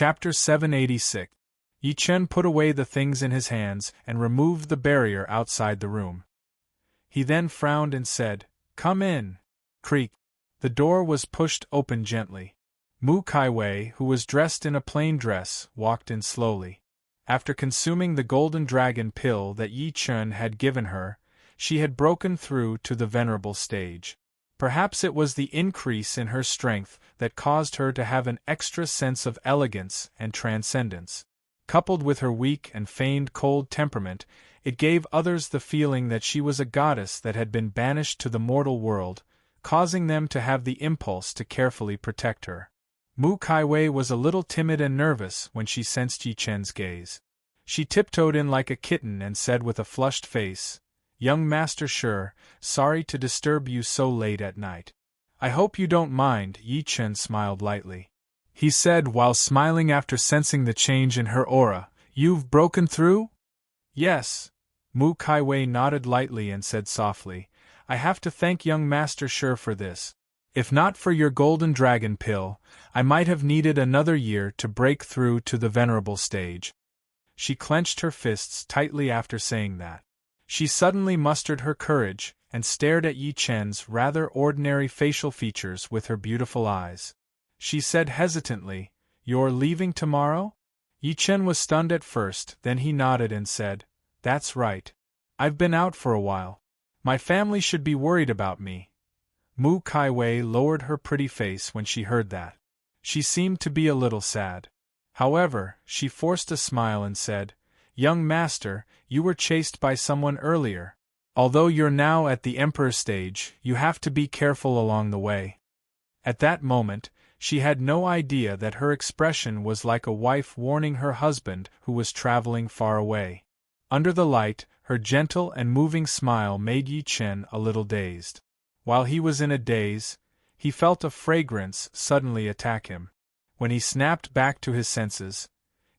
Chapter 786. Yi Chen put away the things in his hands and removed the barrier outside the room. He then frowned and said, "Come in." Creak. The door was pushed open gently. Mu Kaiwei, who was dressed in a plain dress, walked in slowly. After consuming the golden dragon pill that Yi Chen had given her, she had broken through to the venerable stage. Perhaps it was the increase in her strength that caused her to have an extra sense of elegance and transcendence. Coupled with her weak and feigned cold temperament, it gave others the feeling that she was a goddess that had been banished to the mortal world, causing them to have the impulse to carefully protect her. Mu Kaiwei was a little timid and nervous when she sensed Yi Chen's gaze. She tiptoed in like a kitten and said with a flushed face, "Young Master Shi, sorry to disturb you so late at night." "I hope you don't mind," Yi Chen smiled lightly. He said while smiling after sensing the change in her aura, "You've broken through?" "Yes." Mu Kaiwei nodded lightly and said softly, "I have to thank young Master Shi for this. If not for your golden dragon pill, I might have needed another year to break through to the venerable stage." She clenched her fists tightly after saying that. She suddenly mustered her courage and stared at Yi Chen's rather ordinary facial features with her beautiful eyes. She said hesitantly, "You're leaving tomorrow?" Yi Chen was stunned at first, then he nodded and said, "That's right. I've been out for a while. My family should be worried about me." Mu Kaiwei lowered her pretty face when she heard that. She seemed to be a little sad. However, she forced a smile and said, "Young master, you were chased by someone earlier. Although you're now at the emperor stage, you have to be careful along the way." At that moment, she had no idea that her expression was like a wife warning her husband who was traveling far away. Under the light, her gentle and moving smile made Yi Chen a little dazed. While he was in a daze, he felt a fragrance suddenly attack him. When he snapped back to his senses,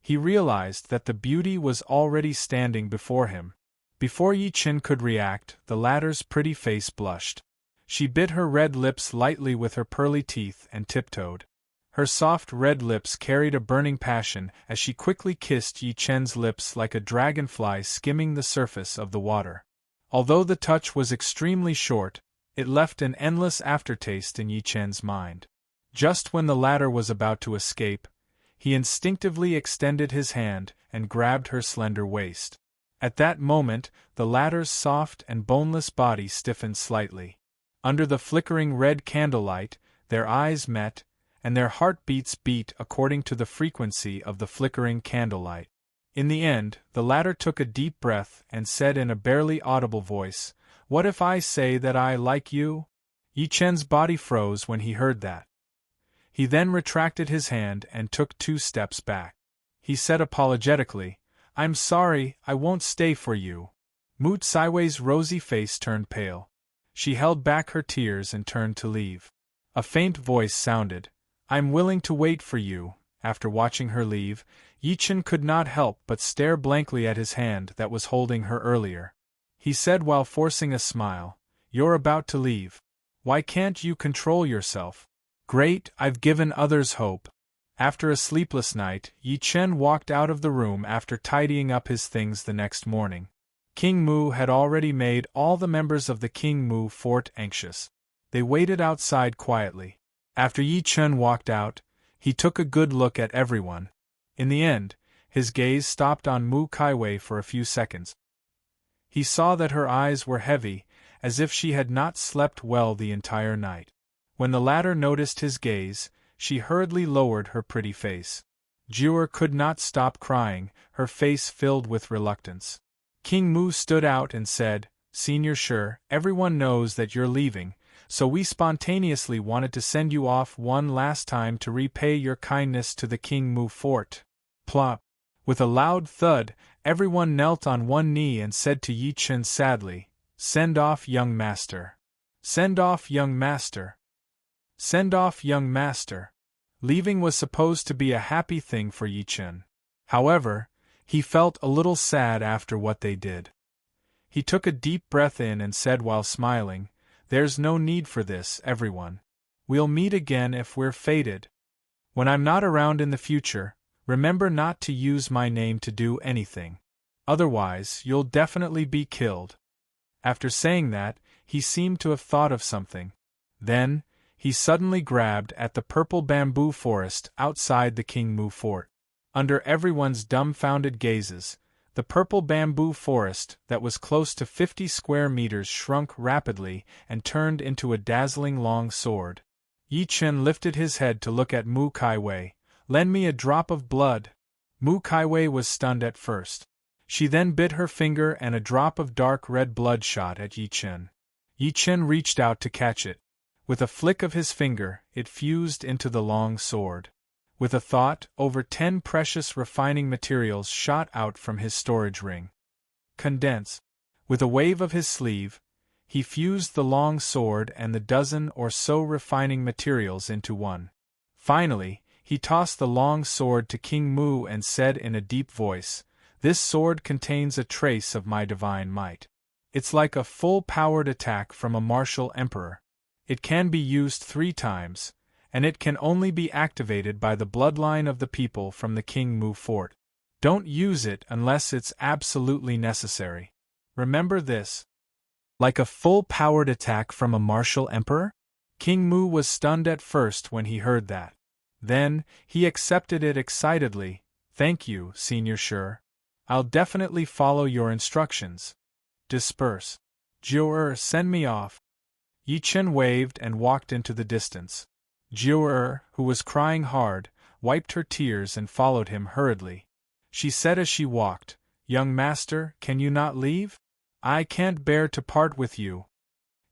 he realized that the beauty was already standing before him. Before Yi Chen could react, the latter's pretty face blushed. She bit her red lips lightly with her pearly teeth and tiptoed. Her soft red lips carried a burning passion as she quickly kissed Yi Chen's lips like a dragonfly skimming the surface of the water. Although the touch was extremely short, it left an endless aftertaste in Yi Chen's mind. Just when the latter was about to escape, he instinctively extended his hand and grabbed her slender waist. At that moment, the latter's soft and boneless body stiffened slightly. Under the flickering red candlelight, their eyes met, and their heartbeats beat according to the frequency of the flickering candlelight. In the end, the latter took a deep breath and said in a barely audible voice, "What if I say that I like you?" Yi Chen's body froze when he heard that. He then retracted his hand and took 2 steps back. He said apologetically, "I'm sorry, I won't stay for you." Mu Kaiwei's rosy face turned pale. She held back her tears and turned to leave. A faint voice sounded, "I'm willing to wait for you." After watching her leave, Yi Chen could not help but stare blankly at his hand that was holding her earlier. He said while forcing a smile, "You're about to leave. Why can't you control yourself?" "Great, I've given others hope." After a sleepless night, Yi Chen walked out of the room after tidying up his things the next morning. King Mu had already made all the members of the King Mu fort anxious. They waited outside quietly. After Yi Chen walked out, he took a good look at everyone. In the end, his gaze stopped on Mu Kaiwei for a few seconds. He saw that her eyes were heavy, as if she had not slept well the entire night. When the latter noticed his gaze, she hurriedly lowered her pretty face. Jur could not stop crying, her face filled with reluctance. King Mu stood out and said, "Senior Shi, everyone knows that you're leaving, so we spontaneously wanted to send you off one last time to repay your kindness to the King Mu fort." Plop! With a loud thud, everyone knelt on one knee and said to Yi Chen sadly, "Send off young master. Send off young master. Send off young master." Leaving was supposed to be a happy thing for Yi Chen. However, he felt a little sad after what they did. He took a deep breath in and said while smiling, "There's no need for this, everyone. We'll meet again if we're fated. When I'm not around in the future, Remember not to use my name to do anything. Otherwise, you'll definitely be killed. After saying that, he seemed to have thought of something. Then, he suddenly grabbed at the purple bamboo forest outside the King Mu fort. Under everyone's dumbfounded gazes, the purple bamboo forest that was close to 50 square meters shrunk rapidly and turned into a dazzling long sword. Yi Chen lifted his head to look at Mu Kaiwei. "Lend me a drop of blood." Mu Kaiwei was stunned at first. She then bit her finger and a drop of dark red blood shot at Yi Chen. Yi Chen reached out to catch it. With a flick of his finger, it fused into the long sword. With a thought, over 10 precious refining materials shot out from his storage ring. Condense. With a wave of his sleeve, he fused the long sword and the dozen or so refining materials into one. Finally, he tossed the long sword to King Mu and said in a deep voice, "This sword contains a trace of my divine might. It's like a full-powered attack from a martial emperor. It can be used 3 times, and it can only be activated by the bloodline of the people from the King Mu fort. Don't use it unless it's absolutely necessary. Remember this." Like a full-powered attack from a martial emperor? King Mu was stunned at first when he heard that. Then, he accepted it excitedly. "Thank you, Senior Sure. I'll definitely follow your instructions. Disperse. Jiu send me off." Yi Chen waved and walked into the distance. Jiu, who was crying hard, wiped her tears and followed him hurriedly. She said as she walked, "Young master, can you not leave? I can't bear to part with you."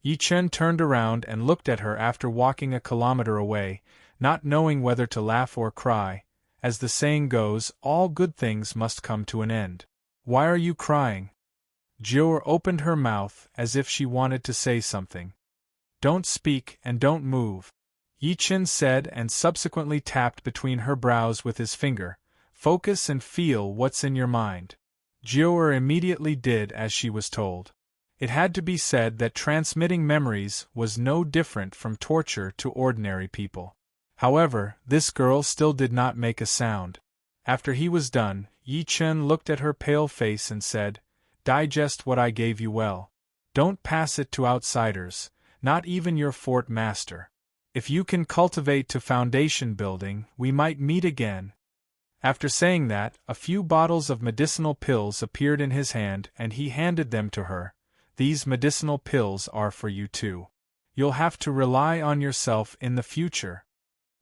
Yi Chen turned around and looked at her after walking a kilometer away, not knowing whether to laugh or cry. As the saying goes, all good things must come to an end. "Why are you crying?" Jiu opened her mouth as if she wanted to say something. "Don't speak and don't move," Yi Chen said and subsequently tapped between her brows with his finger. "Focus and feel what's in your mind." Jiu immediately did as she was told. It had to be said that transmitting memories was no different from torture to ordinary people. However, this girl still did not make a sound. After he was done, Yi Chen looked at her pale face and said, "Digest what I gave you well. Don't pass it to outsiders, not even your fort master. If you can cultivate to foundation building, we might meet again." After saying that, a few bottles of medicinal pills appeared in his hand and he handed them to her. "These medicinal pills are for you too. You'll have to rely on yourself in the future."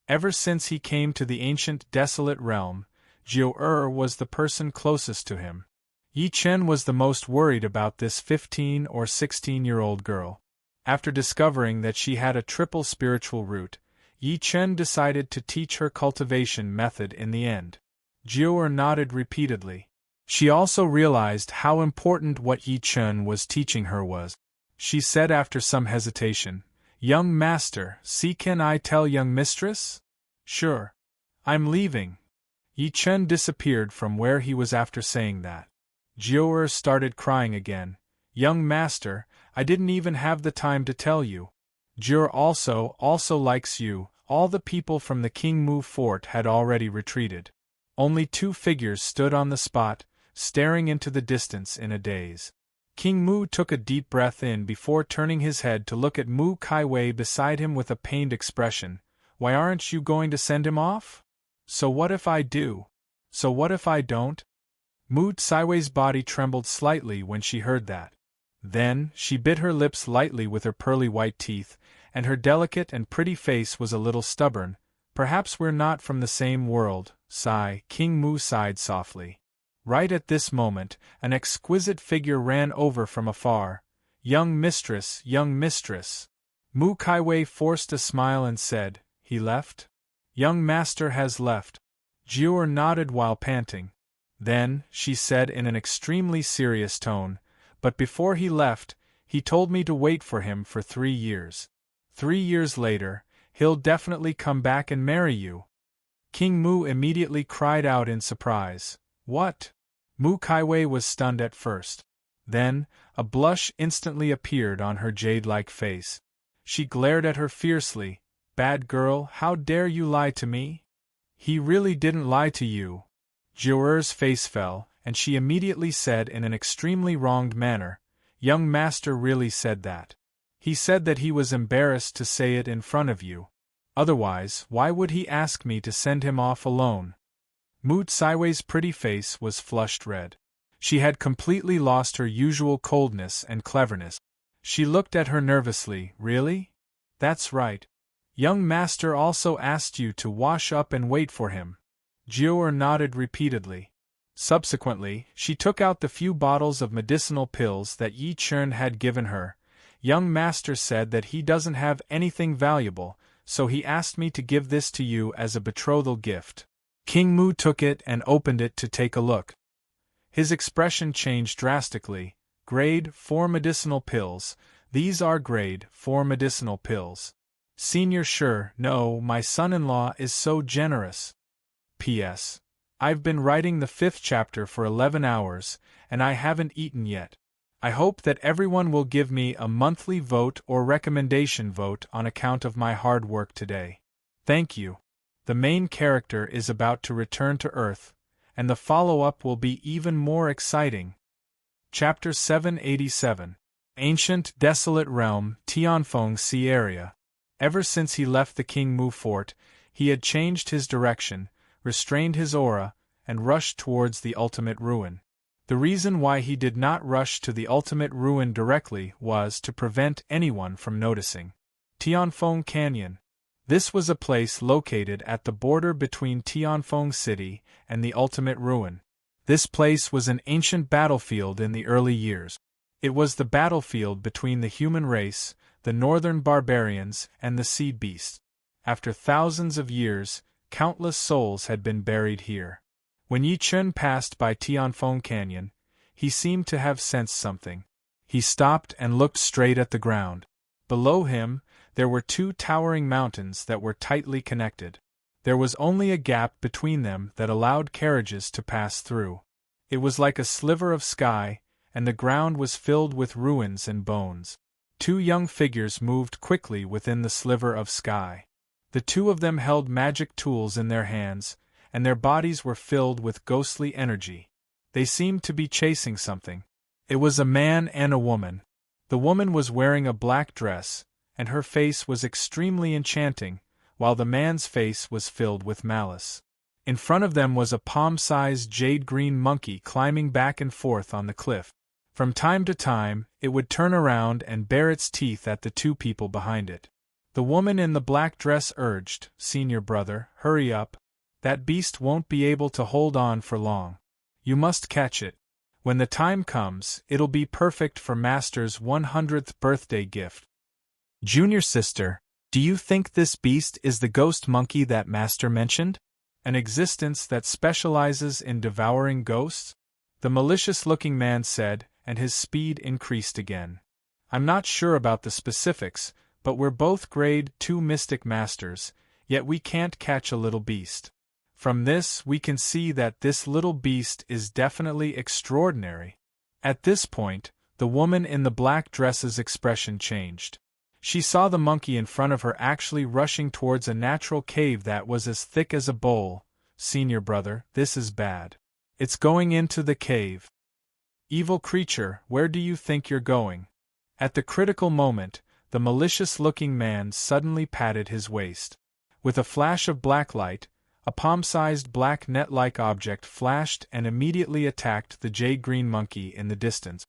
Ever since he came to the ancient desolate realm, Jiu was the person closest to him. Yi Chen was the most worried about this 15 or 16-year-old girl. After discovering that she had a triple spiritual root, Yi Chen decided to teach her cultivation method in the end. Jiu nodded repeatedly. She also realized how important what Yi Chen was teaching her was. She said after some hesitation, "Young master, can I tell young mistress?" "Sure. I'm leaving." Yi Chen disappeared from where he was after saying that. Jiu started crying again. "Young master, I didn't even have the time to tell you. Jiu also likes you." All the people from the King Mu fort had already retreated. Only 2 figures stood on the spot, staring into the distance in a daze. King Mu took a deep breath in before turning his head to look at Mu Kaiwei beside him with a pained expression. "Why aren't you going to send him off?" "So what if I do?" "So what if I don't?" Mu Kaiwei's body trembled slightly when she heard that. Then, she bit her lips lightly with her pearly white teeth, and her delicate and pretty face was a little stubborn. "Perhaps we're not from the same world," King Mu sighed softly. Right at this moment, an exquisite figure ran over from afar. Young mistress." Mu Kaiwei forced a smile and said, "He left?" "Young master has left." Jiu nodded while panting. Then, she said in an extremely serious tone, "But before he left, he told me to wait for him for 3 years. 3 years later, he'll definitely come back and marry you." King Mu immediately cried out in surprise. "What?" Mu Kaiwei was stunned at first. Then, a blush instantly appeared on her jade-like face. She glared at her fiercely. "Bad girl, how dare you lie to me?" "He really didn't lie to you," Jiur's face fell, and she immediately said in an extremely wronged manner, "Young master really said that. He said that he was embarrassed to say it in front of you. Otherwise, why would he ask me to send him off alone?" Mu Tsaiwei's pretty face was flushed red. She had completely lost her usual coldness and cleverness. She looked at her nervously. "Really? That's right. Young master also asked you to wash up and wait for him." Jiur nodded repeatedly. Subsequently, she took out the few bottles of medicinal pills that Yi Chen had given her. "Young master said that he doesn't have anything valuable, so he asked me to give this to you as a betrothal gift." King Mu took it and opened it to take a look. His expression changed drastically. "Grade 4 medicinal pills. These are grade 4 medicinal pills. Senior sure, no, my son-in-law is so generous. P.S. I've been writing the 5th chapter for 11 hours, and I haven't eaten yet. I hope that everyone will give me a monthly vote or recommendation vote on account of my hard work today. Thank you. The main character is about to return to Earth, and the follow-up will be even more exciting." Chapter 787. Ancient Desolate Realm, Tianfeng Sea Area. Ever since he left the King Mu Fort, he had changed his direction, restrained his aura, and rushed towards the ultimate ruin. The reason why he did not rush to the ultimate ruin directly was to prevent anyone from noticing. Tianfeng Canyon. This was a place located at the border between Tianfeng City and the ultimate ruin. This place was an ancient battlefield in the early years. It was the battlefield between the human race, the northern barbarians, and the seed beasts. After thousands of years, countless souls had been buried here. When Yi Chen passed by Tianfeng Canyon, he seemed to have sensed something. He stopped and looked straight at the ground. Below him, there were 2 towering mountains that were tightly connected. There was only a gap between them that allowed carriages to pass through. It was like a sliver of sky, and the ground was filled with ruins and bones. 2 young figures moved quickly within the sliver of sky. The 2 of them held magic tools in their hands, and their bodies were filled with ghostly energy. They seemed to be chasing something. It was a man and a woman. The woman was wearing a black dress, and her face was extremely enchanting, while the man's face was filled with malice. In front of them was a palm-sized jade-green monkey climbing back and forth on the cliff. From time to time, it would turn around and bare its teeth at the 2 people behind it. The woman in the black dress urged, "Senior brother, hurry up. That beast won't be able to hold on for long. You must catch it. When the time comes, it'll be perfect for Master's 100th birthday gift." "Junior sister, do you think this beast is the ghost monkey that Master mentioned? An existence that specializes in devouring ghosts?" the malicious-looking man said, and his speed increased again. "I'm not sure about the specifics, but we're both grade 2 mystic masters, yet we can't catch a little beast. From this we can see that this little beast is definitely extraordinary." At this point, the woman in the black dress's expression changed. She saw the monkey in front of her actually rushing towards a natural cave that was as thick as a bowl. "Senior brother, this is bad. It's going into the cave. Evil creature, where do you think you're going?" At the critical moment, the malicious-looking man suddenly patted his waist. With a flash of black light, a palm-sized black net-like object flashed and immediately attacked the jade-green monkey in the distance.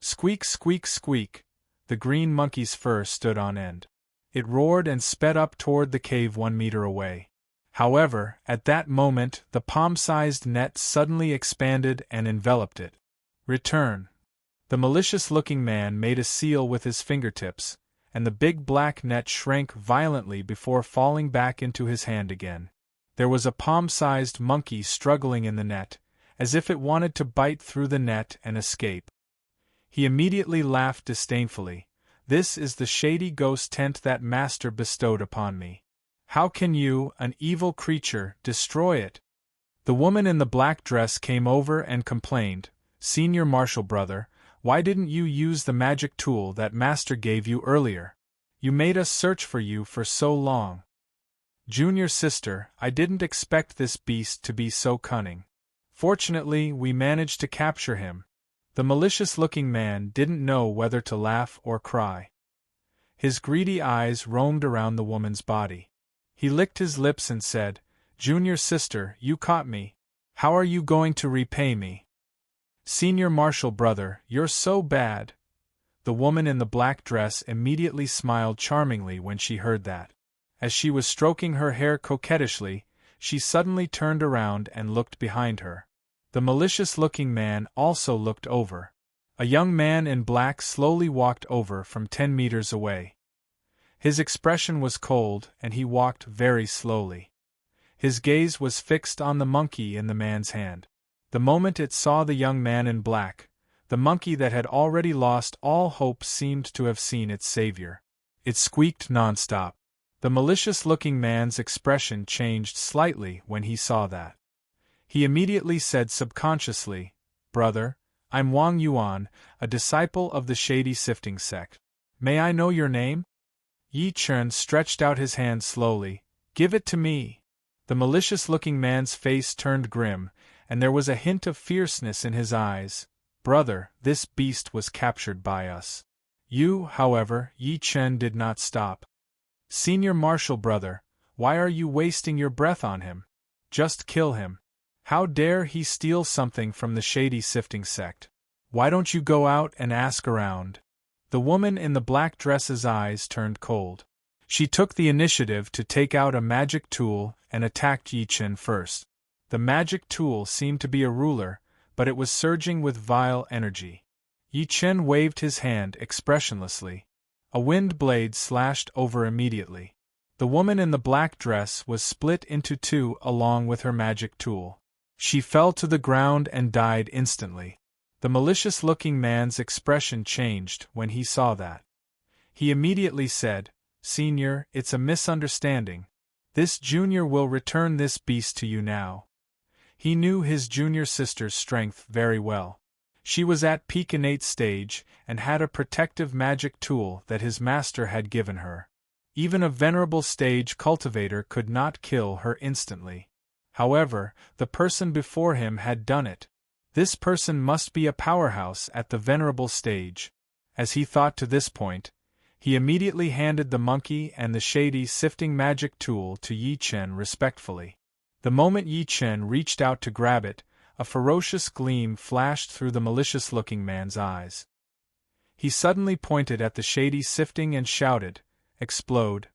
Squeak, squeak, squeak. The green monkey's fur stood on end. It roared and sped up toward the cave 1 meter away. However, at that moment, the palm-sized net suddenly expanded and enveloped it. "Return." The malicious-looking man made a seal with his fingertips, and the big black net shrank violently before falling back into his hand again. There was a palm-sized monkey struggling in the net, as if it wanted to bite through the net and escape. He immediately laughed disdainfully. "This is the shady ghost tent that Master bestowed upon me. How can you, an evil creature, destroy it?" The woman in the black dress came over and complained, "Senior Marshal brother, why didn't you use the magic tool that Master gave you earlier? You made us search for you for so long." "Junior sister, I didn't expect this beast to be so cunning. Fortunately, we managed to capture him." The malicious-looking man didn't know whether to laugh or cry. His greedy eyes roamed around the woman's body. He licked his lips and said, "Junior sister, you caught me. How are you going to repay me?" "Senior Marshal brother, you're so bad." The woman in the black dress immediately smiled charmingly when she heard that. As she was stroking her hair coquettishly, she suddenly turned around and looked behind her. The malicious-looking man also looked over. A young man in black slowly walked over from 10 meters away. His expression was cold, and he walked very slowly. His gaze was fixed on the monkey in the man's hand. The moment it saw the young man in black, the monkey that had already lost all hope seemed to have seen its savior. It squeaked nonstop. The malicious-looking man's expression changed slightly when he saw that. He immediately said subconsciously, "Brother, I'm Wang Yuan, a disciple of the Shady Sifting sect. May I know your name?" Yi Chen stretched out his hand slowly. "Give it to me." The malicious-looking man's face turned grim, and there was a hint of fierceness in his eyes. "Brother, this beast was captured by us." You, however, Yi Chen did not stop. "Senior Marshal brother, why are you wasting your breath on him? Just kill him. How dare he steal something from the Shady Sifting sect? Why don't you go out and ask around?" The woman in the black dress's eyes turned cold. She took the initiative to take out a magic tool and attacked Yi Chen first. The magic tool seemed to be a ruler, but it was surging with vile energy. Yi Chen waved his hand expressionlessly. A wind blade slashed over immediately. The woman in the black dress was split into two along with her magic tool. She fell to the ground and died instantly. The malicious-looking man's expression changed when he saw that. He immediately said, "Senior, it's a misunderstanding. This junior will return this beast to you now." He knew his junior sister's strength very well. She was at peak innate stage and had a protective magic tool that his master had given her. Even a venerable stage cultivator could not kill her instantly. However, the person before him had done it. This person must be a powerhouse at the venerable stage. As he thought to this point, he immediately handed the monkey and the shady sifting magic tool to Yi Chen respectfully. The moment Yi Chen reached out to grab it, a ferocious gleam flashed through the malicious-looking man's eyes. He suddenly pointed at the shady sifting and shouted, "Explode!"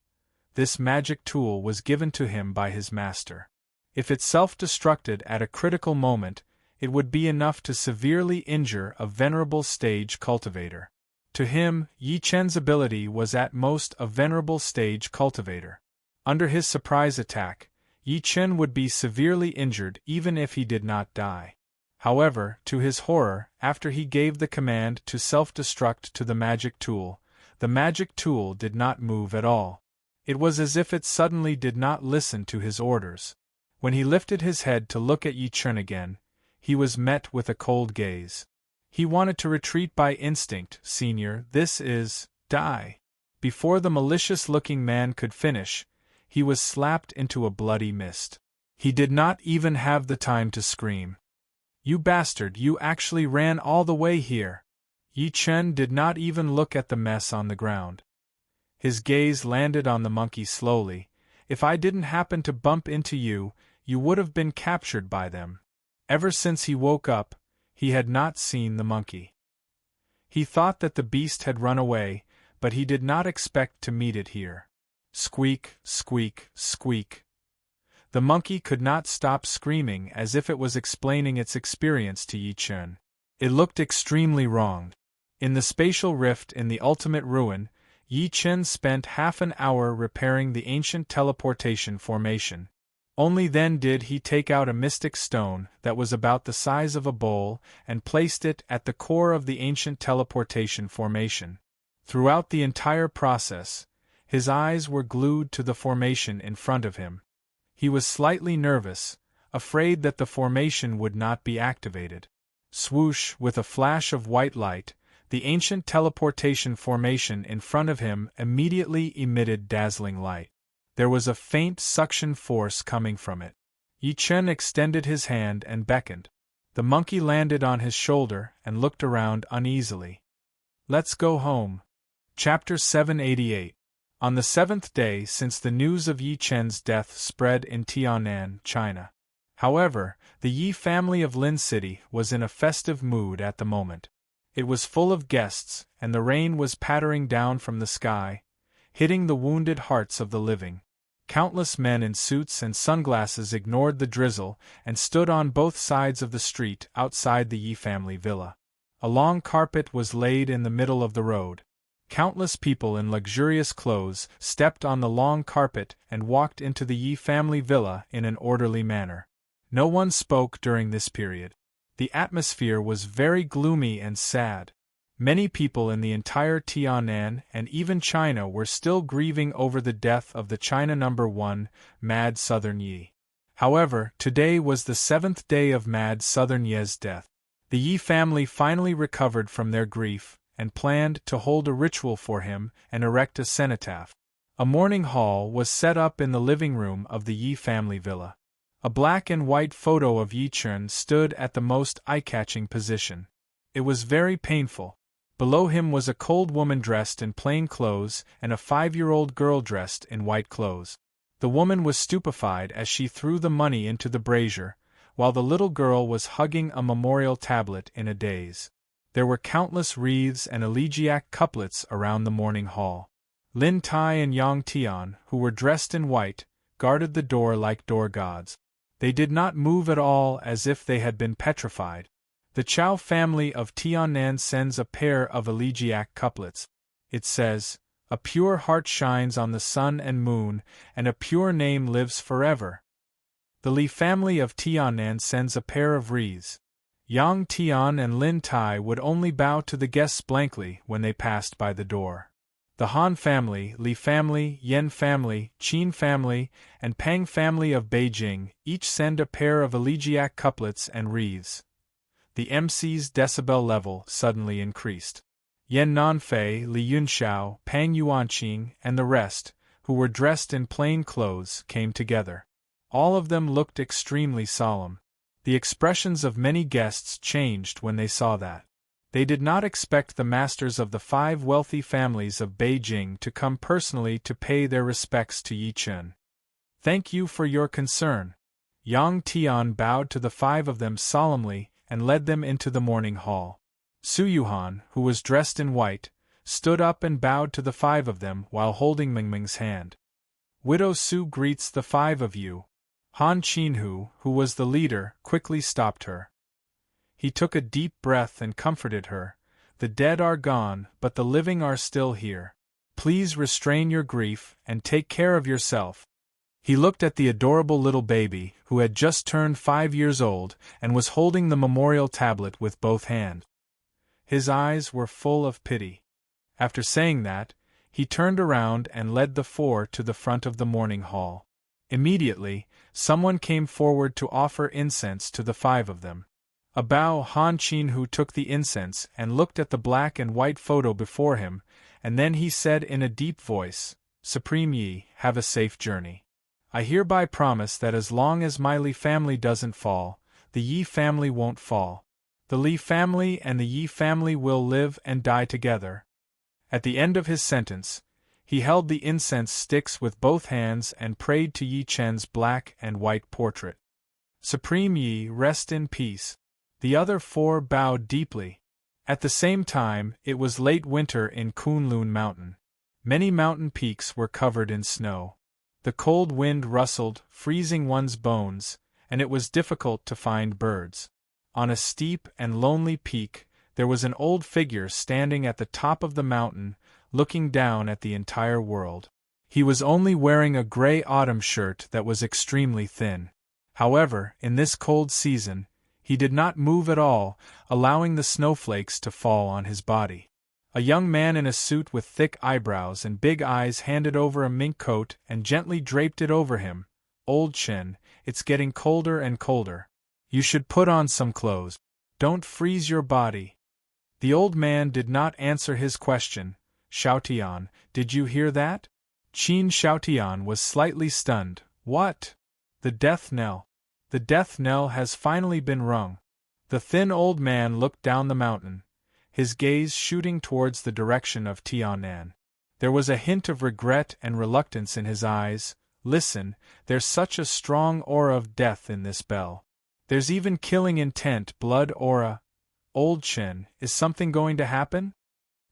This magic tool was given to him by his master. If it self-destructed at a critical moment, it would be enough to severely injure a venerable stage cultivator. To him, Yi Chen's ability was at most a venerable stage cultivator. Under his surprise attack, Yi Chen would be severely injured even if he did not die. However, to his horror, after he gave the command to self-destruct to the magic tool did not move at all. It was as if it suddenly did not listen to his orders. When he lifted his head to look at Yi Chen again, he was met with a cold gaze. He wanted to retreat by instinct. "Senior, this is... die." Before the malicious-looking man could finish, he was slapped into a bloody mist. He did not even have the time to scream. "You bastard, you actually ran all the way here!" Yi Chen did not even look at the mess on the ground. His gaze landed on the monkey slowly. "If I didn't happen to bump into you, you would have been captured by them." Ever since he woke up, he had not seen the monkey. He thought that the beast had run away, but he did not expect to meet it here. Squeak, squeak, squeak. The monkey could not stop screaming as if it was explaining its experience to Yi Chen. It looked extremely wrong. In the spatial rift in the ultimate ruin, Yi Chen spent half an hour repairing the ancient teleportation formation. Only then did he take out a mystic stone that was about the size of a bowl and placed it at the core of the ancient teleportation formation. Throughout the entire process, his eyes were glued to the formation in front of him. He was slightly nervous, afraid that the formation would not be activated. Swoosh, with a flash of white light, the ancient teleportation formation in front of him immediately emitted dazzling light. There was a faint suction force coming from it. Yi Chen extended his hand and beckoned. The monkey landed on his shoulder and looked around uneasily. Let's go home. Chapter 788. On the 7th day since the news of Yi Chen's death spread in Tianan, China. However, the Yi family of Lin City was in a festive mood at the moment. It was full of guests, and the rain was pattering down from the sky, hitting the wounded hearts of the living. Countless men in suits and sunglasses ignored the drizzle and stood on both sides of the street outside the Yi family villa. A long carpet was laid in the middle of the road. Countless people in luxurious clothes stepped on the long carpet and walked into the Yi family villa in an orderly manner. No one spoke during this period. The atmosphere was very gloomy and sad. Many people in the entire Tianan and even China were still grieving over the death of the China No. 1, Mad Southern Yi. However, today was the 7th day of Mad Southern Ye's death. The Yi family finally recovered from their grief and planned to hold a ritual for him and erect a cenotaph. A mourning hall was set up in the living room of the Yi family villa. A black and white photo of Yi Chen stood at the most eye-catching position. It was very painful. Below him was a cold woman dressed in plain clothes and a 5-year-old girl dressed in white clothes. The woman was stupefied as she threw the money into the brazier, while the little girl was hugging a memorial tablet in a daze. There were countless wreaths and elegiac couplets around the mourning hall. Lin Tai and Yang Tian, who were dressed in white, guarded the door like door gods. They did not move at all, as if they had been petrified. The Chao family of Tianan sends a pair of elegiac couplets. It says, "A pure heart shines on the sun and moon, and a pure name lives forever." The Li family of Tianan sends a pair of wreaths. Yang Tian and Lin Tai would only bow to the guests blankly when they passed by the door. The Han family, Li family, Yen family, Qin family, and Pang family of Beijing each send a pair of elegiac couplets and wreaths. The MC's decibel level suddenly increased. Yan Nanfei, Li Yunxiao, Pang Yuanqing, and the rest, who were dressed in plain clothes, came together. All of them looked extremely solemn. The expressions of many guests changed when they saw that. They did not expect the masters of the 5 wealthy families of Beijing to come personally to pay their respects to Yi Chen. "Thank you for your concern." Yang Tian bowed to the 5 of them solemnly and led them into the mourning hall. Su Yuhan, who was dressed in white, stood up and bowed to the 5 of them while holding Mingming's hand. "Widow Su greets the 5 of you." Han Qinhu, who was the leader, quickly stopped her. He took a deep breath and comforted her. "The dead are gone, but the living are still here. Please restrain your grief and take care of yourself." He looked at the adorable little baby, who had just turned 5 years old, and was holding the memorial tablet with both hands. His eyes were full of pity. After saying that, he turned around and led the 4 to the front of the mourning hall. Immediately, someone came forward to offer incense to the 5 of them. A bow. Han Qinhu took the incense and looked at the black and white photo before him, and then he said in a deep voice, "Supreme Yi, have a safe journey. I hereby promise that as long as my Li family doesn't fall, the Yi family won't fall. The Li family and the Yi family will live and die together." At the end of his sentence, he held the incense sticks with both hands and prayed to Yi Chen's black and white portrait. "Supreme Yi, rest in peace." The other 4 bowed deeply. At the same time, it was late winter in Kunlun Mountain. Many mountain peaks were covered in snow. The cold wind rustled, freezing one's bones, and it was difficult to find birds. On a steep and lonely peak, there was an old figure standing at the top of the mountain, looking down at the entire world. He was only wearing a gray autumn shirt that was extremely thin. However, in this cold season, he did not move at all, allowing the snowflakes to fall on his body. A young man in a suit with thick eyebrows and big eyes handed over a mink coat and gently draped it over him. "Old Chen, it's getting colder and colder. You should put on some clothes. Don't freeze your body." The old man did not answer his question. "Xiaotian, did you hear that?" Qin Xiaotian was slightly stunned. "What?" "The death knell. The death knell has finally been rung." The thin old man looked down the mountain, his gaze shooting towards the direction of Tianan. There was a hint of regret and reluctance in his eyes. Listen, there's such a strong aura of death in this bell. There's even killing intent, blood aura. Old Chen, is something going to happen?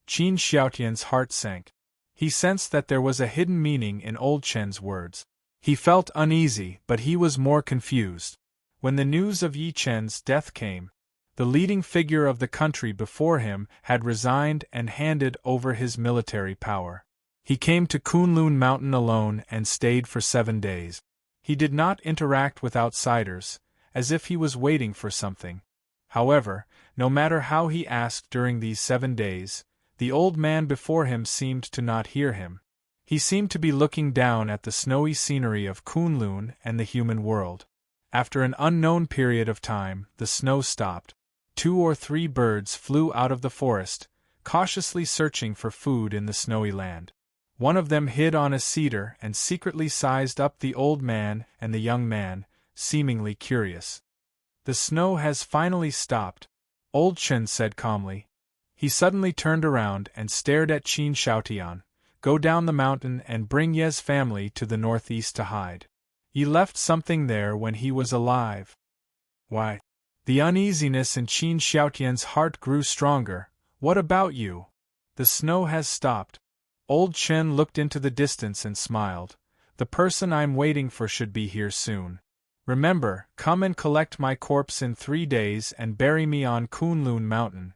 Qin Xiaotian's heart sank. He sensed that there was a hidden meaning in Old Chen's words. He felt uneasy, but he was more confused. When the news of Yi Chen's death came, the leading figure of the country before him had resigned and handed over his military power. He came to Kunlun Mountain alone and stayed for 7 days. He did not interact with outsiders, as if he was waiting for something. However, no matter how he asked during these 7 days, the old man before him seemed to not hear him. He seemed to be looking down at the snowy scenery of Kunlun and the human world. After an unknown period of time, the snow stopped. 2 or 3 birds flew out of the forest, cautiously searching for food in the snowy land. One of them hid on a cedar and secretly sized up the old man and the young man, seemingly curious. The snow has finally stopped, Old Chen said calmly. He suddenly turned around and stared at Qin Xiaotian. Go down the mountain and bring Ye's family to the northeast to hide. He left something there when he was alive. Why? The uneasiness in Qin Xiaotian's heart grew stronger. What about you? The snow has stopped. Old Chen looked into the distance and smiled. The person I'm waiting for should be here soon. Remember, come and collect my corpse in 3 days and bury me on Kunlun Mountain.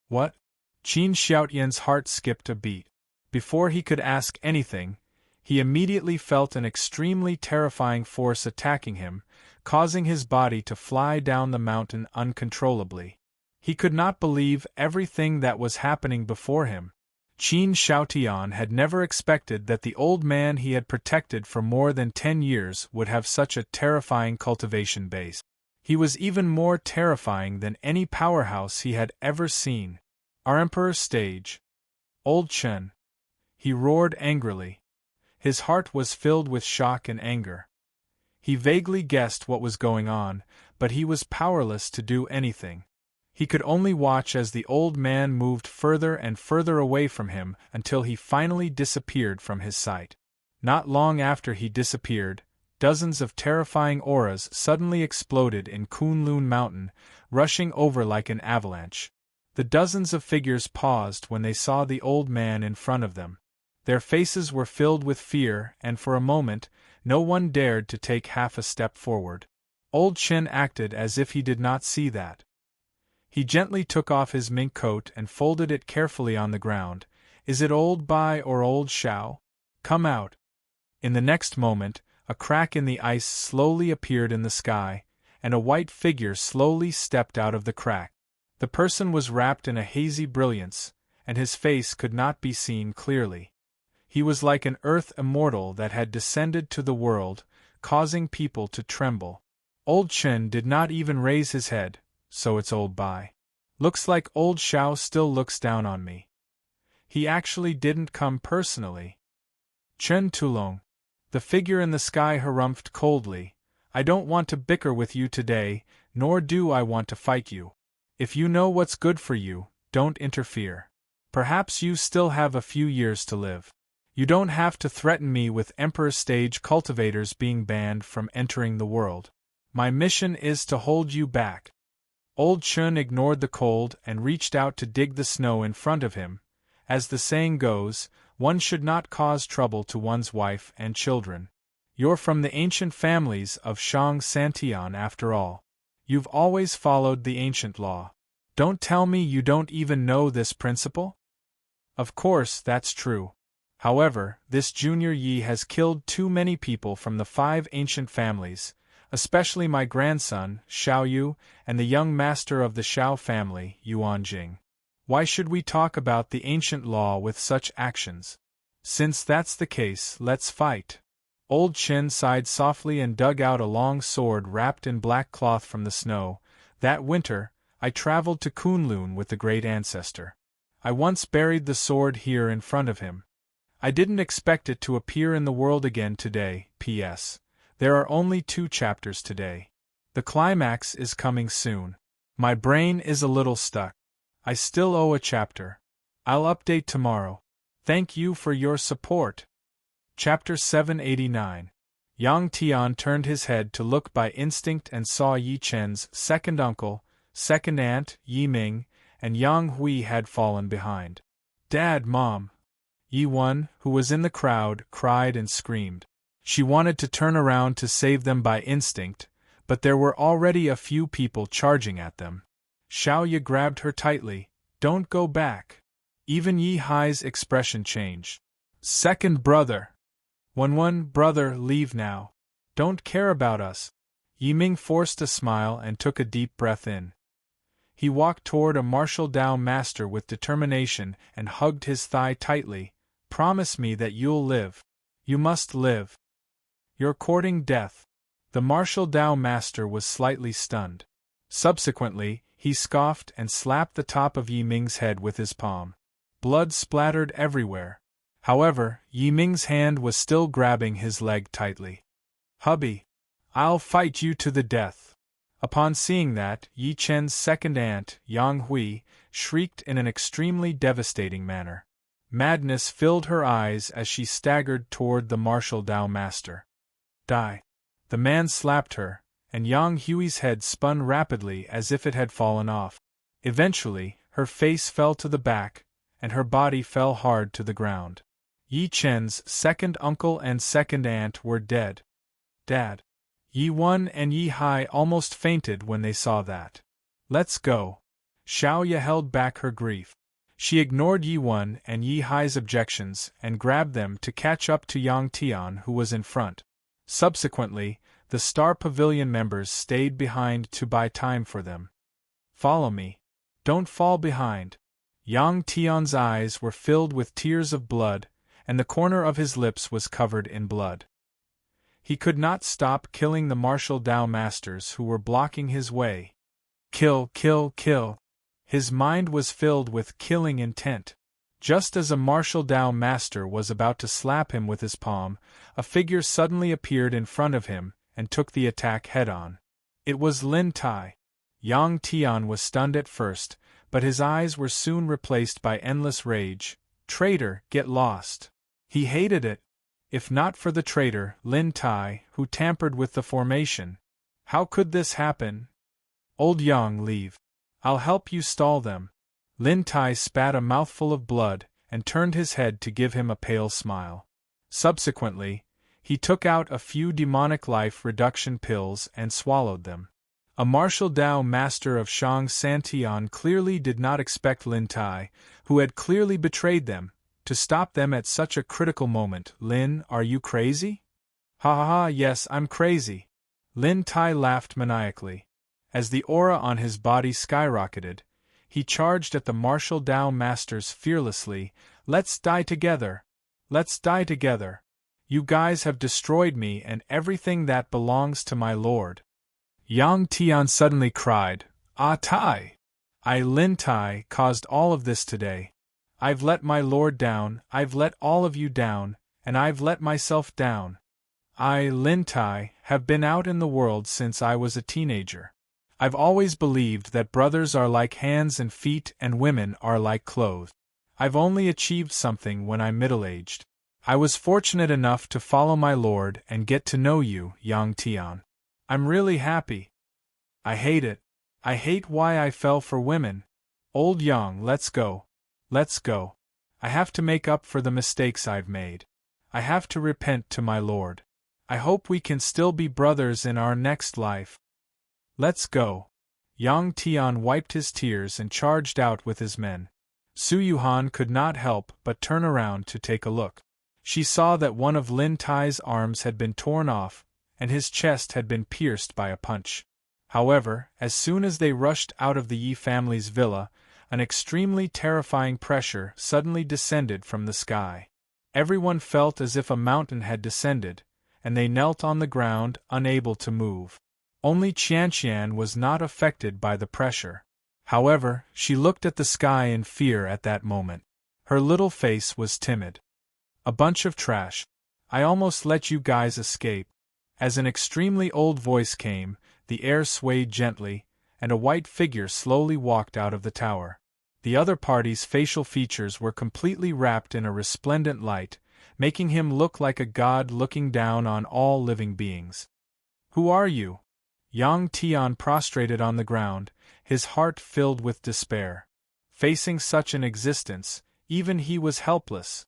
What? Qin Xiaotian's heart skipped a beat. Before he could ask anything, he immediately felt an extremely terrifying force attacking him, causing his body to fly down the mountain uncontrollably. He could not believe everything that was happening before him. Qin Xiaotian had never expected that the old man he had protected for more than 10 years would have such a terrifying cultivation base. He was even more terrifying than any powerhouse he had ever seen. Our Emperor's stage. Old Chen. He roared angrily. His heart was filled with shock and anger. He vaguely guessed what was going on, but he was powerless to do anything. He could only watch as the old man moved further and further away from him until he finally disappeared from his sight. Not long after he disappeared, dozens of terrifying auras suddenly exploded in Kunlun Mountain, rushing over like an avalanche. The dozens of figures paused when they saw the old man in front of them. Their faces were filled with fear, and for a moment, no one dared to take half a step forward. Old Chen acted as if he did not see that. He gently took off his mink coat and folded it carefully on the ground. Is it Old Bai or Old Xiao? Come out. In the next moment, a crack in the ice slowly appeared in the sky, and a white figure slowly stepped out of the crack. The person was wrapped in a hazy brilliance, and his face could not be seen clearly. He was like an earth immortal that had descended to the world, causing people to tremble. Old Chen did not even raise his head. So it's Old Bai. Looks like Old Xiao still looks down on me. He actually didn't come personally. Chen Tulong. The figure in the sky harumphed coldly. I don't want to bicker with you today, nor do I want to fight you. If you know what's good for you, don't interfere. Perhaps you still have a few years to live. You don't have to threaten me with Emperor Stage cultivators being banned from entering the world. My mission is to hold you back. Old Chen ignored the cold and reached out to dig the snow in front of him. As the saying goes, one should not cause trouble to one's wife and children. You're from the ancient families of Shang Santian after all. You've always followed the ancient law. Don't tell me you don't even know this principle? Of course, that's true. However, this Junior Yi has killed too many people from the 5 ancient families, especially my grandson, Xiao Yu, and the young master of the Xiao family, Yuan Jing. Why should we talk about the ancient law with such actions? Since that's the case, let's fight. Old Chen sighed softly and dug out a long sword wrapped in black cloth from the snow. That winter, I traveled to Kunlun with the great ancestor. I once buried the sword here in front of him. I didn't expect it to appear in the world again today. P.S. There are only 2 chapters today. The climax is coming soon. My brain is a little stuck. I still owe a chapter. I'll update tomorrow. Thank you for your support. Chapter 789. Yang Tian turned his head to look by instinct and saw Yi Chen's second uncle, second aunt, Yi Ming, and Yang Hui had fallen behind. Dad, Mom! Yi Wen, who was in the crowd, cried and screamed. She wanted to turn around to save them by instinct, but there were already a few people charging at them. Xiao Ye grabbed her tightly. Don't go back. Even Yi Hai's expression changed. Second brother! Wen, brother, leave now. Don't care about us. Yi Ming forced a smile and took a deep breath in. He walked toward a martial Dao master with determination and hugged his thigh tightly. Promise me that you'll live. You must live. You're courting death. The martial Dao master was slightly stunned. Subsequently, he scoffed and slapped the top of Yi Ming's head with his palm. Blood splattered everywhere. However, Yi Ming's hand was still grabbing his leg tightly. Hubby! I'll fight you to the death. Upon seeing that, Yi Chen's second aunt, Yang Hui, shrieked in an extremely devastating manner. Madness filled her eyes as she staggered toward the martial Dao master. Die! The man slapped her, and Yang Hui's head spun rapidly as if it had fallen off. Eventually, her face fell to the back, and her body fell hard to the ground. Yi Chen's second uncle and second aunt were dead. Dad! Yi Wen and Yi Hai almost fainted when they saw that. Let's go. Xiao Ye held back her grief. She ignored Yi Wen and Yi Hai's objections and grabbed them to catch up to Yang Tian, who was in front. Subsequently, the Star Pavilion members stayed behind to buy time for them. Follow me. Don't fall behind. Yang Tian's eyes were filled with tears of blood, and the corner of his lips was covered in blood. He could not stop killing the martial Dao masters who were blocking his way. Kill, kill, kill. His mind was filled with killing intent. Just as a martial Dao master was about to slap him with his palm, a figure suddenly appeared in front of him and took the attack head-on. It was Lin Tai. Yang Tian was stunned at first, but his eyes were soon replaced by endless rage. Traitor, get lost. He hated it. If not for the traitor, Lin Tai, who tampered with the formation. How could this happen? Old Yang, leave. I'll help you stall them. Lin Tai spat a mouthful of blood and turned his head to give him a pale smile. Subsequently, he took out a few demonic life reduction pills and swallowed them. A martial Dao master of Shang Santian clearly did not expect Lin Tai, who had clearly betrayed them, to stop them at such a critical moment. Lin, are you crazy? Ha ha ha, yes, I'm crazy. Lin Tai laughed maniacally. As the aura on his body skyrocketed, he charged at the martial Dao masters fearlessly. Let's die together. Let's die together. You guys have destroyed me and everything that belongs to my lord. Yang Tian suddenly cried, Ah Tai! Lin Tai, caused all of this today. I've let my lord down, I've let all of you down, and I've let myself down. I, Lin Tai, have been out in the world since I was a teenager. I've always believed that brothers are like hands and feet and women are like clothes. I've only achieved something when I'm middle-aged. I was fortunate enough to follow my lord and get to know you, Yang Tian. I'm really happy. I hate it. I hate why I fell for women. Old Yang, let's go. Let's go. I have to make up for the mistakes I've made. I have to repent to my lord. I hope we can still be brothers in our next life. Let's go. Yang Tian wiped his tears and charged out with his men. Su Yuhan could not help but turn around to take a look. She saw that one of Lin Tai's arms had been torn off, and his chest had been pierced by a punch. However, as soon as they rushed out of the Yi family's villa, an extremely terrifying pressure suddenly descended from the sky. Everyone felt as if a mountain had descended, and they knelt on the ground, unable to move. Only Qianqian was not affected by the pressure. However, she looked at the sky in fear at that moment. Her little face was timid. A bunch of trash. I almost let you guys escape. As an extremely old voice came, the air swayed gently, and a white figure slowly walked out of the tower. The other party's facial features were completely wrapped in a resplendent light, making him look like a god looking down on all living beings. "Who are you?" Yang Tian prostrated on the ground, his heart filled with despair. Facing such an existence, even he was helpless.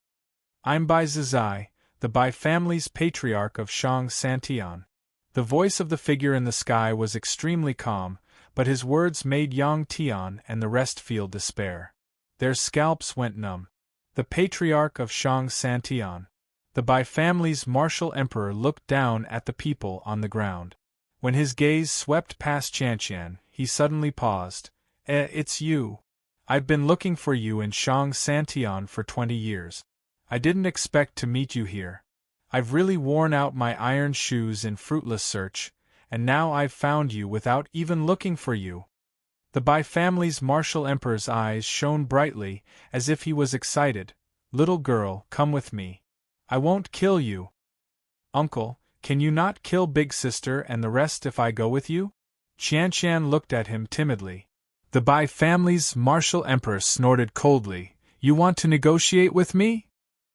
"I'm Bai Zizai, the Bai family's patriarch of Shang Santian." The voice of the figure in the sky was extremely calm, but his words made Yang Tian and the rest feel despair. Their scalps went numb. The patriarch of Shang Santian. The Bai family's martial emperor looked down at the people on the ground. When his gaze swept past Qianqian, he suddenly paused. It's you. I've been looking for you in Shang Santian for 20 years. I didn't expect to meet you here. I've really worn out my iron shoes in fruitless search, and now I've found you without even looking for you." The Bai family's martial emperor's eyes shone brightly, as if he was excited. "Little girl, come with me. I won't kill you." "Uncle, can you not kill big sister and the rest if I go with you?" Qianqian looked at him timidly. The Bai family's martial emperor snorted coldly. "You want to negotiate with me?"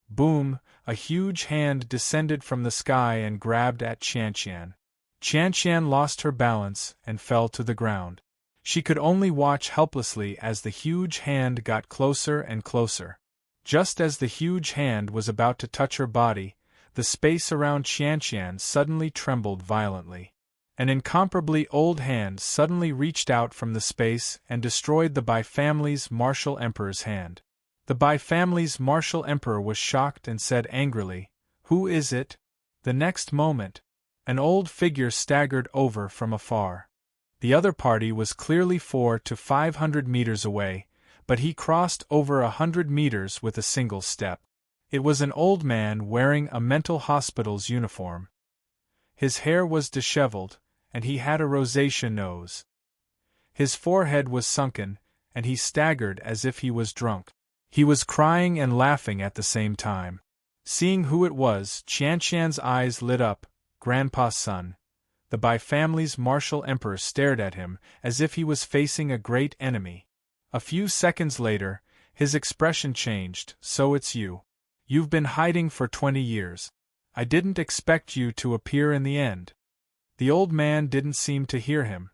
Boom! A huge hand descended from the sky and grabbed at Qianqian. Qianqian lost her balance and fell to the ground. She could only watch helplessly as the huge hand got closer and closer. Just as the huge hand was about to touch her body, the space around Qianqian suddenly trembled violently. An incomparably old hand suddenly reached out from the space and destroyed the Bai family's martial emperor's hand. The Bai family's martial emperor was shocked and said angrily, "Who is it?" The next moment, an old figure staggered over from afar. The other party was clearly 400 to 500 meters away, but he crossed over 100 meters with a single step. It was an old man wearing a mental hospital's uniform. His hair was disheveled, and he had a rosacea nose. His forehead was sunken, and he staggered as if he was drunk. He was crying and laughing at the same time. Seeing who it was, Qianqian's eyes lit up. "Grandpa's son." The Bai family's martial emperor stared at him as if he was facing a great enemy. A few seconds later, his expression changed. "So it's you. You've been hiding for 20 years. I didn't expect you to appear in the end." The old man didn't seem to hear him.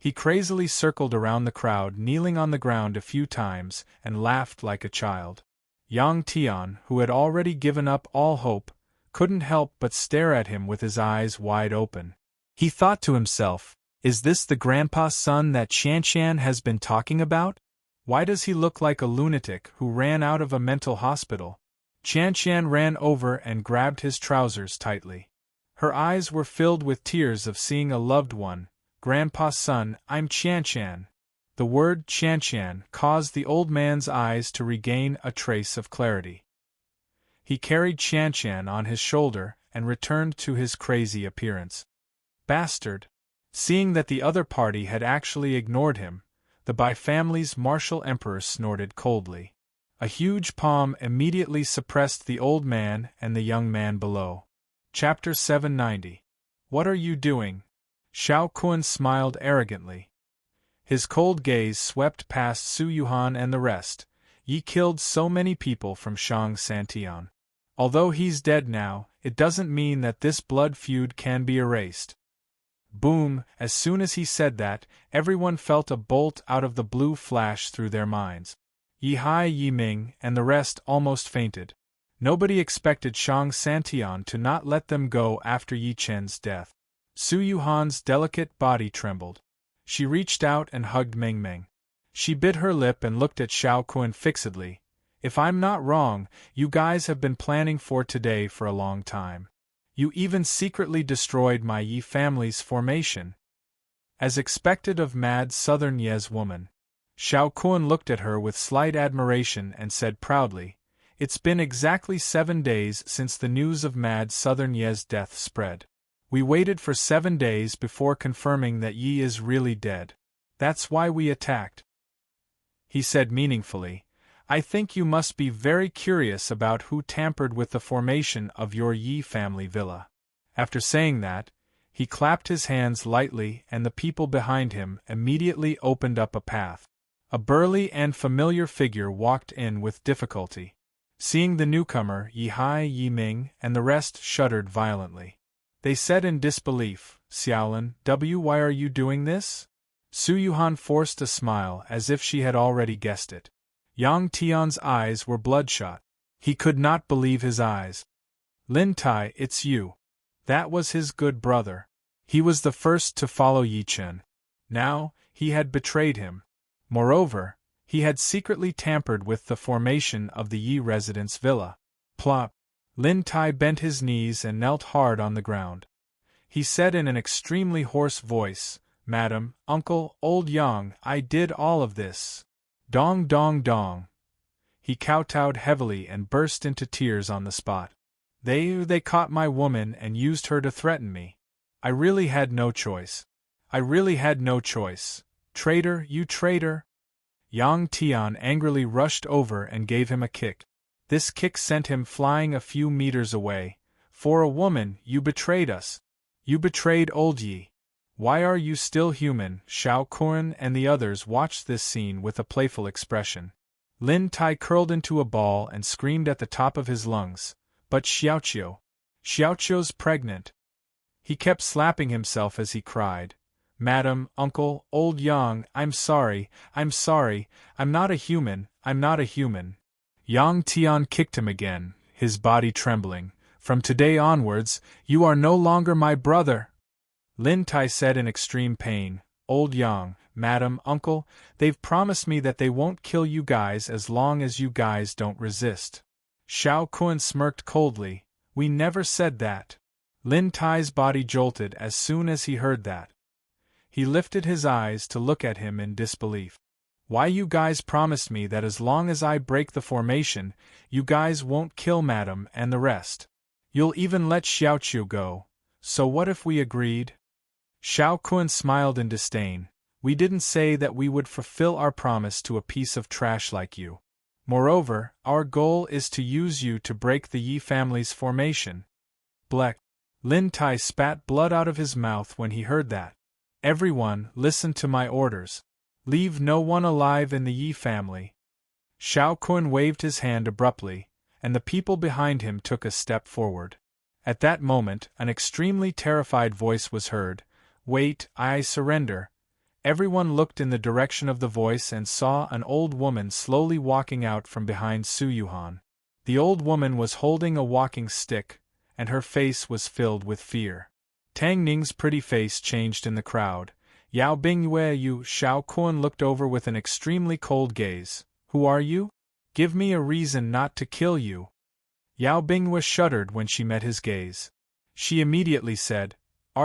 He crazily circled around the crowd, kneeling on the ground a few times, and laughed like a child. Yang Tian, who had already given up all hope, couldn't help but stare at him with his eyes wide open. He thought to himself, "Is this the grandpa's son that Qianqian has been talking about? Why does he look like a lunatic who ran out of a mental hospital?" Qianqian ran over and grabbed his trousers tightly. Her eyes were filled with tears of seeing a loved one. "Grandpa's son, I'm Qianqian." The word Qianqian caused the old man's eyes to regain a trace of clarity. He carried Qianqian on his shoulder and returned to his crazy appearance. "Bastard!" Seeing that the other party had actually ignored him, the Bai family's martial emperor snorted coldly. A huge palm immediately suppressed the old man and the young man below. Chapter 790. What are you doing? Xiao Kun smiled arrogantly. His cold gaze swept past Su Yuhan and the rest. "Ye killed so many people from Shang Santian. Although he's dead now, it doesn't mean that this blood feud can be erased." Boom! As soon as he said that, everyone felt a bolt out of the blue flash through their minds. Yi Hai, Yi Ming, and the rest almost fainted. Nobody expected Shang Santian to not let them go after Yi Chen's death. Su Yuhan's delicate body trembled. She reached out and hugged Meng Meng. She bit her lip and looked at Xiao Kun fixedly. "If I'm not wrong, you guys have been planning for today for a long time. You even secretly destroyed my Yi family's formation." As expected of mad southern Yes woman, Xiao Kun looked at her with slight admiration and said proudly, "It's been exactly 7 days since the news of mad southern Ye's death spread. We waited for 7 days before confirming that Yi is really dead. That's why we attacked." He said meaningfully, "I think you must be very curious about who tampered with the formation of your Yi family villa." After saying that, He clapped his hands lightly, and the people behind him immediately opened up a path. A burly and familiar figure walked in with difficulty. Seeing the newcomer, Yi Hai, Yi Ming, and the rest shuddered violently. They said in disbelief, "Xiaolin, why are you doing this?" Su Yuhan forced a smile as if she had already guessed it. Yang Tian's eyes were bloodshot. He could not believe his eyes. "Lin Tai, it's you." That was his good brother. He was the first to follow Yi Chen. Now, he had betrayed him. Moreover, he had secretly tampered with the formation of the Yi residence villa. Plop! Lin Tai bent his knees and knelt hard on the ground. He said in an extremely hoarse voice, "Madam, Uncle, old Yang, I did all of this." Dong dong dong. He kowtowed heavily and burst into tears on the spot. They caught my woman and used her to threaten me. I really had no choice. I really had no choice. Traitor, you traitor! Yang Tian angrily rushed over and gave him a kick. This kick sent him flying a few meters away. For a woman, you betrayed us. You betrayed old Yi. Why are you still human? Shao Kuan and the others watched this scene with a playful expression. Lin Tai curled into a ball and screamed at the top of his lungs. But Xiaoqiu's pregnant. He kept slapping himself as he cried. "Madam, Uncle, old Yang, I'm sorry, I'm not a human, I'm not a human." Yang Tian kicked him again, his body trembling. "From today onwards, you are no longer my brother." Lin Tai said in extreme pain, "Old Yang, Madam, Uncle, they've promised me that they won't kill you guys as long as you guys don't resist." Shao Kuan smirked coldly, "We never said that." Lin Tai's body jolted as soon as he heard that. He lifted his eyes to look at him in disbelief. "Why you guys promised me that as long as I break the formation, you guys won't kill Madam and the rest. You'll even let Xiaoqiu go. So what if we agreed?" Shao Kuan smiled in disdain. "We didn't say that we would fulfill our promise to a piece of trash like you. Moreover, our goal is to use you to break the Yi family's formation." Blech! Lin Tai spat blood out of his mouth when he heard that. "Everyone, listen to my orders. Leave no one alive in the Yi family." Shao Kuan waved his hand abruptly, and the people behind him took a step forward. At that moment, an extremely terrified voice was heard. "Wait, I surrender." Everyone looked in the direction of the voice and saw an old woman slowly walking out from behind Su Yuhan. The old woman was holding a walking stick, and her face was filled with fear. Tang Ning's pretty face changed in the crowd. "Yao Bingyue, you," Shao Kuan looked over with an extremely cold gaze. "Who are you? Give me a reason not to kill you." Yao Bingyue shuddered when she met his gaze. She immediately said,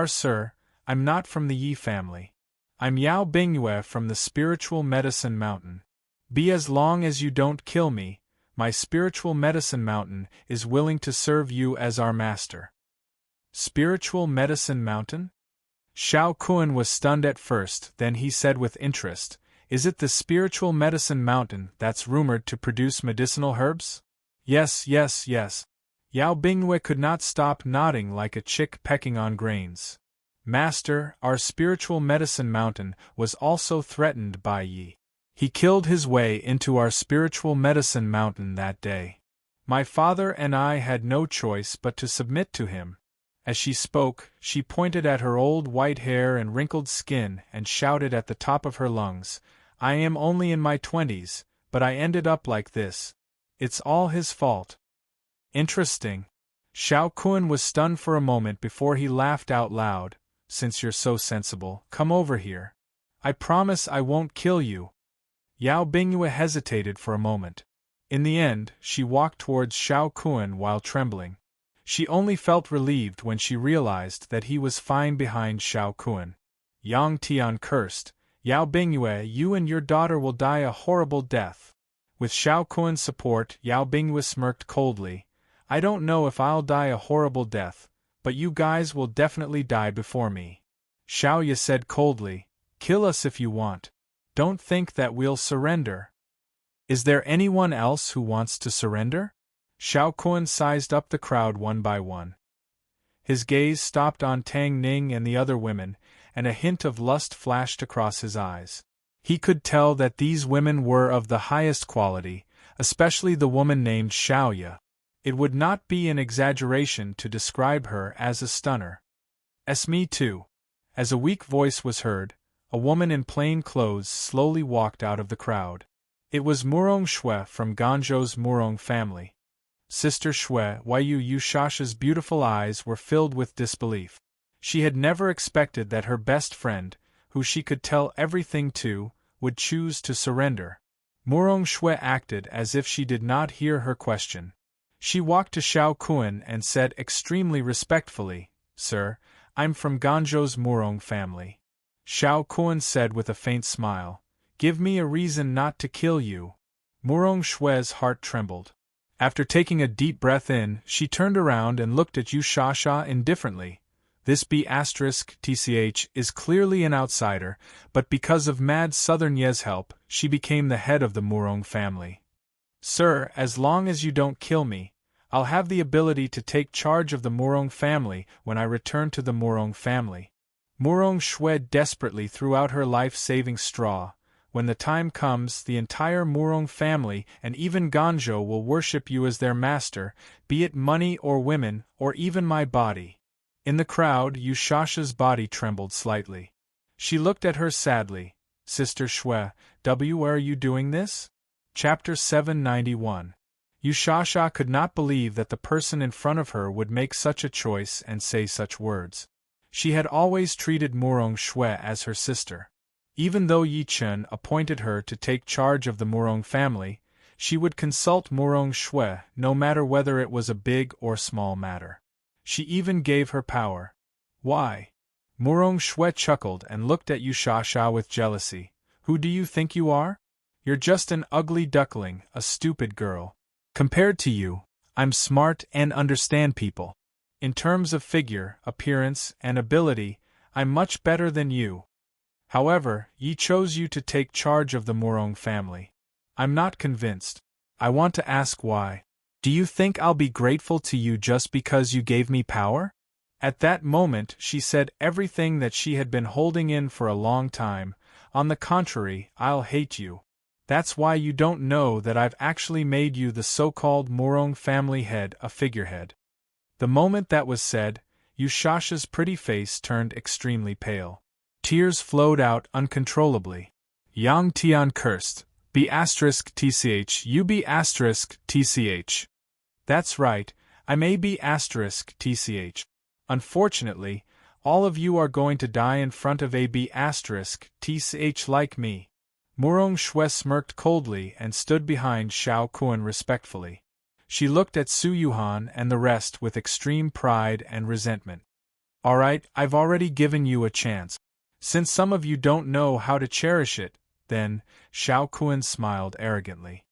Sir, I'm not from the Yi family. I'm Yao Bingyue from the Spiritual Medicine Mountain. Be as long as you don't kill me, my Spiritual Medicine Mountain is willing to serve you as our master." Spiritual Medicine Mountain? Shao Kuan was stunned at first, then he said with interest, "Is it the Spiritual Medicine Mountain that's rumored to produce medicinal herbs?" Yes. Yao Bingyue could not stop nodding like a chick pecking on grains. "Master, our Spiritual Medicine Mountain was also threatened by Yi. He killed his way into our Spiritual Medicine Mountain that day. My father and I had no choice but to submit to him." As she spoke, she pointed at her old white hair and wrinkled skin and shouted at the top of her lungs, "I am only in my 20s, but I ended up like this. It's all his fault." Interesting. Shao Kuan was stunned for a moment before he laughed out loud. "Since you're so sensible, come over here. I promise I won't kill you." Yao Bingyue hesitated for a moment. In the end, she walked towards Shao Kuan while trembling. She only felt relieved when she realized that he was fine behind Shao Kuan. Yang Tian cursed, "Yao Bingyue, you and your daughter will die a horrible death." With Shao Kuan's support, Yao Bingyue smirked coldly. "I don't know if I'll die a horrible death, but you guys will definitely die before me." Shao Ye said coldly, "Kill us if you want. Don't think that we'll surrender." "Is there anyone else who wants to surrender?" Shao Kuan sized up the crowd one by one. His gaze stopped on Tang Ning and the other women, and a hint of lust flashed across his eyes. He could tell that these women were of the highest quality, especially the woman named Xiaoya. It would not be an exaggeration to describe her as a stunner. Me too. As a weak voice was heard, a woman in plain clothes slowly walked out of the crowd. It was Murong Shui from Ganzhou's Murong family. Sister Shui, Yu Yushasha's beautiful eyes were filled with disbelief. She had never expected that her best friend, who she could tell everything to, would choose to surrender. Murong Shui acted as if she did not hear her question. She walked to Xiao Kuan and said extremely respectfully, "Sir, I'm from Ganzhou's Murong family." Xiao Kuan said with a faint smile, "Give me a reason not to kill you." Murong Shui's heart trembled. After taking a deep breath in, she turned around and looked at Yushasha indifferently. This B***TCH is clearly an outsider, but because of Mad Southern Ye's help, she became the head of the Murong family. "Sir, as long as you don't kill me, I'll have the ability to take charge of the Murong family when I return to the Murong family." Murong Shui desperately threw out her life-saving straw. "When the time comes, the entire Murong family and even Ganzhou will worship you as their master, be it money or women, or even my body." In the crowd, Yushasha's body trembled slightly. She looked at her sadly. "Sister Shui, are you doing this?" Chapter 791. Yushasha could not believe that the person in front of her would make such a choice and say such words. She had always treated Murong Shui as her sister. Even though Yi Chen appointed her to take charge of the Murong family, she would consult Murong Shui no matter whether it was a big or small matter. She even gave her power. "Why?" Murong Shui chuckled and looked at Yushasha with jealousy. "Who do you think you are? You're just an ugly duckling, a stupid girl. Compared to you, I'm smart and understand people. In terms of figure, appearance, and ability, I'm much better than you. However, Yi chose you to take charge of the Murong family. I'm not convinced. I want to ask why. Do you think I'll be grateful to you just because you gave me power?" At that moment, she said everything that she had been holding in for a long time. "On the contrary, I'll hate you. That's why you don't know that I've actually made you the so-called Murong family head, a figurehead." The moment that was said, Yushasha's pretty face turned extremely pale. Tears flowed out uncontrollably. Yang Tian cursed, B***TCH, you B***TCH. That's right, I'm a B***TCH. Unfortunately, all of you are going to die in front of a B***TCH like me. Murong Shui smirked coldly and stood behind Xiao Kuan respectfully. She looked at Su Yuhan and the rest with extreme pride and resentment. "All right, I've already given you a chance. Since some of you don't know how to cherish it, then," Xiao Kuan smiled arrogantly.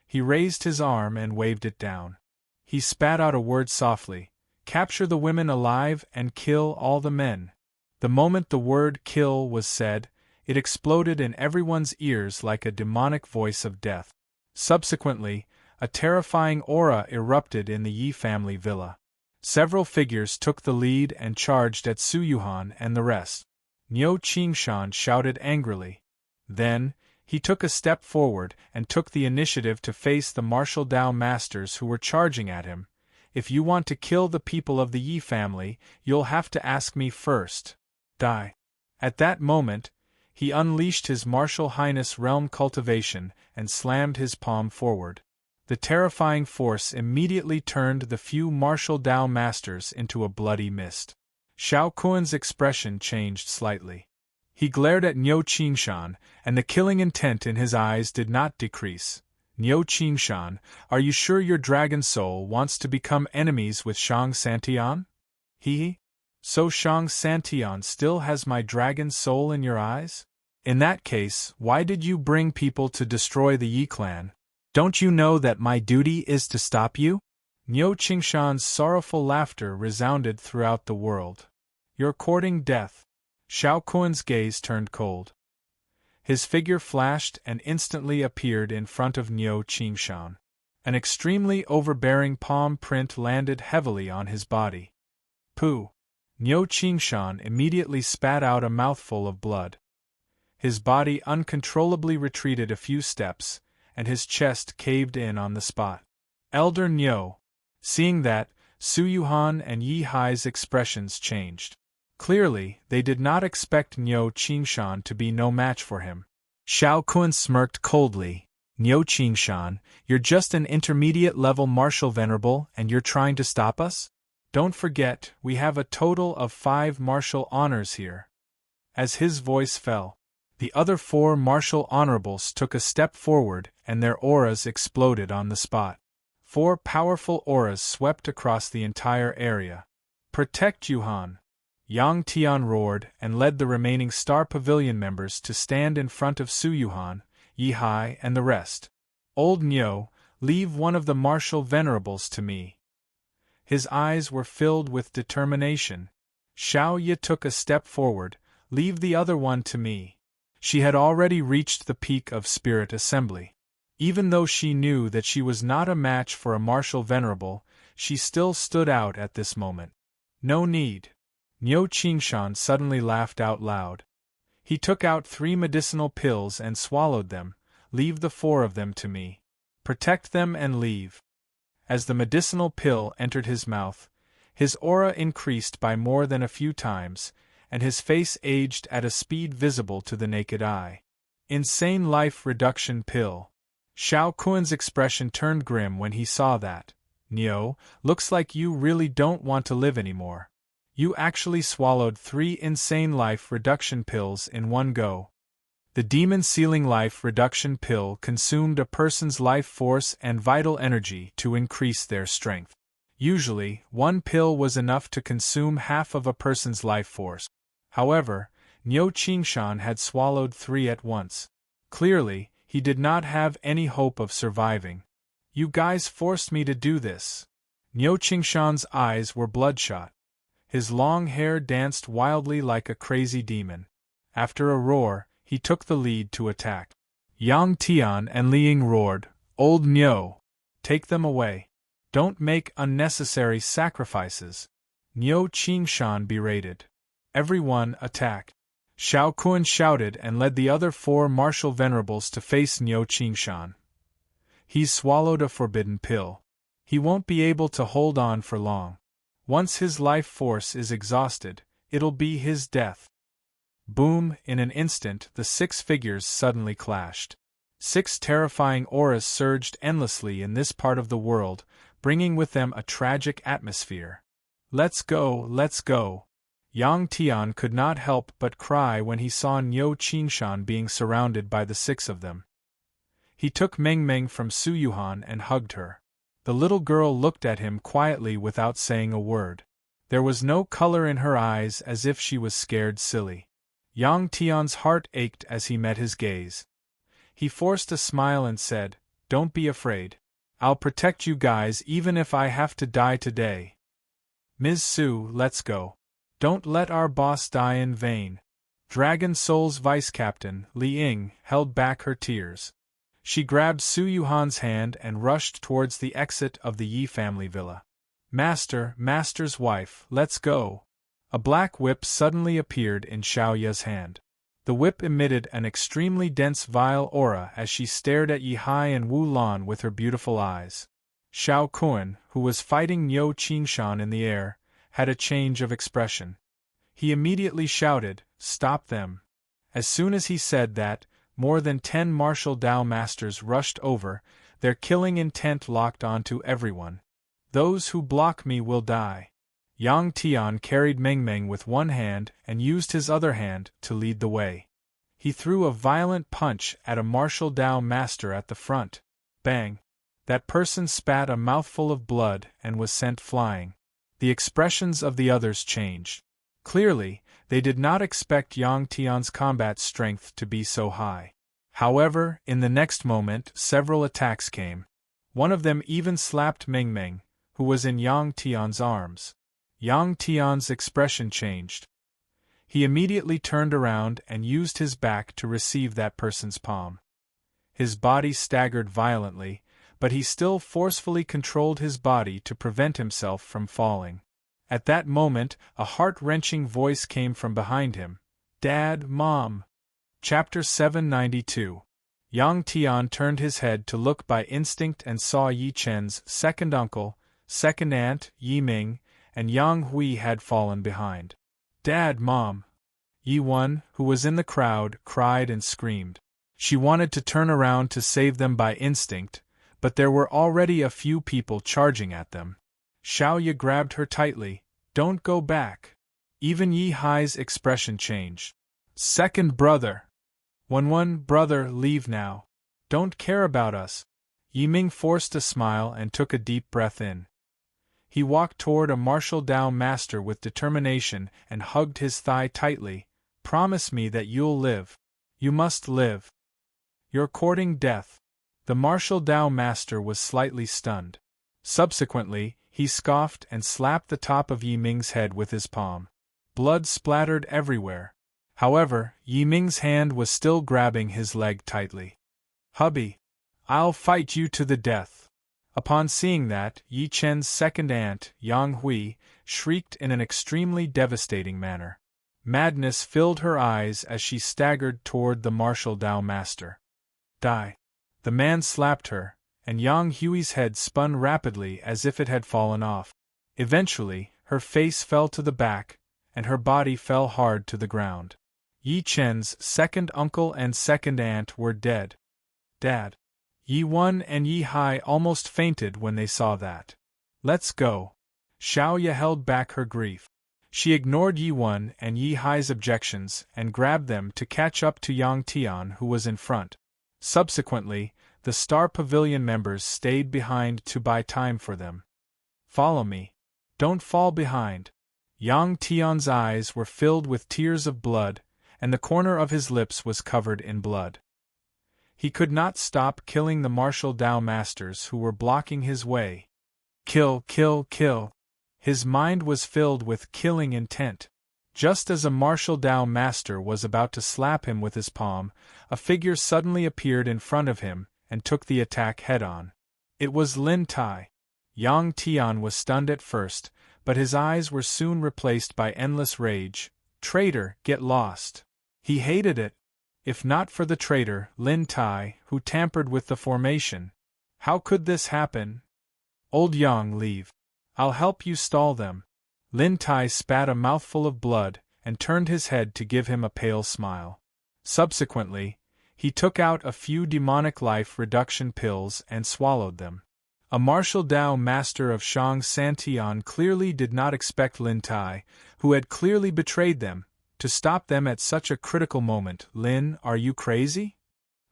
He raised his arm and waved it down. He spat out a word softly, "Capture the women alive and kill all the men." The moment the word "kill" was said, it exploded in everyone's ears like a demonic voice of death. Subsequently, a terrifying aura erupted in the Yi family villa. Several figures took the lead and charged at Su Yuhan and the rest. Niu Qingshan shouted angrily. Then, he took a step forward and took the initiative to face the martial Dao masters who were charging at him. "If you want to kill the people of the Yi family, you'll have to ask me first. Die." At that moment, he unleashed his martial highness realm cultivation and slammed his palm forward. The terrifying force immediately turned the few martial Dao masters into a bloody mist. Xiao Kuan's expression changed slightly. He glared at Niu Qingshan, and the killing intent in his eyes did not decrease. "Niu Qingshan, are you sure your dragon soul wants to become enemies with Shang Santian?" "He? So Shang Santian still has my dragon soul in your eyes? In that case, why did you bring people to destroy the Yi clan? Don't you know that my duty is to stop you?" Niu Qingshan's sorrowful laughter resounded throughout the world. "You're courting death." Xiao Kuan's gaze turned cold. His figure flashed and instantly appeared in front of Niu Qingshan. An extremely overbearing palm print landed heavily on his body. Pooh! Niu Qingshan immediately spat out a mouthful of blood. His body uncontrollably retreated a few steps, and his chest caved in on the spot. Elder Niu. Seeing that, Su Yuhan and Yi Hai's expressions changed. Clearly, they did not expect Niu Qingshan to be no match for him. Xiao Kun smirked coldly. Niu Qingshan, you're just an intermediate-level martial venerable and you're trying to stop us? Don't forget, we have a total of 5 martial honors here. As his voice fell, the other 4 martial honorables took a step forward and their auras exploded on the spot. 4 powerful auras swept across the entire area. Protect Yuhan! Yang Tian roared and led the remaining Star Pavilion members to stand in front of Su Yuhan, Yi Hai and the rest. Old Niu, leave one of the martial venerables to me. His eyes were filled with determination. Xiao Ye took a step forward, leave the other one to me. She had already reached the peak of spirit assembly. Even though she knew that she was not a match for a martial venerable, she still stood out at this moment. No need. Niu Qingshan suddenly laughed out loud. He took out 3 medicinal pills and swallowed them. Leave the 4 of them to me. Protect them and leave. As the medicinal pill entered his mouth, his aura increased by more than a few times, and his face aged at a speed visible to the naked eye. Insane life reduction pill. Xiao Kuan's expression turned grim when he saw that. Niu, looks like you really don't want to live anymore. You actually swallowed 3 insane life reduction pills in one go. The demon sealing life reduction pill consumed a person's life force and vital energy to increase their strength. Usually, 1 pill was enough to consume half of a person's life force. However, Niu Qingshan had swallowed 3 at once. Clearly, he did not have any hope of surviving. You guys forced me to do this. Niu Qingshan's eyes were bloodshot. His long hair danced wildly like a crazy demon. After a roar, he took the lead to attack. Yang Tian and Li Ying roared, Old Niu! Take them away. Don't make unnecessary sacrifices. Niu Qingshan berated. Everyone attack. Xiao Kun shouted and led the other 4 martial venerables to face Niu Qingshan. He's swallowed a forbidden pill. He won't be able to hold on for long. Once his life force is exhausted, it'll be his death. Boom! In an instant, the 6 figures suddenly clashed. 6 terrifying auras surged endlessly in this part of the world, bringing with them a tragic atmosphere. Let's go, let's go! Yang Tian could not help but cry when he saw Niu Qingshan being surrounded by the 6 of them. He took Meng Meng from Su Yuhan and hugged her. The little girl looked at him quietly without saying a word. There was no color in her eyes, as if she was scared silly. Yang Tian's heart ached as he met his gaze. He forced a smile and said, Don't be afraid. I'll protect you guys even if I have to die today. Ms. Su, let's go. Don't let our boss die in vain. Dragon Soul's vice-captain, Li Ying, held back her tears. She grabbed Su Yuhan's hand and rushed towards the exit of the Yi family villa. Master's wife, let's go. A black whip suddenly appeared in Xiao Ye's hand. The whip emitted an extremely dense vile aura as she stared at Yi Hai and Wu Lan with her beautiful eyes. Xiao Kun, who was fighting Niu Qingshan in the air, had a change of expression. He immediately shouted, Stop them! As soon as he said that, more than 10 martial Dao masters rushed over, their killing intent locked onto everyone. Those who block me will die. Yang Tian carried Meng Meng with one hand and used his other hand to lead the way. He threw a violent punch at a martial Dao master at the front. Bang! That person spat a mouthful of blood and was sent flying. The expressions of the others changed. Clearly, they did not expect Yang Tian's combat strength to be so high. However, in the next moment, several attacks came. One of them even slapped Meng Meng, who was in Yang Tian's arms. Yang Tian's expression changed. He immediately turned around and used his back to receive that person's palm. His body staggered violently, but he still forcefully controlled his body to prevent himself from falling. At that moment, a heart-wrenching voice came from behind him. Dad, Mom. Chapter 792. Yang Tian turned his head to look by instinct and saw Yi Chen's second uncle, second aunt, Yi Ming, and Yang Hui had fallen behind. Dad, Mom. Yi Wen, who was in the crowd, cried and screamed. She wanted to turn around to save them by instinct, but there were already a few people charging at them. Xiao Ye grabbed her tightly. Don't go back. Even Yi Hai's expression changed. Second brother. Wen, brother, leave now. Don't care about us. Yi Ming forced a smile and took a deep breath in. He walked toward a martial Dao master with determination and hugged his thigh tightly. Promise me that you'll live. You must live. You're courting death. The martial Dao master was slightly stunned. Subsequently, he scoffed and slapped the top of Yi Ming's head with his palm. Blood splattered everywhere. However, Yi Ming's hand was still grabbing his leg tightly. Hubby, I'll fight you to the death. Upon seeing that, Yi Chen's second aunt, Yang Hui, shrieked in an extremely devastating manner. Madness filled her eyes as she staggered toward the martial Dao master. Die. The man slapped her, and Yang Hui's head spun rapidly as if it had fallen off. Eventually, her face fell to the back, and her body fell hard to the ground. Yi Chen's second uncle and second aunt were dead. Dad. Yi Wen and Yi Hai almost fainted when they saw that. Let's go. Xiao Ye held back her grief. She ignored Yi Wen and Yi Hai's objections and grabbed them to catch up to Yang Tian, who was in front. Subsequently, the Star Pavilion members stayed behind to buy time for them. Follow me. Don't fall behind. Yang Tian's eyes were filled with tears of blood, and the corner of his lips was covered in blood. He could not stop killing the martial Dao masters who were blocking his way. Kill, kill, kill. His mind was filled with killing intent. Just as a martial Dao master was about to slap him with his palm, a figure suddenly appeared in front of him and took the attack head-on. It was Lin Tai. Yang Tian was stunned at first, but his eyes were soon replaced by endless rage. Traitor, get lost. He hated it. If not for the traitor, Lin Tai, who tampered with the formation. How could this happen? Old Yang, leave. I'll help you stall them. Lin Tai spat a mouthful of blood and turned his head to give him a pale smile. Subsequently, he took out a few demonic life reduction pills and swallowed them. A martial Dao master of Shang Santian clearly did not expect Lin Tai, who had clearly betrayed them, to stop them at such a critical moment. Lin, are you crazy?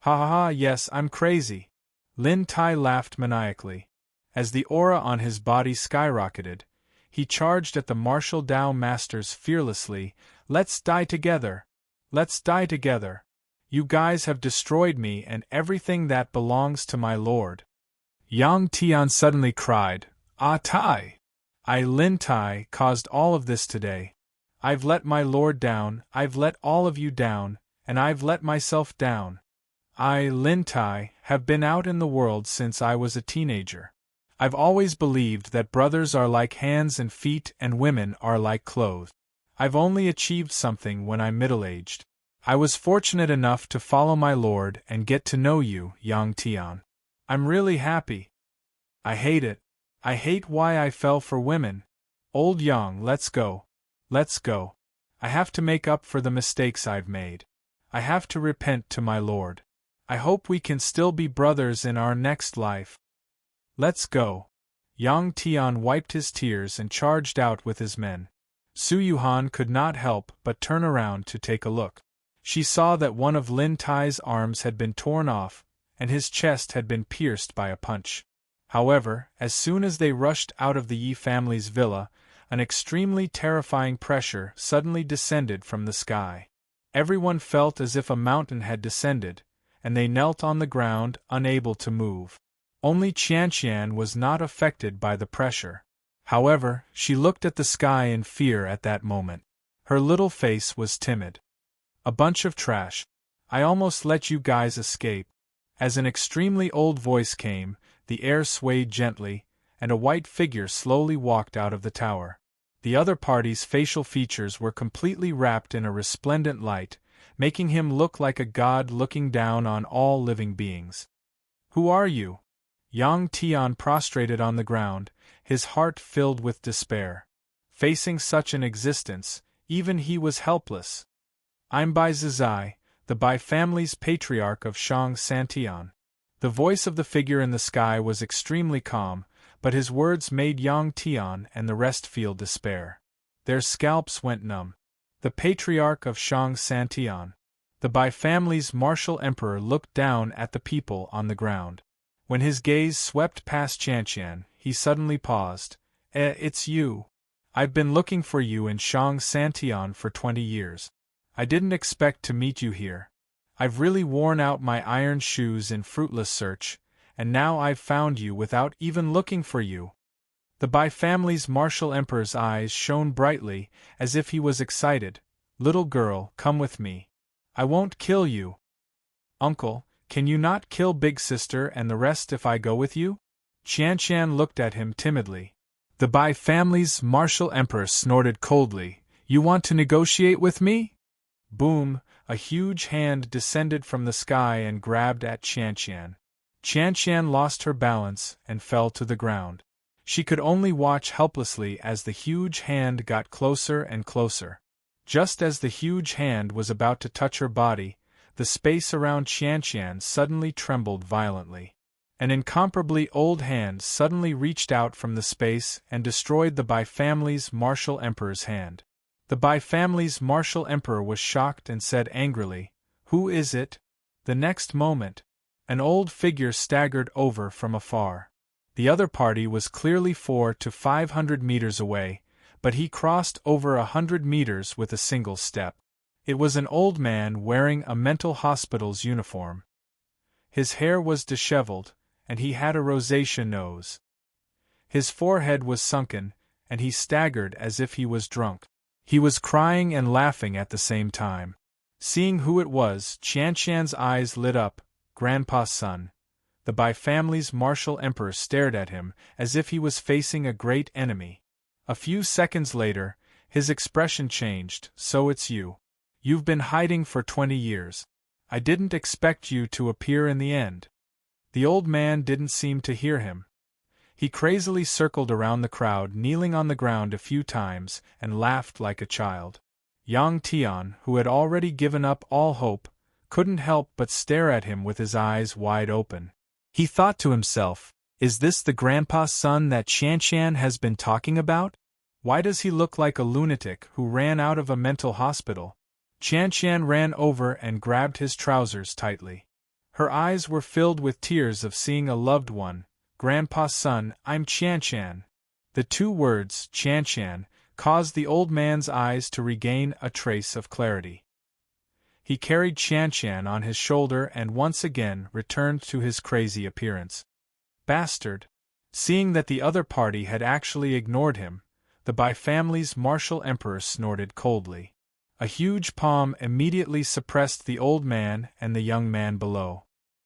Ha ha ha, yes, I'm crazy. Lin Tai laughed maniacally. As the aura on his body skyrocketed, he charged at the martial Dao masters fearlessly. Let's die together. Let's die together. You guys have destroyed me and everything that belongs to my lord. Yang Tian suddenly cried, Ah Tai! Lin Tai, caused all of this today. I've let my lord down, I've let all of you down, and I've let myself down. I, Lin Tai, have been out in the world since I was a teenager. I've always believed that brothers are like hands and feet and women are like clothes. I've only achieved something when I'm middle-aged. I was fortunate enough to follow my lord and get to know you, Yang Tian. I'm really happy. I hate it. I hate why I fell for women. Old Yang, let's go. Let's go. I have to make up for the mistakes I've made. I have to repent to my lord. I hope we can still be brothers in our next life. Let's go. Yang Tian wiped his tears and charged out with his men. Su Yuhan could not help but turn around to take a look. She saw that one of Lin Tai's arms had been torn off, and his chest had been pierced by a punch. However, as soon as they rushed out of the Yi family's villa, an extremely terrifying pressure suddenly descended from the sky. Everyone felt as if a mountain had descended, and they knelt on the ground, unable to move. Only Qianqian was not affected by the pressure. However, she looked at the sky in fear at that moment. Her little face was timid. A bunch of trash. I almost let you guys escape. As an extremely old voice came, the air swayed gently, and a white figure slowly walked out of the tower. The other party's facial features were completely wrapped in a resplendent light, making him look like a god looking down on all living beings. "Who are you?" Yang Tian prostrated on the ground, his heart filled with despair. Facing such an existence, even he was helpless. "I'm Bai Zizai, the Bai family's patriarch of Shang Santian." The voice of the figure in the sky was extremely calm, but his words made Yang Tian and the rest feel despair. Their scalps went numb. The patriarch of Shang Santian. The Bai family's martial emperor looked down at the people on the ground. When his gaze swept past Qianqian, he suddenly paused. It's you. I've been looking for you in Shang Santian for 20 years. I didn't expect to meet you here. I've really worn out my iron shoes in fruitless search, and now I've found you without even looking for you." The Bai family's martial emperor's eyes shone brightly, as if he was excited. "Little girl, come with me. I won't kill you." "Uncle, can you not kill Big Sister and the rest if I go with you?" Qianqian looked at him timidly. The Bai family's martial emperor snorted coldly. "You want to negotiate with me?" Boom! A huge hand descended from the sky and grabbed at Qianqian. Qianqian lost her balance and fell to the ground. She could only watch helplessly as the huge hand got closer and closer. Just as the huge hand was about to touch her body, the space around Qianqian suddenly trembled violently. An incomparably old hand suddenly reached out from the space and destroyed the Bai family's martial emperor's hand. The Bai family's martial emperor was shocked and said angrily, "Who is it?" The next moment, an old figure staggered over from afar. The other party was clearly 400 to 500 meters away, but he crossed over 100 meters with a single step. It was an old man wearing a mental hospital's uniform. His hair was disheveled, and he had a rosacea nose. His forehead was sunken, and he staggered as if he was drunk. He was crying and laughing at the same time. Seeing who it was, Qianqian's eyes lit up. "Grandpa's son." The Bai family's martial emperor stared at him as if he was facing a great enemy. A few seconds later, his expression changed. "So it's you. You've been hiding for 20 years. I didn't expect you to appear in the end." The old man didn't seem to hear him. He crazily circled around the crowd, kneeling on the ground a few times, and laughed like a child. Yang Tian, who had already given up all hope, couldn't help but stare at him with his eyes wide open. He thought to himself, "Is this the grandpa's son that Qianqian has been talking about? Why does he look like a lunatic who ran out of a mental hospital?" Qianqian ran over and grabbed his trousers tightly. Her eyes were filled with tears of seeing a loved one. "Grandpa's son, I'm Qianqian." The two words, Qianqian, caused the old man's eyes to regain a trace of clarity. He carried Qianqian on his shoulder and once again returned to his crazy appearance. "Bastard!" Seeing that the other party had actually ignored him, the Bai family's martial emperor snorted coldly. A huge palm immediately suppressed the old man and the young man below.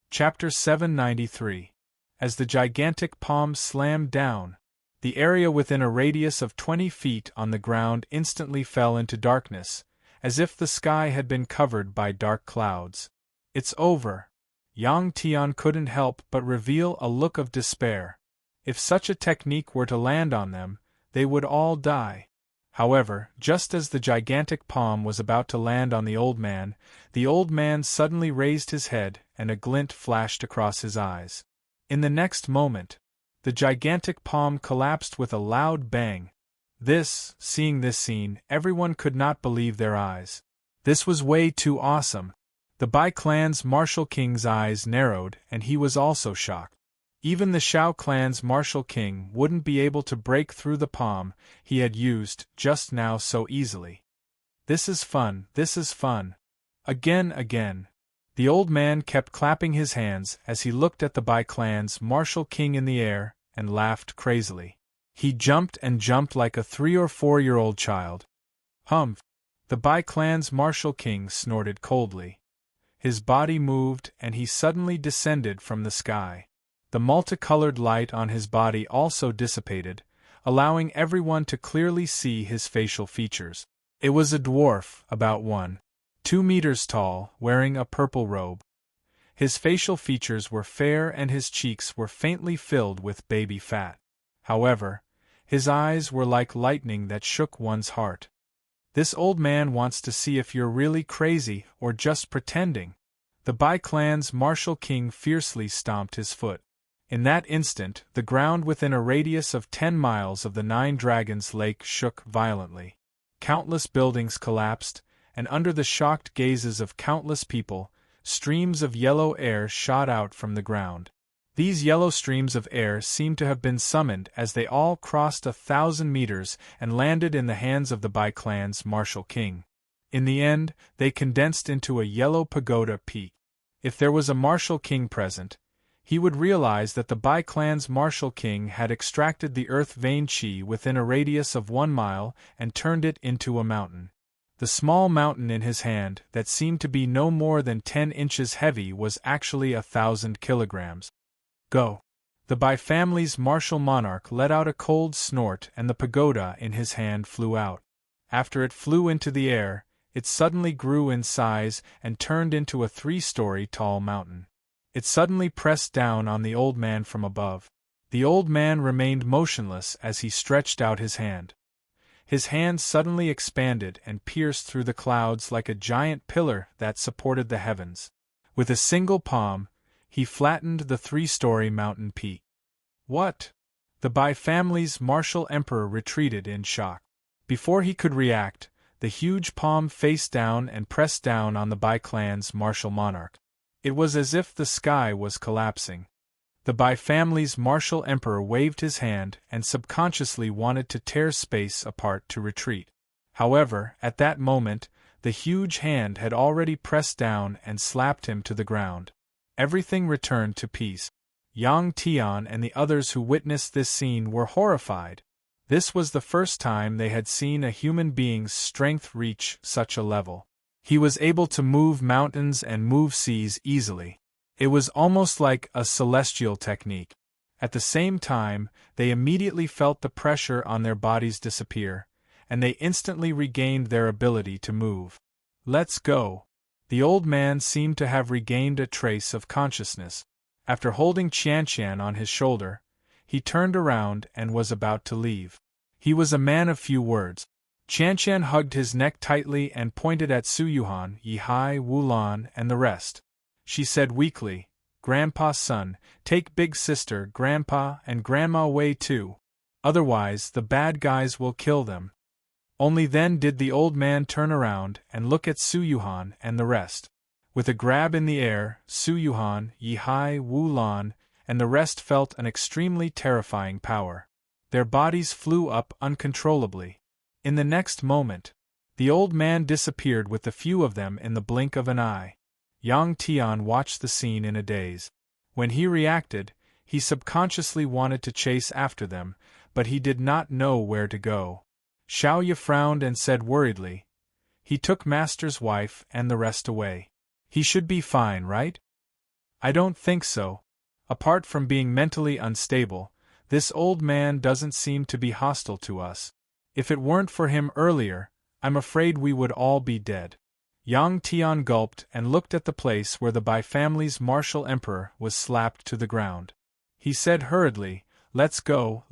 Chapter 793. As the gigantic palm slammed down, the area within a radius of 20 feet on the ground instantly fell into darkness, as if the sky had been covered by dark clouds. "It's over." Yang Tian couldn't help but reveal a look of despair. If such a technique were to land on them, they would all die. However, just as the gigantic palm was about to land on the old man suddenly raised his head and a glint flashed across his eyes. In the next moment, the gigantic palm collapsed with a loud bang. Seeing this scene, everyone could not believe their eyes. This was way too awesome. The Bai clan's martial king's eyes narrowed and he was also shocked. Even the Shao clan's martial king wouldn't be able to break through the palm he had used just now so easily. This is fun. Again. The old man kept clapping his hands as he looked at the Bai clan's martial king in the air and laughed crazily. He jumped and jumped like a 3 or 4-year-old child. "Humph!" The Bai clan's martial king snorted coldly. His body moved and he suddenly descended from the sky. The multicolored light on his body also dissipated, allowing everyone to clearly see his facial features. It was a dwarf, about 1.2 meters tall, wearing a purple robe. His facial features were fair and his cheeks were faintly filled with baby fat. However, his eyes were like lightning that shook one's heart. "This old man wants to see if you're really crazy or just pretending." The Bai-clan's martial king fiercely stomped his foot. In that instant, the ground within a radius of 10 miles of the Nine Dragons Lake shook violently. Countless buildings collapsed, and under the shocked gazes of countless people, streams of yellow air shot out from the ground. These yellow streams of air seemed to have been summoned as they all crossed 1,000 meters and landed in the hands of the Bai-clan's martial king. In the end, they condensed into a yellow pagoda peak. If there was a martial king present, he would realize that the Bai-clan's martial king had extracted the earth vein chi within a radius of 1 mile and turned it into a mountain. The small mountain in his hand, that seemed to be no more than 10 inches heavy, was actually 1,000 kilograms. "Go!" The Bai family's martial monarch let out a cold snort and the pagoda in his hand flew out. After it flew into the air, it suddenly grew in size and turned into a 3-story tall mountain. It suddenly pressed down on the old man from above. The old man remained motionless as he stretched out his hand. His hand suddenly expanded and pierced through the clouds like a giant pillar that supported the heavens. With a single palm, he flattened the 3-story mountain peak. "What?" The Bai family's martial emperor retreated in shock. Before he could react, the huge palm faced down and pressed down on the Bai-clan's martial monarch. It was as if the sky was collapsing. The Bai family's martial emperor waved his hand and subconsciously wanted to tear space apart to retreat. However, at that moment, the huge hand had already pressed down and slapped him to the ground. Everything returned to peace. Yang Tian and the others who witnessed this scene were horrified. This was the first time they had seen a human being's strength reach such a level. He was able to move mountains and move seas easily. It was almost like a celestial technique. At the same time, they immediately felt the pressure on their bodies disappear, and they instantly regained their ability to move. "Let's go." The old man seemed to have regained a trace of consciousness. After holding Qianqian on his shoulder, he turned around and was about to leave. He was a man of few words. Qianqian hugged his neck tightly and pointed at Suyuhan, Yihai, Wulan, and the rest. She said weakly, "Grandpa's son, take big sister, grandpa, and grandma away too. Otherwise, the bad guys will kill them." Only then did the old man turn around and look at Suyuhan and the rest. With a grab in the air, Suyuhan, Yihai, Wulan, and the rest felt an extremely terrifying power. Their bodies flew up uncontrollably. In the next moment, the old man disappeared with the few of them in the blink of an eye. Yang Tian watched the scene in a daze. When he reacted, he subconsciously wanted to chase after them, but he did not know where to go. Xiaoye frowned and said worriedly, "He took Master's wife and the rest away. He should be fine, right?" "I don't think so. Apart from being mentally unstable, this old man doesn't seem to be hostile to us. If it weren't for him earlier, I'm afraid we would all be dead." Yang Tian gulped and looked at the place where the Bai family's martial emperor was slapped to the ground. He said hurriedly, let's go.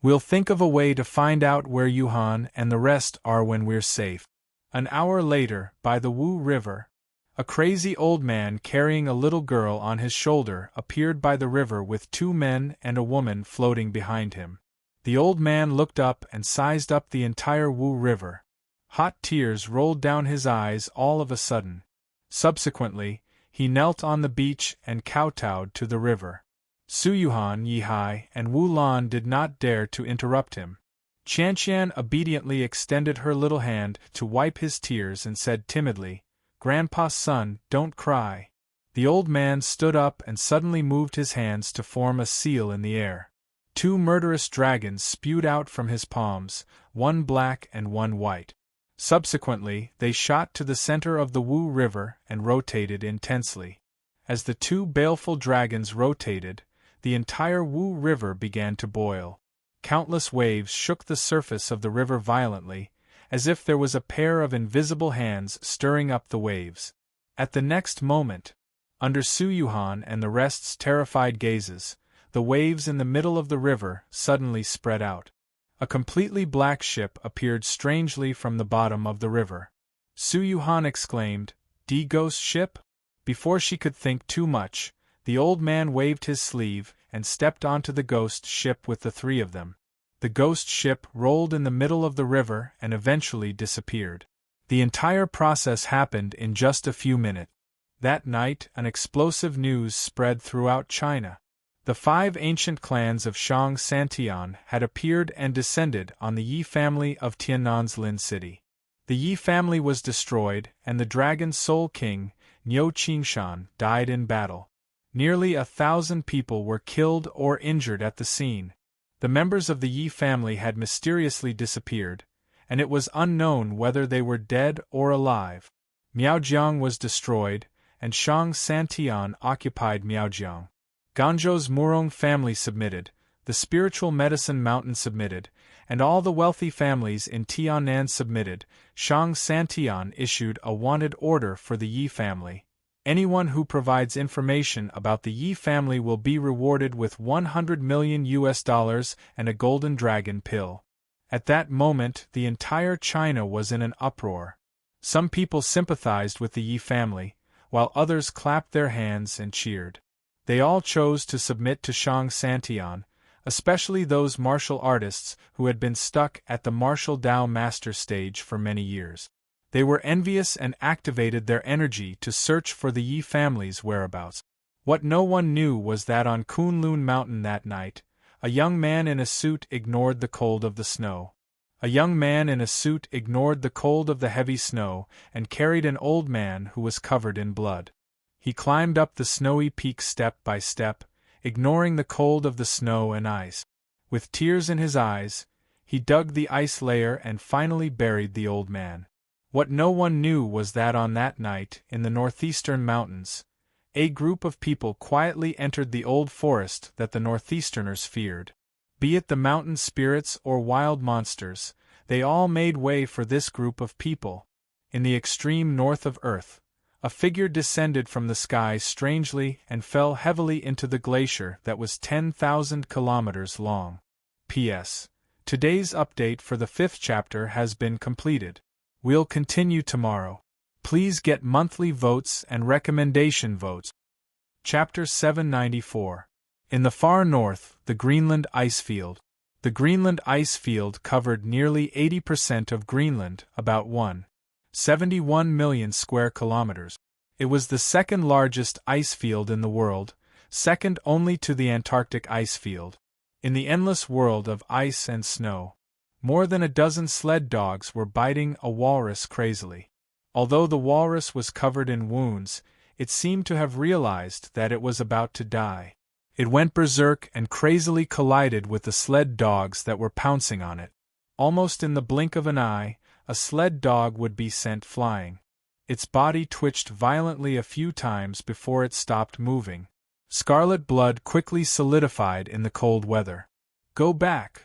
We'll think of a way to find out where Yuhan and the rest are when we're safe." An hour later, by the Wu River, a crazy old man carrying a little girl on his shoulder appeared by the river with 2 men and a woman floating behind him. The old man looked up and sized up the entire Wu River. Hot tears rolled down his eyes all of a sudden. Subsequently, he knelt on the beach and kowtowed to the river. Suyuhan, Yihai, and Wulan did not dare to interrupt him. Qianqian obediently extended her little hand to wipe his tears and said timidly, "Grandpa's son, don't cry." The old man stood up and suddenly moved his hands to form a seal in the air. 2 murderous dragons spewed out from his palms, one black and one white. Subsequently, they shot to the center of the Wu River and rotated intensely. As the 2 baleful dragons rotated, the entire Wu River began to boil. Countless waves shook the surface of the river violently, as if there was a pair of invisible hands stirring up the waves. At the next moment, under Su Yuhan and the rest's terrified gazes, the waves in the middle of the river suddenly spread out. A completely black ship appeared strangely from the bottom of the river. Su Yuhan exclaimed, "The ghost ship?" Before she could think too much, the old man waved his sleeve and stepped onto the ghost ship with the three of them. The ghost ship rolled in the middle of the river and eventually disappeared. The entire process happened in just a few minutes. That night, an explosive news spread throughout China. The 5 ancient clans of Shang Santian had appeared and descended on the Yi family of Tiannan's Lin City. The Yi family was destroyed, and the Dragon Soul King, Niu Qingshan, died in battle. Nearly 1,000 people were killed or injured at the scene. The members of the Yi family had mysteriously disappeared, and it was unknown whether they were dead or alive. Miaojiang was destroyed, and Shang Santian occupied Miaojiang. Ganzhou's Murong family submitted, the Spiritual Medicine Mountain submitted, and all the wealthy families in Tiannan submitted. Shang Santian issued a wanted order for the Yi family. Anyone who provides information about the Yi family will be rewarded with $100 million and a golden dragon pill. At that moment, the entire China was in an uproar. Some people sympathized with the Yi family, while others clapped their hands and cheered. They all chose to submit to Shang Santian, especially those martial artists who had been stuck at the martial Dao master stage for many years. They were envious and activated their energy to search for the Yi family's whereabouts. What no one knew was that on Kunlun Mountain that night, a young man in a suit ignored the cold of the snow. A young man in a suit ignored the cold of the heavy snow and carried an old man who was covered in blood. He climbed up the snowy peak step by step, ignoring the cold of the snow and ice. With tears in his eyes, he dug the ice layer and finally buried the old man. What no one knew was that on that night, in the northeastern mountains, a group of people quietly entered the old forest that the northeasterners feared. Be it the mountain spirits or wild monsters, they all made way for this group of people. In the extreme north of Earth, a figure descended from the sky strangely and fell heavily into the glacier that was 10,000 kilometers long. P.S. Today's update for the 5th chapter has been completed. We'll continue tomorrow. Please get monthly votes and recommendation votes. Chapter 794. In the far north, the Greenland ice field. The Greenland ice field covered nearly 80% of Greenland, about 1.71 million square kilometers. It was the second largest ice field in the world, second only to the Antarctic ice field. In the endless world of ice and snow, more than a dozen sled dogs were biting a walrus crazily. Although the walrus was covered in wounds, it seemed to have realized that it was about to die. It went berserk and crazily collided with the sled dogs that were pouncing on it. Almost in the blink of an eye, a sled dog would be sent flying. Its body twitched violently a few times before it stopped moving. Scarlet blood quickly solidified in the cold weather. "Go back!"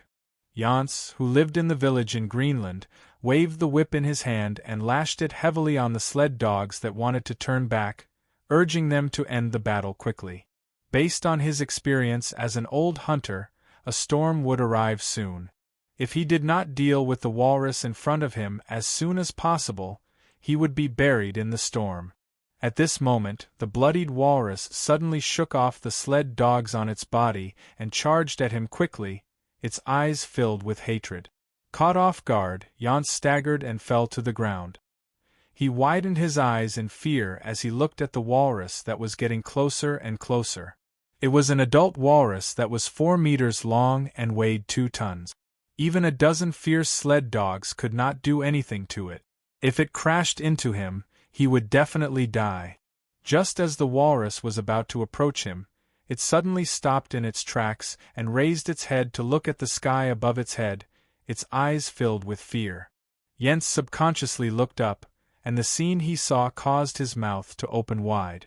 Jans, who lived in the village in Greenland, waved the whip in his hand and lashed it heavily on the sled dogs that wanted to turn back, urging them to end the battle quickly. Based on his experience as an old hunter, a storm would arrive soon. If he did not deal with the walrus in front of him as soon as possible, he would be buried in the storm. At this moment, the bloodied walrus suddenly shook off the sled dogs on its body and charged at him quickly, its eyes filled with hatred. Caught off guard, Jans staggered and fell to the ground. He widened his eyes in fear as he looked at the walrus that was getting closer and closer. It was an adult walrus that was 4 meters long and weighed 2 tons. Even a dozen fierce sled dogs could not do anything to it. If it crashed into him, he would definitely die. Just as the walrus was about to approach him, it suddenly stopped in its tracks and raised its head to look at the sky above its head, its eyes filled with fear. Jens subconsciously looked up, and the scene he saw caused his mouth to open wide.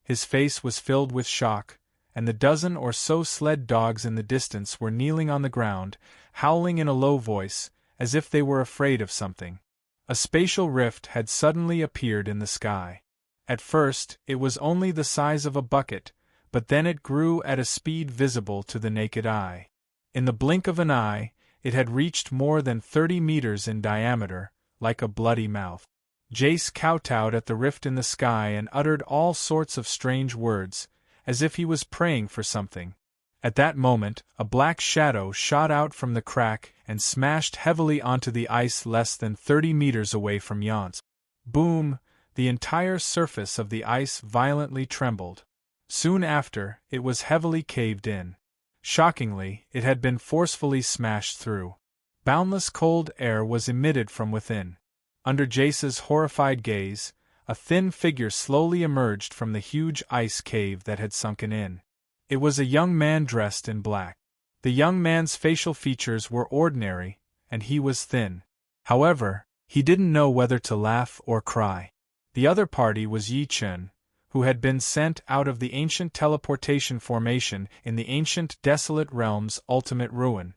His face was filled with shock, and the dozen or so sled dogs in the distance were kneeling on the ground, howling in a low voice, as if they were afraid of something. A spatial rift had suddenly appeared in the sky. At first, it was only the size of a bucket, but then it grew at a speed visible to the naked eye. In the blink of an eye, it had reached more than 30 meters in diameter, like a bloody mouth. Jace kowtowed at the rift in the sky and uttered all sorts of strange words, as if he was praying for something. At that moment, a black shadow shot out from the crack and smashed heavily onto the ice less than 30 meters away from Yance. Boom! The entire surface of the ice violently trembled. Soon after, it was heavily caved in. Shockingly, it had been forcefully smashed through. Boundless cold air was emitted from within. Under Jace's horrified gaze, a thin figure slowly emerged from the huge ice cave that had sunken in. It was a young man dressed in black. The young man's facial features were ordinary, and he was thin. However, he didn't know whether to laugh or cry. The other party was Yi Chen, who had been sent out of the ancient teleportation formation in the ancient desolate realm's ultimate ruin.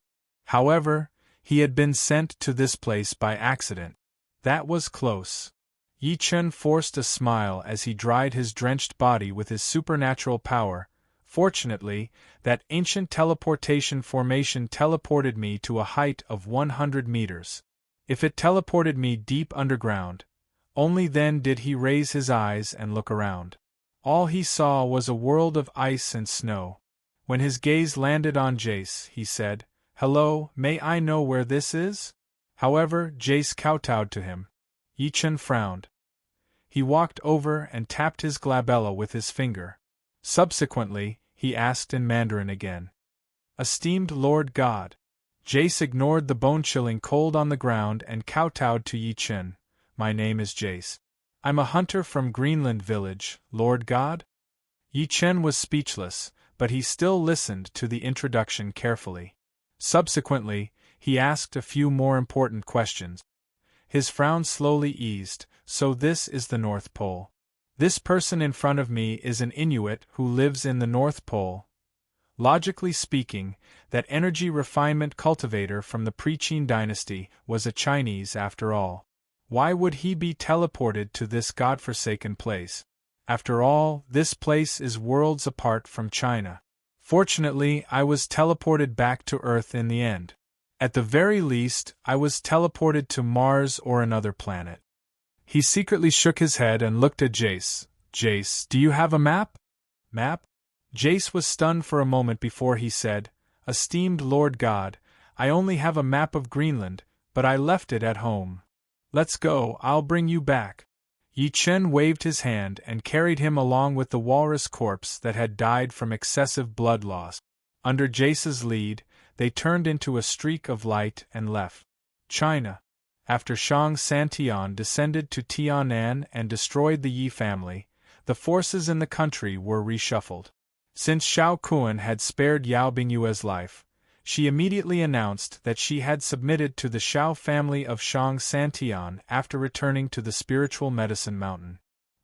However, he had been sent to this place by accident. That was close. Yi Chen forced a smile as he dried his drenched body with his supernatural power. Fortunately, that ancient teleportation formation teleported me to a height of 100 meters. If it teleported me deep underground, only then did he raise his eyes and look around. All he saw was a world of ice and snow. When his gaze landed on Jace, he said, "Hello, may I know where this is?" However, Jace kowtowed to him. Yi Chen frowned. He walked over and tapped his glabella with his finger. Subsequently, he asked in Mandarin again. "Esteemed Lord God." Jace ignored the bone-chilling cold on the ground and kowtowed to Yi Chen. "My name is Jace. I'm a hunter from Greenland Village, Lord God." Yi Chen was speechless, but he still listened to the introduction carefully. Subsequently, he asked a few more important questions. His frown slowly eased. "So this is the North Pole. This person in front of me is an Inuit who lives in the North Pole. Logically speaking, that energy refinement cultivator from the Pre-Qin dynasty was a Chinese after all. Why would he be teleported to this godforsaken place? After all, this place is worlds apart from China. Fortunately, I was teleported back to Earth in the end. At the very least, I was teleported to Mars or another planet." He secretly shook his head and looked at Jace. "Jace, do you have a map?" "Map?" Jace was stunned for a moment before he said, "Esteemed Lord God, I only have a map of Greenland, but I left it at home. Let's go, I'll bring you back." Yi Chen waved his hand and carried him along with the walrus corpse that had died from excessive blood loss. Under Jace's lead, they turned into a streak of light and left China. After Shang Santian descended to Tianan and destroyed the Yi family, the forces in the country were reshuffled. Since Xiao Kuan had spared Yao Bingyue's life, she immediately announced that she had submitted to the Xiao family of Shang Santian after returning to the spiritual medicine mountain.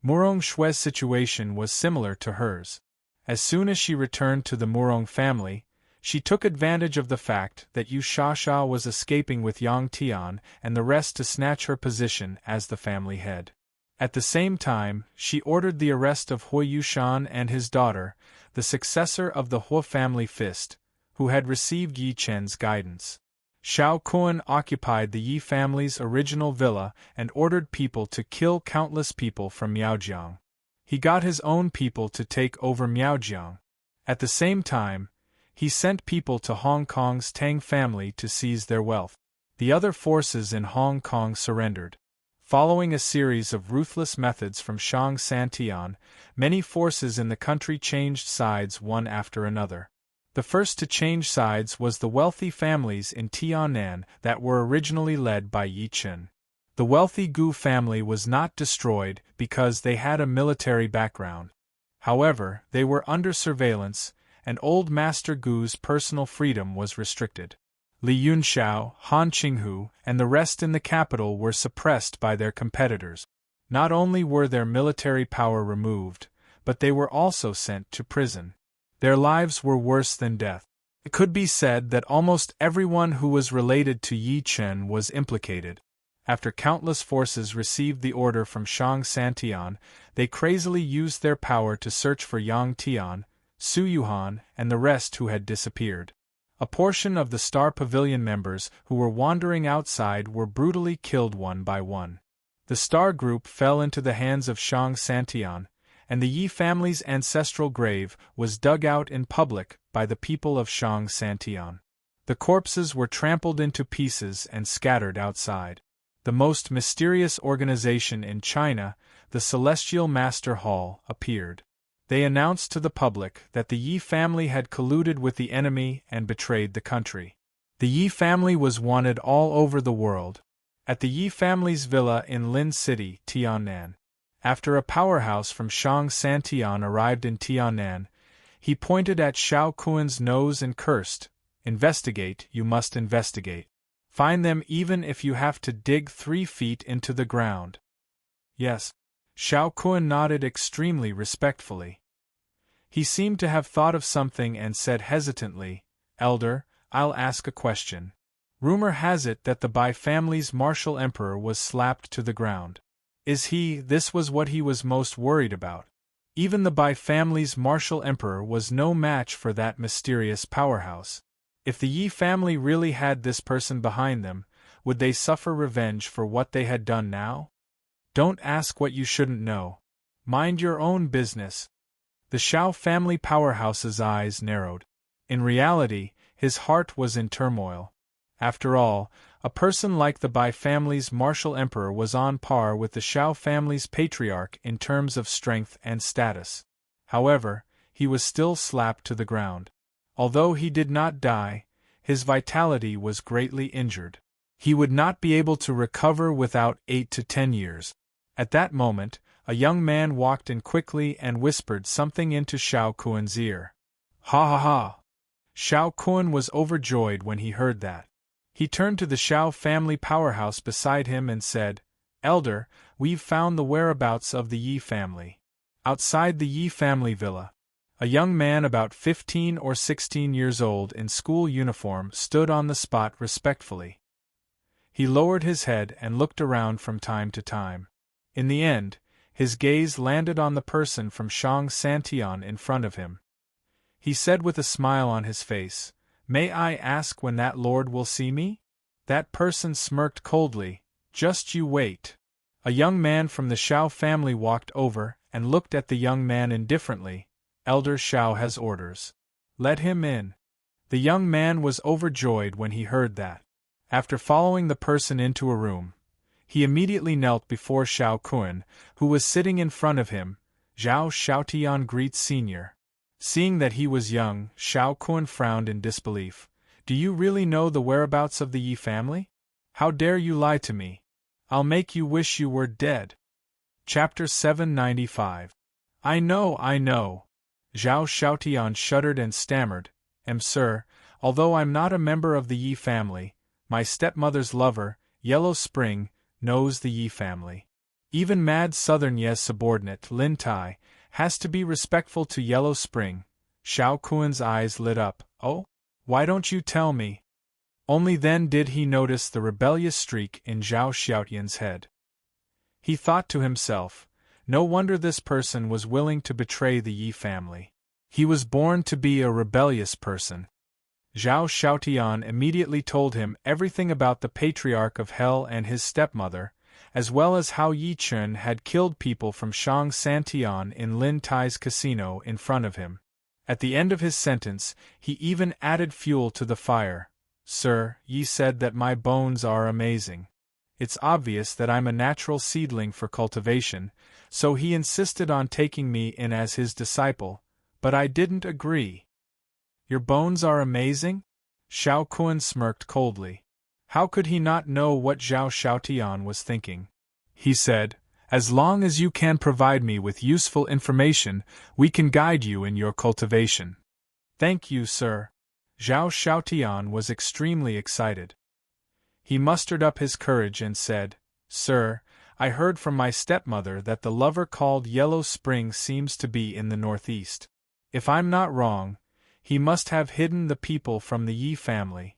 Murong Shue's situation was similar to hers. As soon as she returned to the Murong family, she took advantage of the fact that Yu Shasha was escaping with Yang Tian and the rest to snatch her position as the family head. At the same time, she ordered the arrest of Hui Yushan and his daughter, the successor of the Hu family Fist, who had received Yi Chen's guidance. Xiao Kuan occupied the Yi family's original villa and ordered people to kill countless people from Miaojiang. He got his own people to take over Miaojiang. At the same time, he sent people to Hong Kong's Tang family to seize their wealth. The other forces in Hong Kong surrendered. Following a series of ruthless methods from Shang Santian, many forces in the country changed sides one after another. The first to change sides was the wealthy families in Tianan that were originally led by Yi Chen. The wealthy Gu family was not destroyed because they had a military background. However, they were under surveillance, and Old Master Gu's personal freedom was restricted. Li Yunxiao, Han Qinghu, and the rest in the capital were suppressed by their competitors. Not only were their military power removed, but they were also sent to prison. Their lives were worse than death. It could be said that almost everyone who was related to Yi Chen was implicated. After countless forces received the order from Shang Santian, they crazily used their power to search for Yang Tian, Su Yuhan, and the rest who had disappeared. A portion of the Star Pavilion members who were wandering outside were brutally killed one by one. The Star Group fell into the hands of Shang Santian, and the Yi family's ancestral grave was dug out in public by the people of Shang Santian. The corpses were trampled into pieces and scattered outside. The most mysterious organization in China, the Celestial Master Hall, appeared. They announced to the public that the Yi family had colluded with the enemy and betrayed the country. The Yi family was wanted all over the world. At the Yi family's villa in Lin City, Tiannan. After a powerhouse from Shang Santian arrived in Tiannan, he pointed at Xiao Kuan's nose and cursed, "Investigate, you must investigate. Find them even if you have to dig 3 feet into the ground." Yes. Xiao Kuan nodded extremely respectfully. He seemed to have thought of something and said hesitantly, "Elder, I'll ask a question. Rumor has it that the Bai family's martial emperor was slapped to the ground. This was what he was most worried about. Even the Bai family's martial emperor was no match for that mysterious powerhouse. If the Yi family really had this person behind them, would they suffer revenge for what they had done now? Don't ask what you shouldn't know. Mind your own business. The Xiao family powerhouse's eyes narrowed. In reality, his heart was in turmoil. After all, a person like the Bai family's martial emperor was on par with the Xiao family's patriarch in terms of strength and status. However, he was still slapped to the ground. Although he did not die, his vitality was greatly injured. He would not be able to recover without 8 to 10 years. At that moment, a young man walked in quickly and whispered something into Xiao Kuan's ear. Ha ha ha! Xiao Kuan was overjoyed when he heard that. He turned to the Xiao family powerhouse beside him and said, "Elder, we've found the whereabouts of the Yi family." Outside the Yi family villa, a young man about 15 or 16 years old in school uniform stood on the spot respectfully. He lowered his head and looked around from time to time. In the end, his gaze landed on the person from Shang Santian in front of him. He said with a smile on his face, "May I ask when that lord will see me?" That person smirked coldly, "Just you wait." A young man from the Xiao family walked over and looked at the young man indifferently. "Elder Xiao has orders. Let him in." The young man was overjoyed when he heard that. After following the person into a room, he immediately knelt before Xiao Kuan, who was sitting in front of him. "Zhao Xiaotian greets Senior." Seeing that he was young, Xiao Kuan frowned in disbelief. "Do you really know the whereabouts of the Yi family? How dare you lie to me? I'll make you wish you were dead." Chapter 795. I know. Zhao Xiaotian shuddered and stammered, Sir, although I'm not a member of the Yi family, my stepmother's lover, Yellow Spring, knows the Yi family. Even Mad Southern Ye's subordinate, Lin Tai, has to be respectful to Yellow Spring." Xiao Kuan's eyes lit up. "Oh? Why don't you tell me?" Only then did he notice the rebellious streak in Zhao Xiaotian's head. He thought to himself, no wonder this person was willing to betray the Yi family. He was born to be a rebellious person. Zhao Xiaotian immediately told him everything about the Patriarch of Hell and his stepmother, as well as how Yi Chen had killed people from Shang Santian in Lin Tai's casino in front of him. At the end of his sentence, he even added fuel to the fire. "Sir, Yi said that my bones are amazing. It's obvious that I'm a natural seedling for cultivation, so he insisted on taking me in as his disciple, but I didn't agree." "Your bones are amazing?" Xiao Kuan smirked coldly. How could he not know what Zhao Xiaotian was thinking? He said, "As long as you can provide me with useful information, we can guide you in your cultivation." "Thank you, sir." Zhao Xiaotian was extremely excited. He mustered up his courage and said, "Sir, I heard from my stepmother that the lover called Yellow Spring seems to be in the northeast. If I'm not wrong, he must have hidden the people from the Yi family.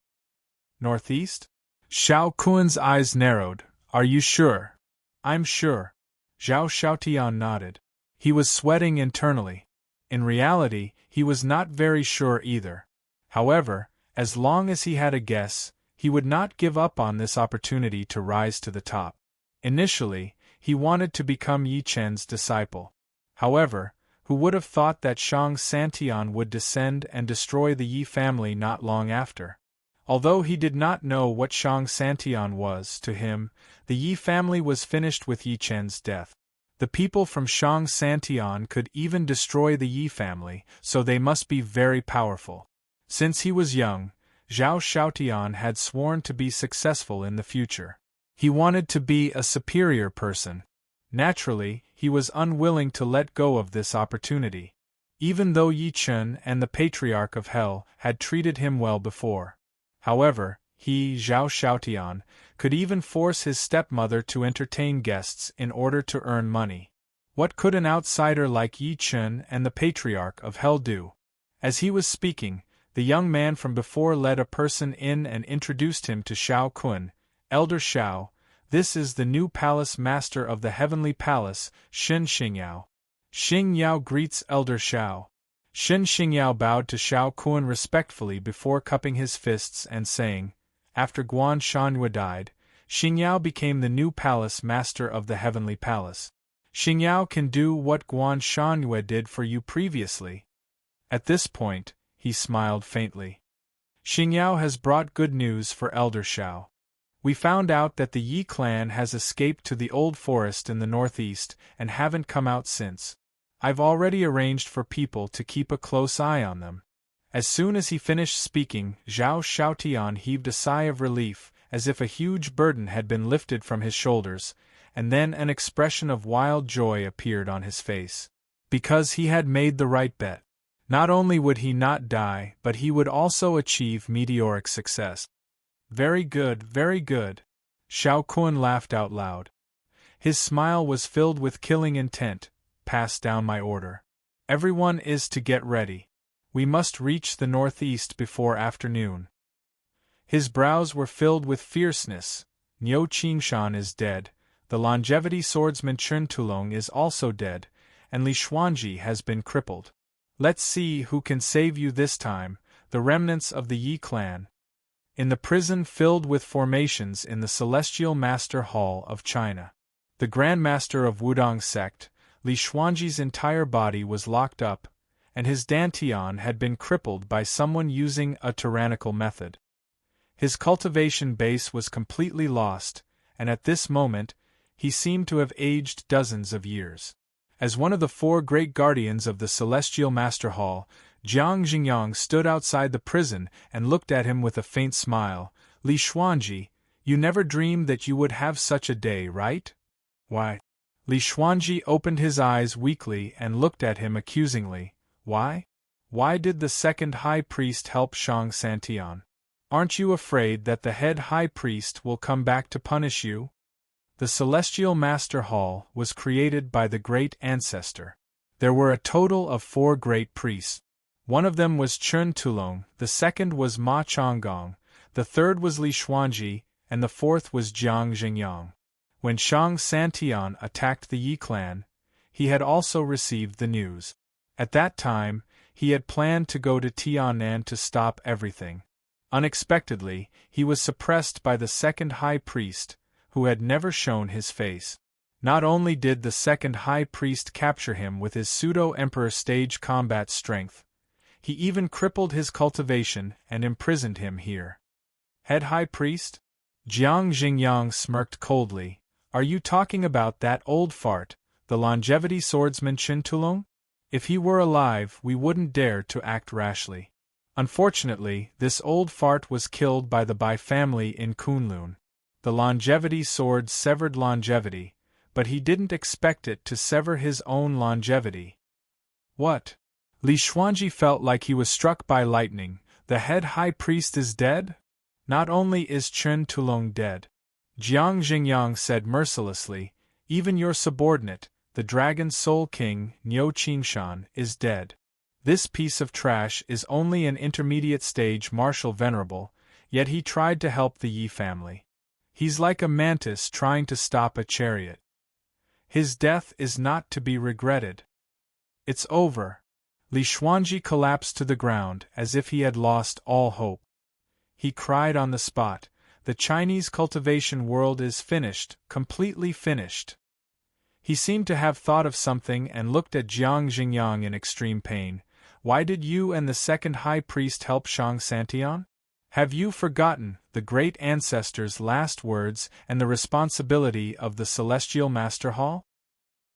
Northeast? Xiao Kuan's eyes narrowed. Are you sure? I'm sure. Zhao Xiaotian nodded. He was sweating internally. In reality, he was not very sure either. However, as long as he had a guess, he would not give up on this opportunity to rise to the top. Initially, he wanted to become Yi Chen's disciple. However, who would have thought that Shang Santian would descend and destroy the Yi family not long after? Although he did not know what Shang Santian was to him, the Yi family was finished with Yi Chen's death. The people from Shang Santian could even destroy the Yi family, so they must be very powerful. Since he was young, Zhao Xiaotian had sworn to be successful in the future. He wanted to be a superior person. Naturally, he was unwilling to let go of this opportunity. Even though Yi Chen and the Patriarch of Hell had treated him well before. However, he, Zhao Xiaotian, could even force his stepmother to entertain guests in order to earn money. What could an outsider like Yi Chen and the Patriarch of Hell do? As he was speaking, the young man from before led a person in and introduced him to Xiao Kun. Elder Xiao, this is the new palace master of the heavenly palace, Shen Xingyao. Xingyao greets Elder Xiao. Shen Xingyao bowed to Xiao Kun respectfully before cupping his fists and saying, after Guan Shanhua died, Xingyao became the new palace master of the heavenly palace. Xingyao can do what Guan Shanhua did for you previously. At this point, he smiled faintly. Xingyao has brought good news for Elder Xiao. We found out that the Yi clan has escaped to the old forest in the northeast and haven't come out since. I've already arranged for people to keep a close eye on them. As soon as he finished speaking, Zhao Xiaotian heaved a sigh of relief, as if a huge burden had been lifted from his shoulders, and then an expression of wild joy appeared on his face. Because he had made the right bet. Not only would he not die, but he would also achieve meteoric success. Very good, very good. Xiao Kun laughed out loud. His smile was filled with killing intent. Pass down my order. Everyone is to get ready. We must reach the northeast before afternoon. His brows were filled with fierceness. Niu Qingshan is dead, the longevity swordsman Chen Tulong is also dead, and Li Xuanji has been crippled. Let's see who can save you this time, the remnants of the Yi clan. In the prison filled with formations in the Celestial Master Hall of China, the Grand Master of Wudong sect, Li Xuanji's entire body was locked up, and his dantian had been crippled by someone using a tyrannical method. His cultivation base was completely lost, and at this moment, he seemed to have aged dozens of years. As one of the four great guardians of the Celestial Master Hall, Jiang Xingyang stood outside the prison and looked at him with a faint smile. Li Xuanji, you never dreamed that you would have such a day, right? Why? Li Xuanji opened his eyes weakly and looked at him accusingly. Why? Why did the second high priest help Shang Santian? Aren't you afraid that the head high priest will come back to punish you? The Celestial Master Hall was created by the Great Ancestor. There were a total of 4 great priests. One of them was Chen Tulong, the second was Ma Chonggong, the third was Li Xuanji, and the fourth was Jiang Xingyang. When Shang Santian attacked the Yi clan, he had also received the news. At that time, he had planned to go to Tianan to stop everything. Unexpectedly, he was suppressed by the second high priest, who had never shown his face. Not only did the second high priest capture him with his pseudo-emperor stage combat strength, he even crippled his cultivation and imprisoned him here. Head high priest? Jiang Xingyang smirked coldly. Are you talking about that old fart, the longevity swordsman Chen Tulong? If he were alive, we wouldn't dare to act rashly. Unfortunately, this old fart was killed by the Bai family in Kunlun. The longevity sword severed longevity, but he didn't expect it to sever his own longevity. What? Li Xuanji felt like he was struck by lightning. The head high priest is dead? Not only is Chen Tulong dead, Jiang Xingyang said mercilessly, even your subordinate, the Dragon Soul King, Niu Qingshan, is dead. This piece of trash is only an intermediate stage Marshal Venerable, yet he tried to help the Yi family. He's like a mantis trying to stop a chariot. His death is not to be regretted. It's over. Li Xuanji collapsed to the ground as if he had lost all hope. He cried on the spot, "The Chinese cultivation world is finished, completely finished." He seemed to have thought of something and looked at Jiang Xingyang in extreme pain. "Why did you and the second high priest help Shang Santian? Have you forgotten the great ancestor's last words and the responsibility of the Celestial Master Hall?"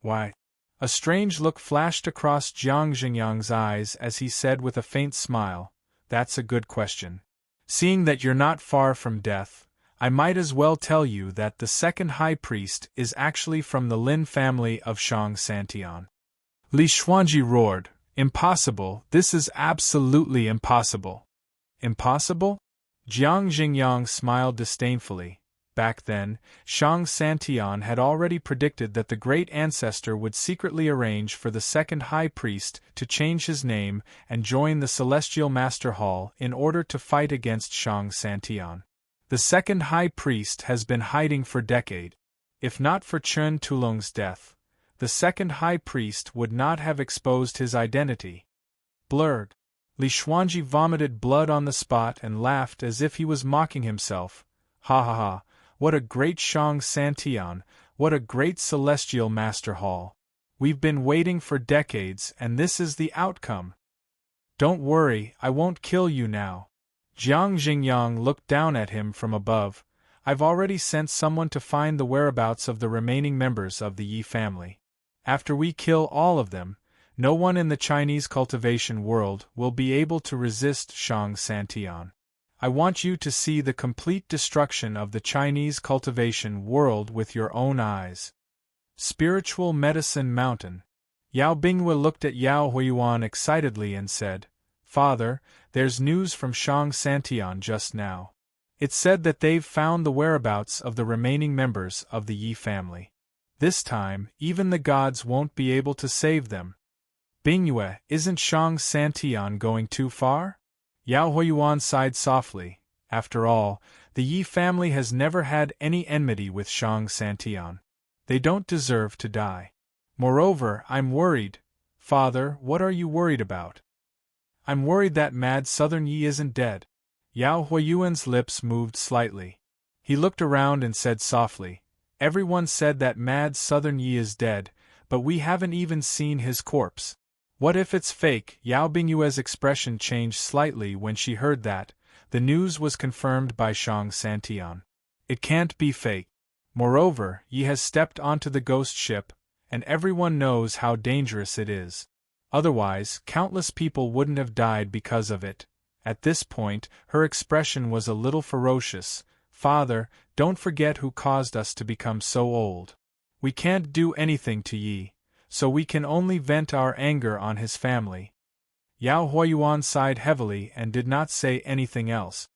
"Why?" A strange look flashed across Jiang Xingyang's eyes as he said with a faint smile, "That's a good question. Seeing that you're not far from death, I might as well tell you that the second high priest is actually from the Lin family of Shang Santian." Li Xuanji roared, "Impossible, this is absolutely impossible." "Impossible?" Jiang Xingyang smiled disdainfully. Back then, Shang Santian had already predicted that the great ancestor would secretly arrange for the second high priest to change his name and join the Celestial Master Hall in order to fight against Shang Santian. The second high priest has been hiding for decades. If not for Chen Tulong's death, the second high priest would not have exposed his identity. Blurred. Li Xuanji vomited blood on the spot and laughed as if he was mocking himself. "Ha ha ha, what a great Shang Santian, what a great Celestial Master Hall. We've been waiting for decades and this is the outcome." "Don't worry, I won't kill you now." Jiang Xingyang looked down at him from above. "I've already sent someone to find the whereabouts of the remaining members of the Yi family. After we kill all of them, no one in the Chinese cultivation world will be able to resist Shang Santian. I want you to see the complete destruction of the Chinese cultivation world with your own eyes." Spiritual Medicine Mountain. Yao Bingwa looked at Yao Huiyuan excitedly and said, "Father, there's news from Shang Santian just now. It's said that they've found the whereabouts of the remaining members of the Yi family. This time, even the gods won't be able to save them." "Bingyue, isn't Shang Santian going too far?" Yao Huiyuan sighed softly. "After all, the Yi family has never had any enmity with Shang Santian. They don't deserve to die. Moreover, I'm worried." "Father, what are you worried about?" "I'm worried that mad Southern Yi isn't dead." Yao Huiyuan's lips moved slightly. He looked around and said softly, "Everyone said that mad Southern Yi is dead, but we haven't even seen his corpse. What if it's fake?" Yao Bingyue's expression changed slightly when she heard that. The news was confirmed by Shang Santian. "It can't be fake. Moreover, Yi has stepped onto the ghost ship, and everyone knows how dangerous it is. Otherwise, countless people wouldn't have died because of it." At this point, her expression was a little ferocious. "Father, don't forget who caused us to become so old. We can't do anything to Yi, so we can only vent our anger on his family." Yao Huiyuan sighed heavily and did not say anything else.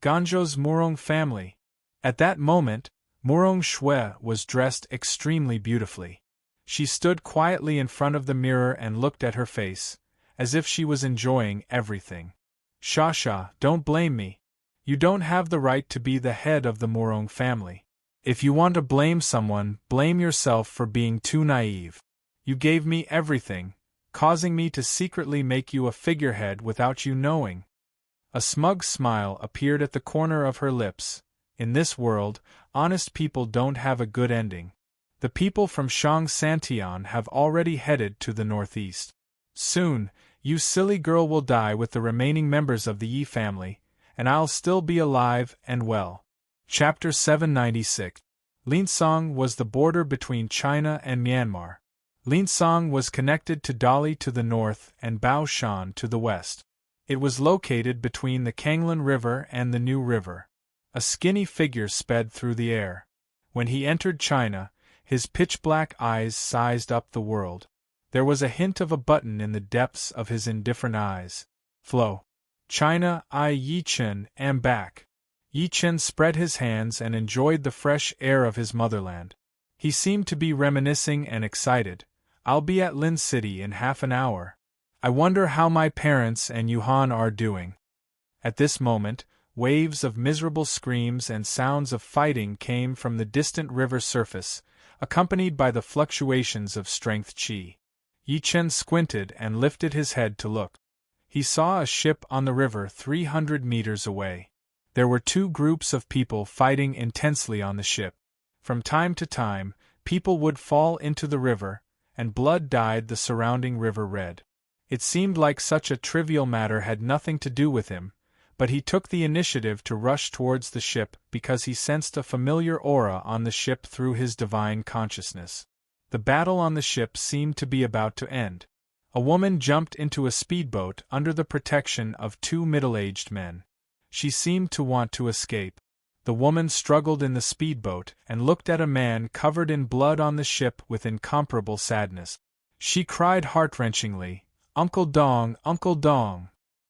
Ganzhou's Murong family. At that moment, Murong Shui was dressed extremely beautifully. She stood quietly in front of the mirror and looked at her face, as if she was enjoying everything. "Shasha, don't blame me. You don't have the right to be the head of the Murong family. If you want to blame someone, blame yourself for being too naive. You gave me everything, causing me to secretly make you a figurehead without you knowing." A smug smile appeared at the corner of her lips. In this world, honest people don't have a good ending. The people from Shang Santian have already headed to the northeast. Soon, you silly girl will die with the remaining members of the Yi family, and I'll still be alive and well. Chapter 796. Linsong was the border between China and Myanmar. Linsong was connected to Dali to the north and Baoshan to the west. It was located between the Kanglan River and the New River. A skinny figure sped through the air. When he entered China, his pitch-black eyes sized up the world. There was a hint of a button in the depths of his indifferent eyes. "Flow. China, I Yichen am back." Yichen spread his hands and enjoyed the fresh air of his motherland. He seemed to be reminiscing and excited. "I'll be at Lin City in half an hour." I wonder how my parents and Yuhan are doing. At this moment, waves of miserable screams and sounds of fighting came from the distant river surface, accompanied by the fluctuations of strength chi. Yi Chen squinted and lifted his head to look. He saw a ship on the river 300 meters away. There were two groups of people fighting intensely on the ship. From time to time, people would fall into the river, and blood dyed the surrounding river red. It seemed like such a trivial matter had nothing to do with him, but he took the initiative to rush towards the ship because he sensed a familiar aura on the ship through his divine consciousness. The battle on the ship seemed to be about to end. A woman jumped into a speedboat under the protection of two middle-aged men. She seemed to want to escape. The woman struggled in the speedboat and looked at a man covered in blood on the ship with incomparable sadness. She cried heart-wrenchingly, "Uncle Dong, Uncle Dong!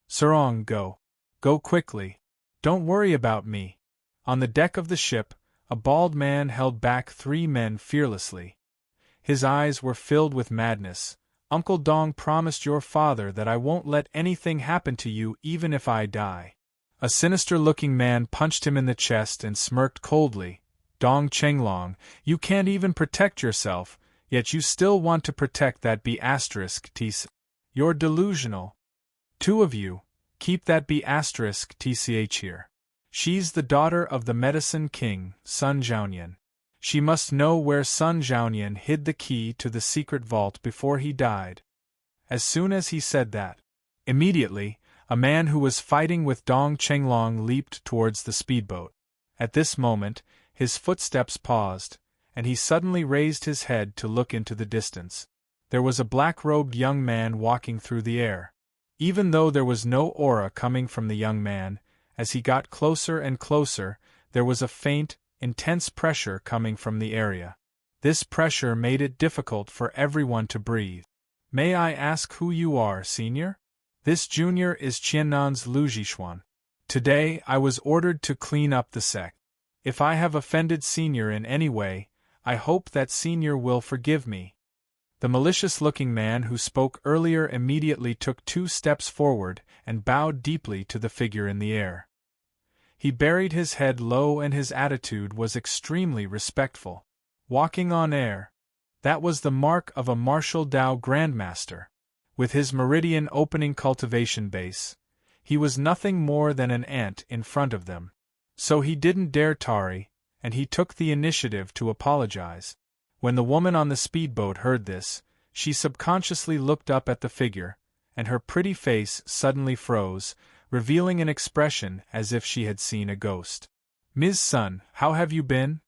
Serong, go! Go quickly! Don't worry about me!" On the deck of the ship, a bald man held back three men fearlessly. His eyes were filled with madness. "Uncle Dong promised your father that I won't let anything happen to you even if I die." A sinister-looking man punched him in the chest and smirked coldly. "Dong Chenglong, you can't even protect yourself, yet you still want to protect that B*****. You're delusional. Two of you, keep that B****** here. She's the daughter of the Medicine King, Sun Zhaonian. She must know where Sun Zhaonian hid the key to the secret vault before he died." As soon as he said that, immediately, a man who was fighting with Dong Chenglong leaped towards the speedboat. At this moment, his footsteps paused, and he suddenly raised his head to look into the distance. There was a black-robed young man walking through the air. Even though there was no aura coming from the young man, as he got closer and closer, there was a faint, intense pressure coming from the area. This pressure made it difficult for everyone to breathe. "May I ask who you are, senior?" "This junior is Qiannan's Lu Zhixuan. Today I was ordered to clean up the sect. If I have offended senior in any way, I hope that senior will forgive me." The malicious-looking man who spoke earlier immediately took 2 steps forward and bowed deeply to the figure in the air. He buried his head low and his attitude was extremely respectful. Walking on air. That was the mark of a martial Dao Grandmaster. With his meridian opening cultivation base, he was nothing more than an ant in front of them. So he didn't dare tarry, and he took the initiative to apologize. When the woman on the speedboat heard this, she subconsciously looked up at the figure, and her pretty face suddenly froze, revealing an expression as if she had seen a ghost. "Ms. Sun, how have you been?"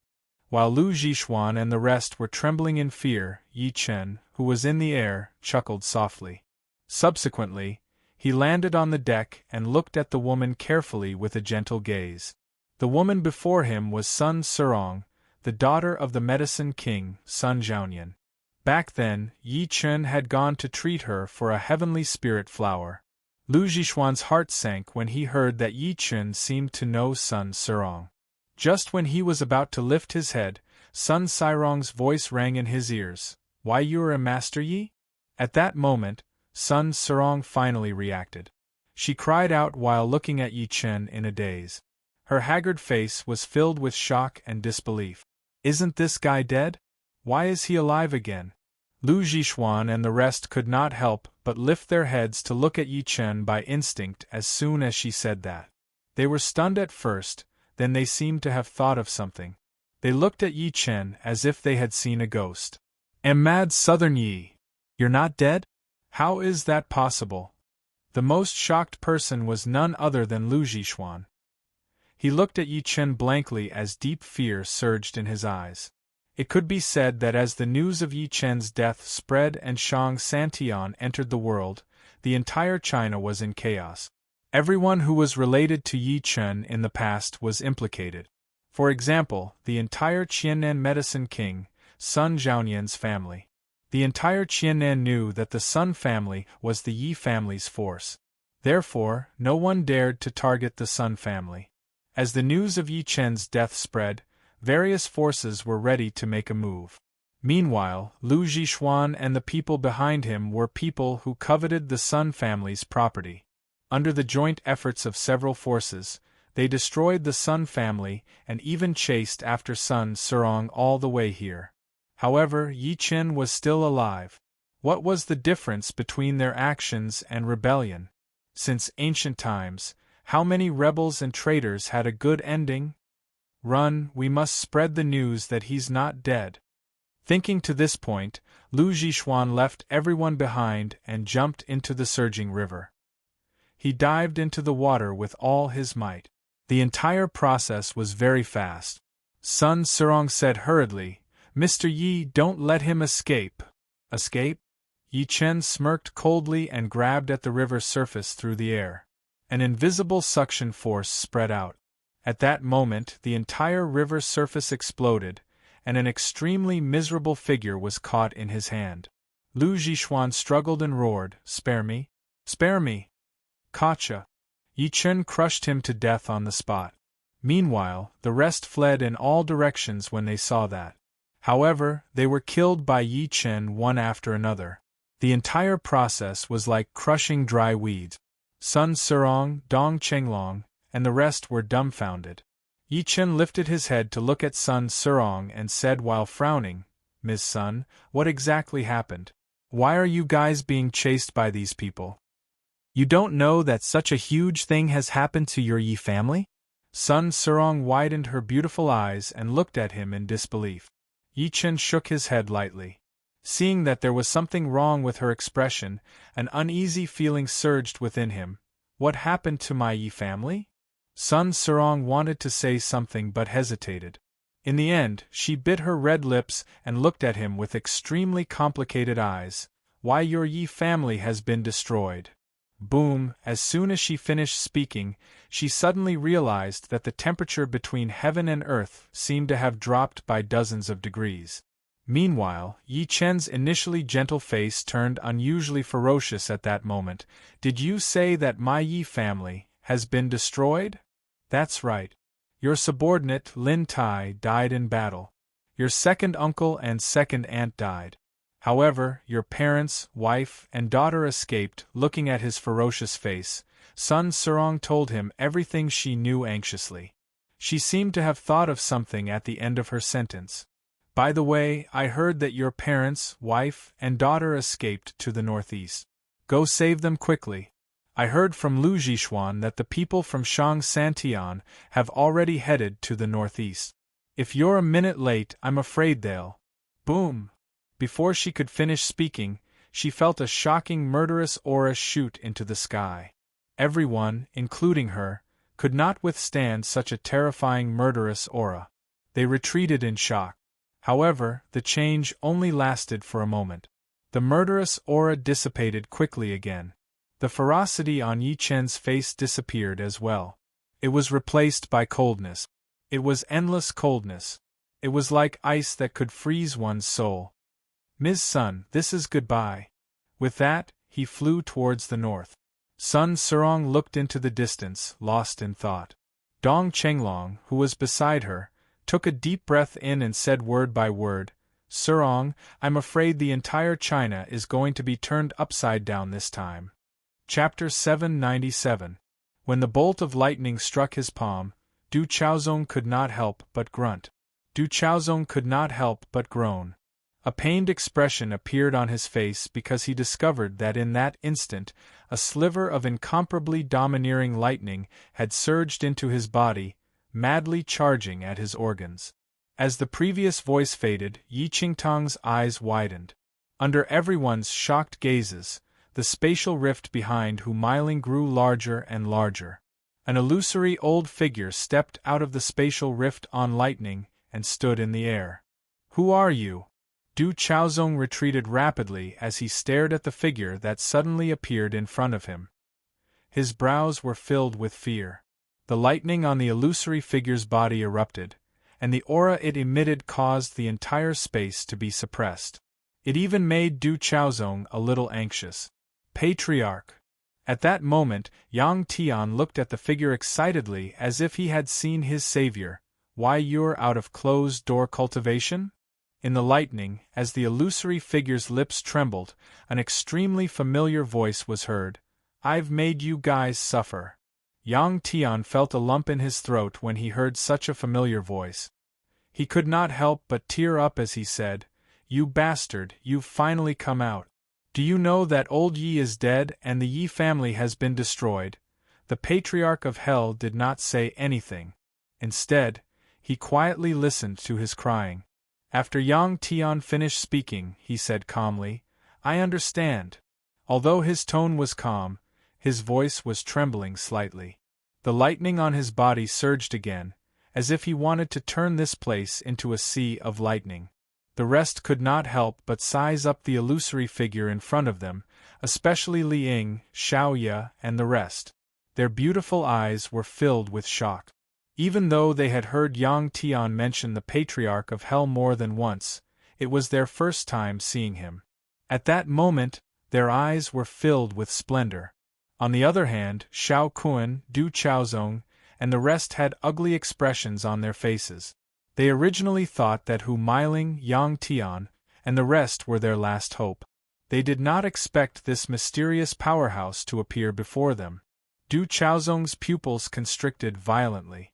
While Lu Zhixuan and the rest were trembling in fear, Yi Chen, who was in the air, chuckled softly. Subsequently, he landed on the deck and looked at the woman carefully with a gentle gaze. The woman before him was Sun Serong, the daughter of the Medicine King, Sun Zhaonian. Back then, Yi Chen had gone to treat her for a heavenly spirit flower. Lu Zhixuan's heart sank when he heard that Yi Chen seemed to know Sun Serong. Just when he was about to lift his head, Sun Serong's voice rang in his ears. "Why, you're a Master Yi?" At that moment, Sun Serong finally reacted. She cried out while looking at Yi Chen in a daze. Her haggard face was filled with shock and disbelief. "Isn't this guy dead? Why is he alive again?" Lu Zhixuan and the rest could not help but lift their heads to look at Yi Chen by instinct as soon as she said that. They were stunned at first, then they seemed to have thought of something. They looked at Yi Chen as if they had seen a ghost. "Mad Southern Yi! You're not dead? How is that possible?" The most shocked person was none other than Lu Zhixuan. He looked at Yi Chen blankly as deep fear surged in his eyes. It could be said that as the news of Yi Chen's death spread and Shang Santian entered the world, the entire China was in chaos. Everyone who was related to Yi Chen in the past was implicated. For example, the entire Qiannan Medicine King, Sun Zhaonian's family. The entire Qiannan knew that the Sun family was the Yi family's force. Therefore, no one dared to target the Sun family. As the news of Yi Chen's death spread, various forces were ready to make a move. Meanwhile, Lu Zhishuan and the people behind him were people who coveted the Sun family's property. Under the joint efforts of several forces, they destroyed the Sun family and even chased after Sun Serong all the way here. However, Yi Chen was still alive. What was the difference between their actions and rebellion? Since ancient times, how many rebels and traitors had a good ending? Run, we must spread the news that he's not dead. Thinking to this point, Lu Zhishuan left everyone behind and jumped into the surging river. He dived into the water with all his might. The entire process was very fast. Sun Serong said hurriedly, "Mr. Yi, don't let him escape." Escape? Yi Chen smirked coldly and grabbed at the river's surface through the air. An invisible suction force spread out. At that moment, the entire river surface exploded, and an extremely miserable figure was caught in his hand. Lu Zhishuan struggled and roared, "Spare me! Spare me!" Gotcha! Yi Chen crushed him to death on the spot. Meanwhile, the rest fled in all directions when they saw that. However, they were killed by Yi Chen one after another. The entire process was like crushing dry weeds. Sun Serong, Dong Chenglong, and the rest were dumbfounded. Yi Chen lifted his head to look at Sun Serong and said while frowning, "Ms. Sun, what exactly happened? Why are you guys being chased by these people? You don't know that such a huge thing has happened to your Yi family?" Sun Serong widened her beautiful eyes and looked at him in disbelief. Yi Chen shook his head lightly. Seeing that there was something wrong with her expression, an uneasy feeling surged within him. What happened to my Yi family? Sun Serong wanted to say something but hesitated. In the end, she bit her red lips and looked at him with extremely complicated eyes. "Why, your Yi family has been destroyed." Boom! As soon as she finished speaking, she suddenly realized that the temperature between heaven and earth seemed to have dropped by dozens of degrees. Meanwhile, Yi Chen's initially gentle face turned unusually ferocious at that moment. "Did you say that my Yi family has been destroyed?" "That's right. Your subordinate, Lin Tai, died in battle. Your second uncle and second aunt died. However, your parents, wife, and daughter escaped." Looking at his ferocious face, Sun Serong told him everything she knew anxiously. She seemed to have thought of something at the end of her sentence. "By the way, I heard that your parents, wife, and daughter escaped to the northeast. Go save them quickly. I heard from Lu Zhishuan that the people from Shang Santian have already headed to the northeast. If you're a minute late, I'm afraid they'll..." Boom! Before she could finish speaking, she felt a shocking murderous aura shoot into the sky. Everyone, including her, could not withstand such a terrifying murderous aura. They retreated in shock. However, the change only lasted for a moment. The murderous aura dissipated quickly again. The ferocity on Yi Chen's face disappeared as well. It was replaced by coldness. It was endless coldness. It was like ice that could freeze one's soul. "Ms. Sun, this is goodbye." With that, he flew towards the north. Sun Serong looked into the distance, lost in thought. Dong Chenglong, who was beside her, took a deep breath in and said word by word, "Serong, I'm afraid the entire China is going to be turned upside down this time." Chapter 797. When the bolt of lightning struck his palm, Du Chaozong could not help but grunt. Du Chaozong could not help but groan. A pained expression appeared on his face because he discovered that in that instant, a sliver of incomparably domineering lightning had surged into his body, madly charging at his organs. As the previous voice faded, Yi Qingtang's eyes widened. Under everyone's shocked gazes, the spatial rift behind Hu Miling grew larger and larger. An illusory old figure stepped out of the spatial rift on lightning and stood in the air. "Who are you?" Du Chaozong retreated rapidly as he stared at the figure that suddenly appeared in front of him. His brows were filled with fear. The lightning on the illusory figure's body erupted, and the aura it emitted caused the entire space to be suppressed. It even made Du Chaozong a little anxious. "Patriarch!" At that moment, Yang Tian looked at the figure excitedly as if he had seen his savior. "Why, you're out of closed-door cultivation?" In the lightning, as the illusory figure's lips trembled, an extremely familiar voice was heard. "I've made you guys suffer." Yang Tian felt a lump in his throat when he heard such a familiar voice. He could not help but tear up as he said, "You bastard, you've finally come out. Do you know that old Yi is dead and the Yi family has been destroyed?" The Patriarch of Hell did not say anything. Instead, he quietly listened to his crying. After Yang Tian finished speaking, he said calmly, "I understand." Although his tone was calm, his voice was trembling slightly. The lightning on his body surged again, as if he wanted to turn this place into a sea of lightning. The rest could not help but size up the illusory figure in front of them, especially Li Ying, Xiaoya, and the rest. Their beautiful eyes were filled with shock. Even though they had heard Yang Tian mention the Patriarch of Hell more than once, it was their first time seeing him. At that moment, their eyes were filled with splendor. On the other hand, Xiao Kun, Du Chaozong, and the rest had ugly expressions on their faces. They originally thought that Hu Meiling, Yang Tian, and the rest were their last hope. They did not expect this mysterious powerhouse to appear before them. Du Chaozong's pupils constricted violently.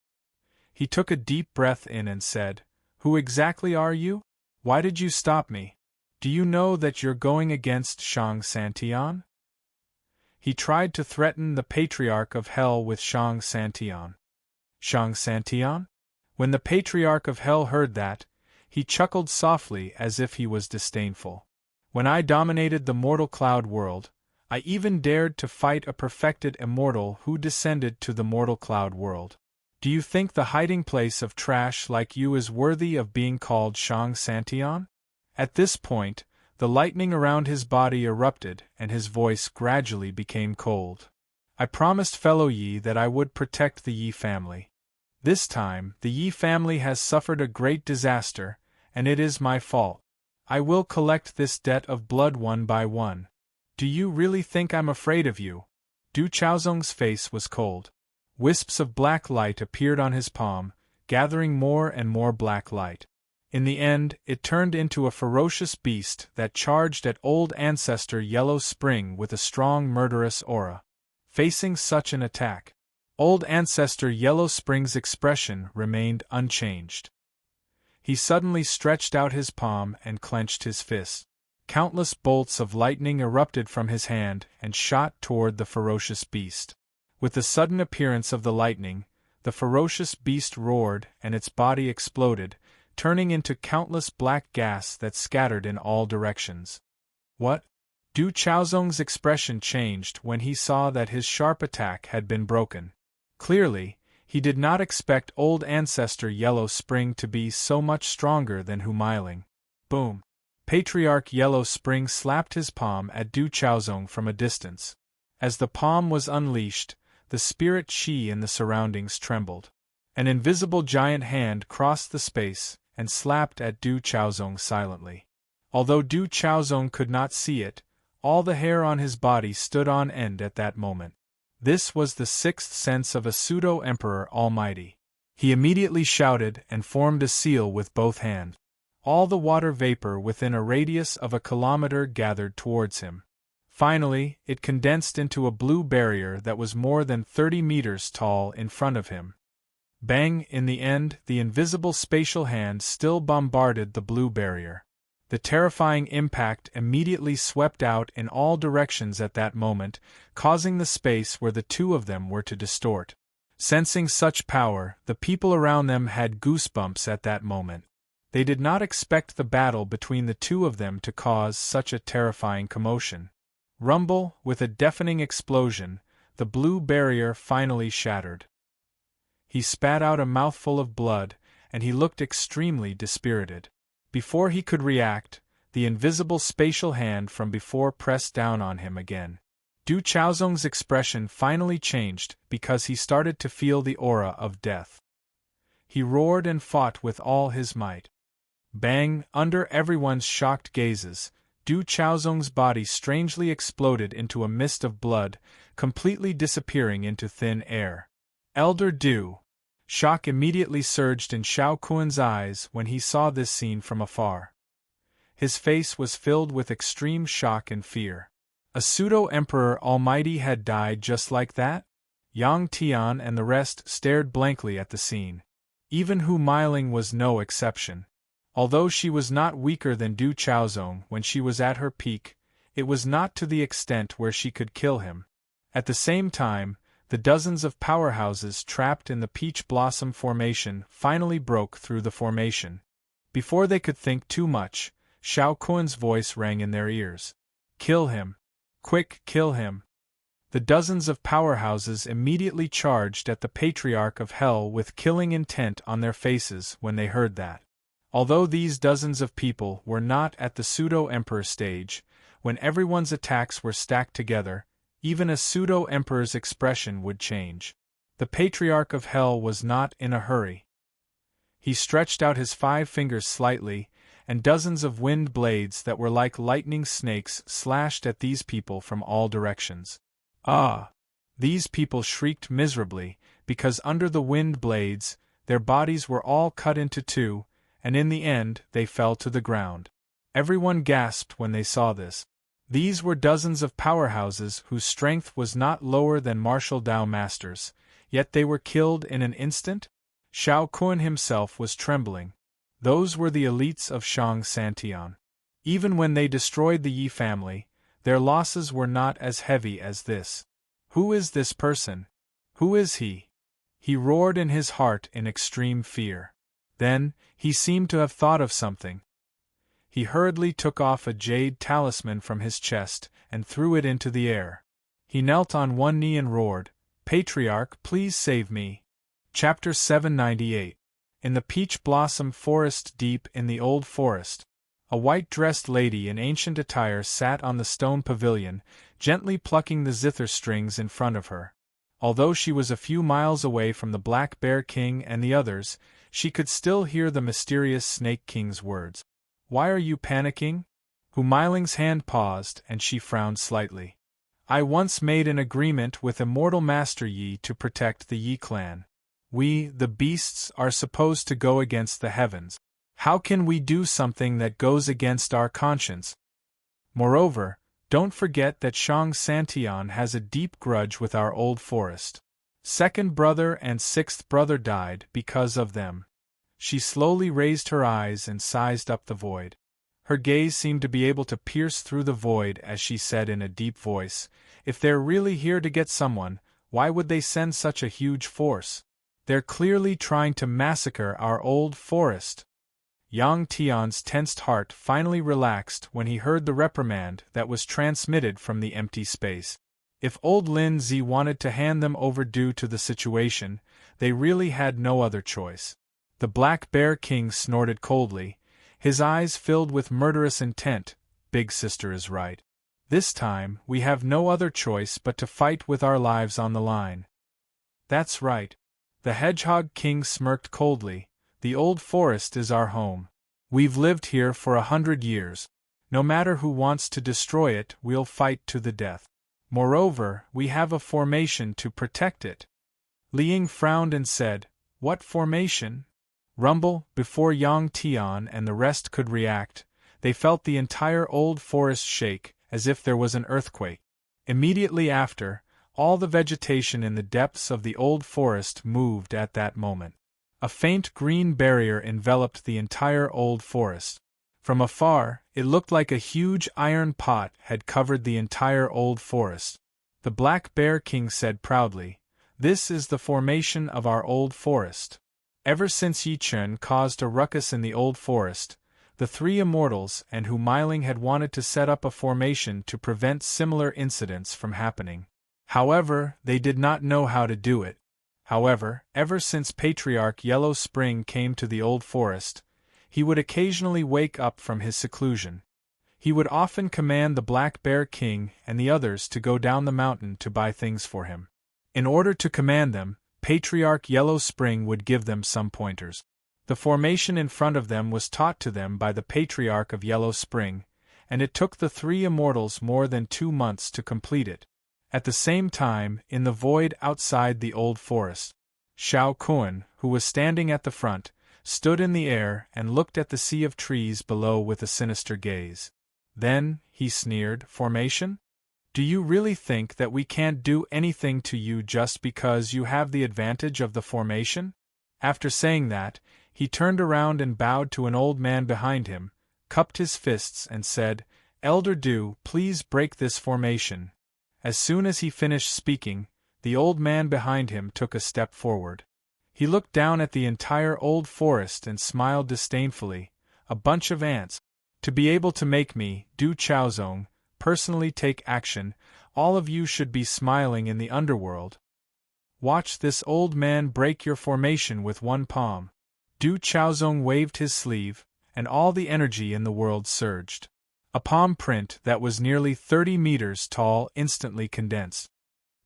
He took a deep breath in and said, "Who exactly are you? Why did you stop me? Do you know that you're going against Shang Santian?" He tried to threaten the Patriarch of Hell with Shang Santian. Shang Santian? When the Patriarch of Hell heard that, he chuckled softly as if he was disdainful. "When I dominated the mortal cloud world, I even dared to fight a perfected immortal who descended to the mortal cloud world. Do you think the hiding place of trash like you is worthy of being called Shang Santian?" At this point, the lightning around his body erupted and his voice gradually became cold. "I promised fellow Yi that I would protect the Yi family. This time, the Yi family has suffered a great disaster, and it is my fault. I will collect this debt of blood one by one. Do you really think I'm afraid of you?" Du Chaozong's face was cold. Wisps of black light appeared on his palm, gathering more and more black light. In the end, it turned into a ferocious beast that charged at old ancestor Yellow Spring with a strong murderous aura. Facing such an attack, old ancestor Yellow Spring's expression remained unchanged. He suddenly stretched out his palm and clenched his fist. Countless bolts of lightning erupted from his hand and shot toward the ferocious beast. With the sudden appearance of the lightning, the ferocious beast roared and its body exploded, turning into countless black gas that scattered in all directions. "What?" Du Chaozong's expression changed when he saw that his sharp attack had been broken. Clearly, he did not expect old ancestor Yellow Spring to be so much stronger than Hu Meiling. Boom! Patriarch Yellow Spring slapped his palm at Du Chaozong from a distance. As the palm was unleashed, the spirit Qi in the surroundings trembled. An invisible giant hand crossed the space and slapped at Du Chaozong silently. Although Du Chaozong could not see it, all the hair on his body stood on end at that moment. This was the sixth sense of a pseudo-emperor almighty. He immediately shouted and formed a seal with both hands. All the water vapor within a radius of a kilometer gathered towards him. Finally, it condensed into a blue barrier that was more than 30 meters tall in front of him. Bang! In the end, the invisible spatial hand still bombarded the blue barrier. The terrifying impact immediately swept out in all directions at that moment, causing the space where the two of them were to distort. Sensing such power, the people around them had goosebumps at that moment. They did not expect the battle between the two of them to cause such a terrifying commotion. Rumble, with a deafening explosion, the blue barrier finally shattered. He spat out a mouthful of blood, and he looked extremely dispirited. Before he could react, the invisible spatial hand from before pressed down on him again. Du Chaozong's expression finally changed because he started to feel the aura of death. He roared and fought with all his might. Bang! Under everyone's shocked gazes, Du Chaozong's body strangely exploded into a mist of blood, completely disappearing into thin air. Elder Du! Shock immediately surged in Xiao Kuan's eyes when he saw this scene from afar. His face was filled with extreme shock and fear. A pseudo-emperor almighty had died just like that? Yang Tian and the rest stared blankly at the scene. Even Hu Meiling was no exception. Although she was not weaker than Du Chaozong when she was at her peak, it was not to the extent where she could kill him. At the same time, the dozens of powerhouses trapped in the Peach Blossom Formation finally broke through the formation. Before they could think too much, Xiao Kun's voice rang in their ears. Kill him. Quick, kill him. The dozens of powerhouses immediately charged at the Patriarch of Hell with killing intent on their faces when they heard that. Although these dozens of people were not at the pseudo-emperor stage, when everyone's attacks were stacked together, even a pseudo-emperor's expression would change. The Patriarch of Hell was not in a hurry. He stretched out his 5 fingers slightly, and dozens of wind blades that were like lightning snakes slashed at these people from all directions. Ah! These people shrieked miserably, because under the wind blades, their bodies were all cut into 2, and in the end they fell to the ground. Everyone gasped when they saw this. These were dozens of powerhouses whose strength was not lower than martial Dao masters, yet they were killed in an instant? Xiao Kun himself was trembling. Those were the elites of Shang Santian. Even when they destroyed the Yi family, their losses were not as heavy as this. Who is this person? Who is he? He roared in his heart in extreme fear. Then, he seemed to have thought of something. He hurriedly took off a jade talisman from his chest and threw it into the air. He knelt on one knee and roared, Patriarch, please save me. Chapter 798. In the Peach Blossom Forest deep in the Old Forest, a white-dressed lady in ancient attire sat on the stone pavilion, gently plucking the zither strings in front of her. Although she was a few miles away from the Black Bear King and the others, she could still hear the mysterious Snake King's words. Why are you panicking? Hu Meiling's hand paused and she frowned slightly. I once made an agreement with Immortal Master Yi to protect the Yi clan. We, the beasts, are supposed to go against the heavens. How can we do something that goes against our conscience? Moreover, don't forget that Shang Santian has a deep grudge with our old forest. 2nd brother and 6th brother died because of them. She slowly raised her eyes and sized up the void. Her gaze seemed to be able to pierce through the void as she said in a deep voice, If they're really here to get someone, why would they send such a huge force? They're clearly trying to massacre our old forest. Yang Tian's tensed heart finally relaxed when he heard the reprimand that was transmitted from the empty space. If old Lin Zi wanted to hand them over due to the situation, they really had no other choice. The Black Bear King snorted coldly, his eyes filled with murderous intent. Big sister is right. This time, we have no other choice but to fight with our lives on the line. That's right. The Hedgehog King smirked coldly. The old forest is our home. We've lived here for 100 years. No matter who wants to destroy it, we'll fight to the death. Moreover, we have a formation to protect it. Liang frowned and said, What formation? Rumble. Before Yang Tian and the rest could react, they felt the entire old forest shake, as if there was an earthquake. Immediately after, all the vegetation in the depths of the old forest moved at that moment. A faint green barrier enveloped the entire old forest. From afar, it looked like a huge iron pot had covered the entire old forest. The Black Bear King said proudly, This is the formation of our old forest. Ever since Yi Chen caused a ruckus in the old forest, the 3 immortals and Hu Meiling had wanted to set up a formation to prevent similar incidents from happening. However, they did not know how to do it. However, ever since Patriarch Yellow Spring came to the old forest, he would occasionally wake up from his seclusion. He would often command the Black Bear King and the others to go down the mountain to buy things for him. In order to command them, Patriarch Yellow Spring would give them some pointers. The formation in front of them was taught to them by the Patriarch of Yellow Spring, and it took the 3 immortals more than 2 months to complete it. At the same time, in the void outside the old forest, Xiao Kun, who was standing at the front, stood in the air and looked at the sea of trees below with a sinister gaze. Then, he sneered, "Formation? Do you really think that we can't do anything to you just because you have the advantage of the formation?" After saying that, he turned around and bowed to an old man behind him, cupped his fists and said, "Elder Do, please break this formation." As soon as he finished speaking, the old man behind him took a step forward. He looked down at the entire old forest and smiled disdainfully. "A bunch of ants. To be able to make me, Du Chaozong, personally take action, all of you should be smiling in the underworld. Watch this old man break your formation with one palm." Du Chaozong waved his sleeve, and all the energy in the world surged. A palm print that was nearly 30 meters tall instantly condensed.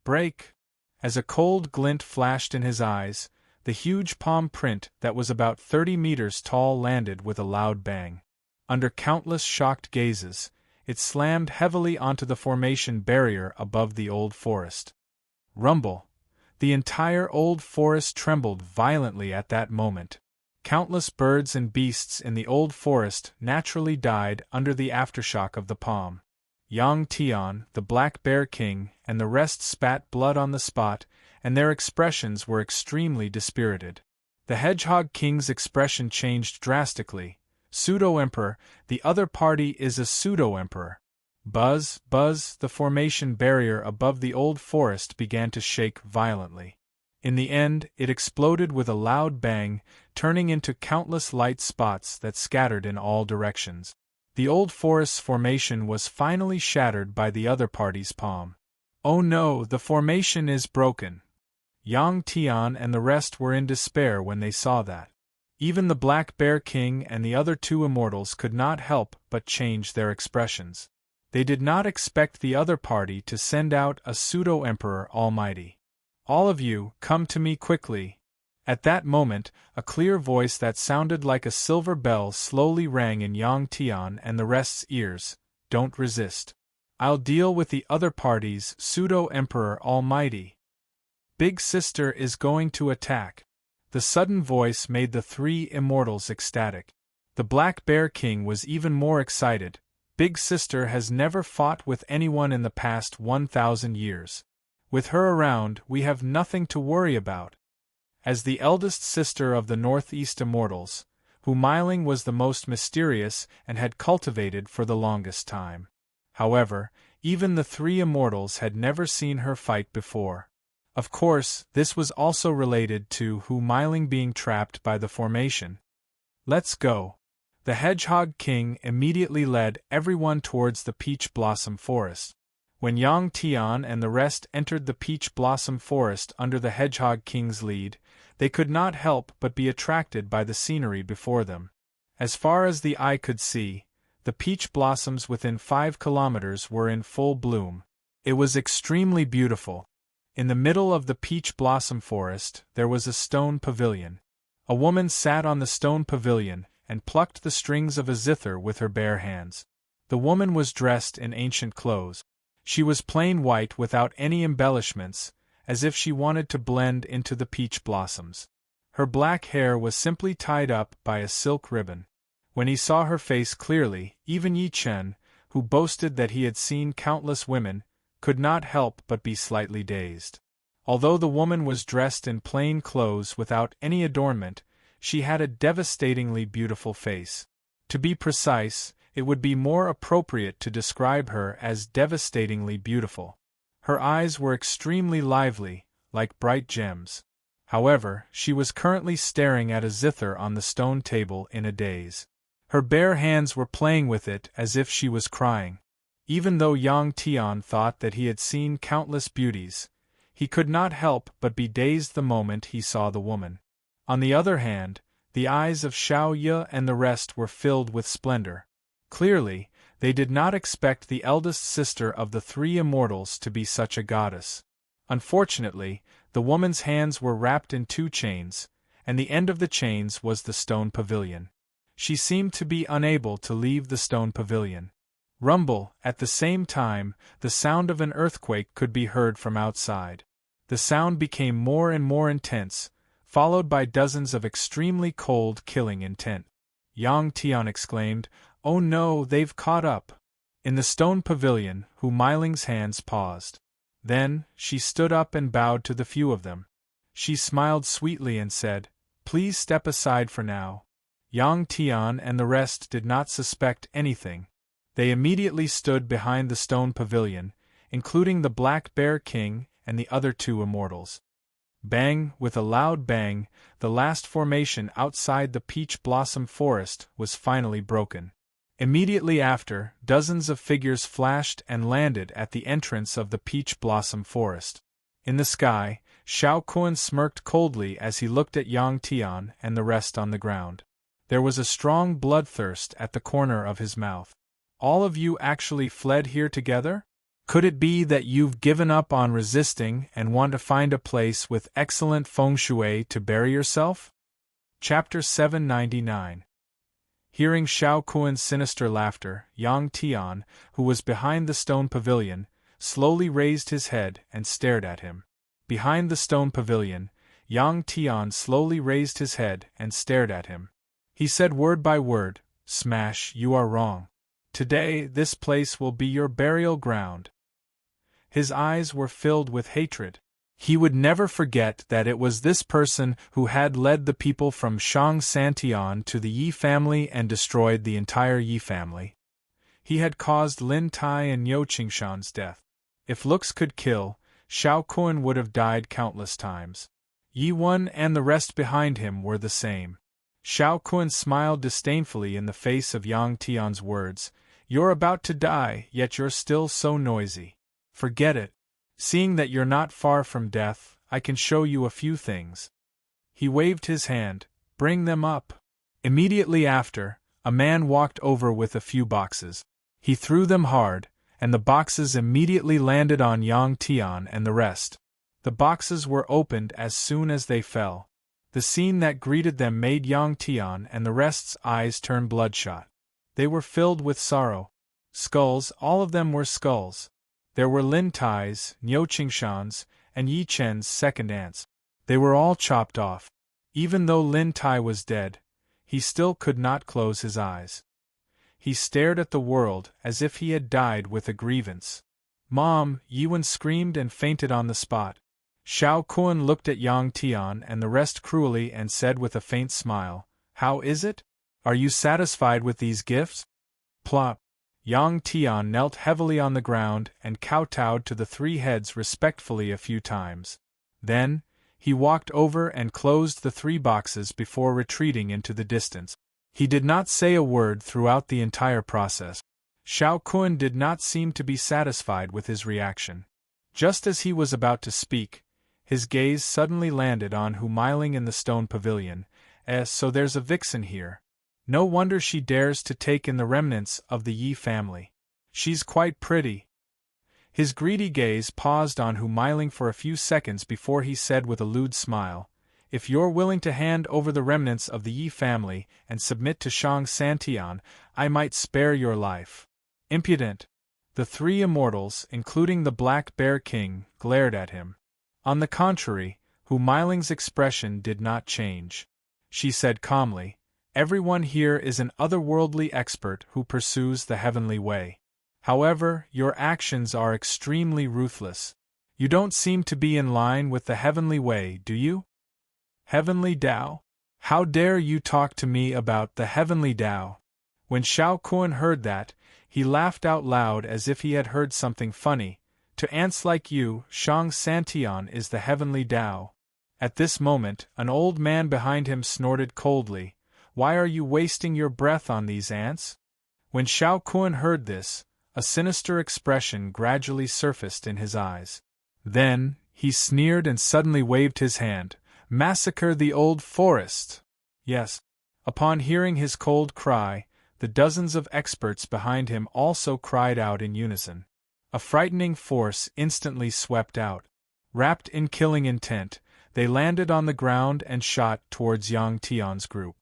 Break! As a cold glint flashed in his eyes, the huge palm print that was about 30 meters tall landed with a loud bang. Under countless shocked gazes, it slammed heavily onto the formation barrier above the old forest. Rumble! The entire old forest trembled violently at that moment. Countless birds and beasts in the old forest naturally died under the aftershock of the palm. Yang Tian, the Black Bear King, and the rest spat blood on the spot, and their expressions were extremely dispirited. The Hedgehog King's expression changed drastically. "Pseudo-emperor, the other party is a pseudo-emperor." Buzz, buzz, the formation barrier above the old forest began to shake violently. In the end, it exploded with a loud bang, turning into countless light spots that scattered in all directions. The old forest's formation was finally shattered by the other party's palm. "Oh no, the formation is broken." Yang Tian and the rest were in despair when they saw that. Even the Black Bear King and the other two immortals could not help but change their expressions. They did not expect the other party to send out a pseudo-emperor almighty. "All of you, come to me quickly." At that moment, a clear voice that sounded like a silver bell slowly rang in Yang Tian and the rest's ears. "Don't resist. I'll deal with the other party's pseudo-emperor almighty. Big Sister is going to attack." The sudden voice made the three immortals ecstatic. The Black Bear King was even more excited. "Big Sister has never fought with anyone in the past 1,000 years. With her around, we have nothing to worry about." As the eldest sister of the Northeast Immortals, Hu Meiling was the most mysterious and had cultivated for the longest time. However, even the three immortals had never seen her fight before. Of course, this was also related to Hu Meiling being trapped by the formation. "Let's go." The Hedgehog King immediately led everyone towards the Peach Blossom Forest. When Yang Tian and the rest entered the Peach Blossom Forest under the Hedgehog King's lead, they could not help but be attracted by the scenery before them. As far as the eye could see, the peach blossoms within 5 kilometers were in full bloom. It was extremely beautiful. In the middle of the peach blossom forest, there was a stone pavilion. A woman sat on the stone pavilion and plucked the strings of a zither with her bare hands. The woman was dressed in ancient clothes. She was plain white without any embellishments, as if she wanted to blend into the peach blossoms. Her black hair was simply tied up by a silk ribbon. When he saw her face clearly, even Yi Chen, who boasted that he had seen countless women, could not help but be slightly dazed. Although the woman was dressed in plain clothes without any adornment, she had a devastatingly beautiful face. To be precise, it would be more appropriate to describe her as devastatingly beautiful. Her eyes were extremely lively, like bright gems. However, she was currently staring at a zither on the stone table in a daze. Her bare hands were playing with it as if she was crying. Even though Yang Tian thought that he had seen countless beauties, he could not help but be dazed the moment he saw the woman. On the other hand, the eyes of Xiao Ye and the rest were filled with splendor. Clearly, they did not expect the eldest sister of the three immortals to be such a goddess. Unfortunately, the woman's hands were wrapped in 2 chains, and the end of the chains was the stone pavilion. She seemed to be unable to leave the stone pavilion. Rumble, at the same time, the sound of an earthquake could be heard from outside. The sound became more and more intense, followed by dozens of extremely cold, killing intent. Yang Tian exclaimed, "Oh no, they've caught up!" In the stone pavilion, Hu Meiling's hands paused. Then, she stood up and bowed to the few of them. She smiled sweetly and said, "Please step aside for now." Yang Tian and the rest did not suspect anything. They immediately stood behind the stone pavilion, including the Black Bear King and the other two immortals. Bang! With a loud bang, the last formation outside the peach blossom forest was finally broken. Immediately after, dozens of figures flashed and landed at the entrance of the peach blossom forest. In the sky, Xiao Kun smirked coldly as he looked at Yang Tian and the rest on the ground. There was a strong bloodthirst at the corner of his mouth. "All of you actually fled here together? Could it be that you've given up on resisting and want to find a place with excellent feng shui to bury yourself?" Chapter 799. Hearing Xiao Kuan's sinister laughter, Yang Tian, who was behind the stone pavilion, slowly raised his head and stared at him. Behind the stone pavilion, Yang Tian slowly raised his head and stared at him. He said word by word, "Smash, you are wrong. Today, this place will be your burial ground." His eyes were filled with hatred. He would never forget that it was this person who had led the people from Shang Santian to the Yi family and destroyed the entire Yi family. He had caused Lin Tai and Yo Qingshan's death. If looks could kill, Xiao Kun would have died countless times. Yi Wen and the rest behind him were the same. Xiao Kun smiled disdainfully in the face of Yang Tian's words, "You're about to die, yet you're still so noisy. Forget it. Seeing that you're not far from death, I can show you a few things." He waved his hand, "Bring them up." Immediately after, a man walked over with a few boxes. He threw them hard, and the boxes immediately landed on Yang Tian and the rest. The boxes were opened as soon as they fell. The scene that greeted them made Yang Tian and the rest's eyes turn bloodshot. They were filled with sorrow. Skulls, all of them were skulls. There were Lin Tai's, Niu Qingshan's, and Yi Chen's second aunts. They were all chopped off. Even though Lin Tai was dead, he still could not close his eyes. He stared at the world as if he had died with a grievance. "Mom!" Yi Wen screamed and fainted on the spot. Xiao Kun looked at Yang Tian and the rest cruelly and said with a faint smile, "How is it? Are you satisfied with these gifts?" Plop! Yang Tian knelt heavily on the ground and kowtowed to the three heads respectfully a few times. Then, he walked over and closed the three boxes before retreating into the distance. He did not say a word throughout the entire process. Xiao Kun did not seem to be satisfied with his reaction. Just as he was about to speak, his gaze suddenly landed on Hu Meiling in the stone pavilion. So there's a vixen here. No wonder she dares to take in the remnants of the Yi family. She's quite pretty." His greedy gaze paused on Hu Meiling for a few seconds before he said with a lewd smile, "If you're willing to hand over the remnants of the Yi family and submit to Shang Santian, I might spare your life." Impudent! The three immortals, including the Black Bear King, glared at him. On the contrary, Hu Meiling's expression did not change. She said calmly, "Everyone here is an otherworldly expert who pursues the heavenly way. However, your actions are extremely ruthless. You don't seem to be in line with the heavenly way, do you?" "Heavenly Tao? How dare you talk to me about the heavenly Tao?" When Xiao Kun heard that, he laughed out loud as if he had heard something funny. "To ants like you, Shang Santian is the heavenly Tao." At this moment, an old man behind him snorted coldly, "Why are you wasting your breath on these ants?" When Xiao Kun heard this, a sinister expression gradually surfaced in his eyes. Then, he sneered and suddenly waved his hand, "Massacre the old forest!" Yes. Upon hearing his cold cry, the dozens of experts behind him also cried out in unison. A frightening force instantly swept out. Wrapped in killing intent, they landed on the ground and shot towards Yang Tian's group.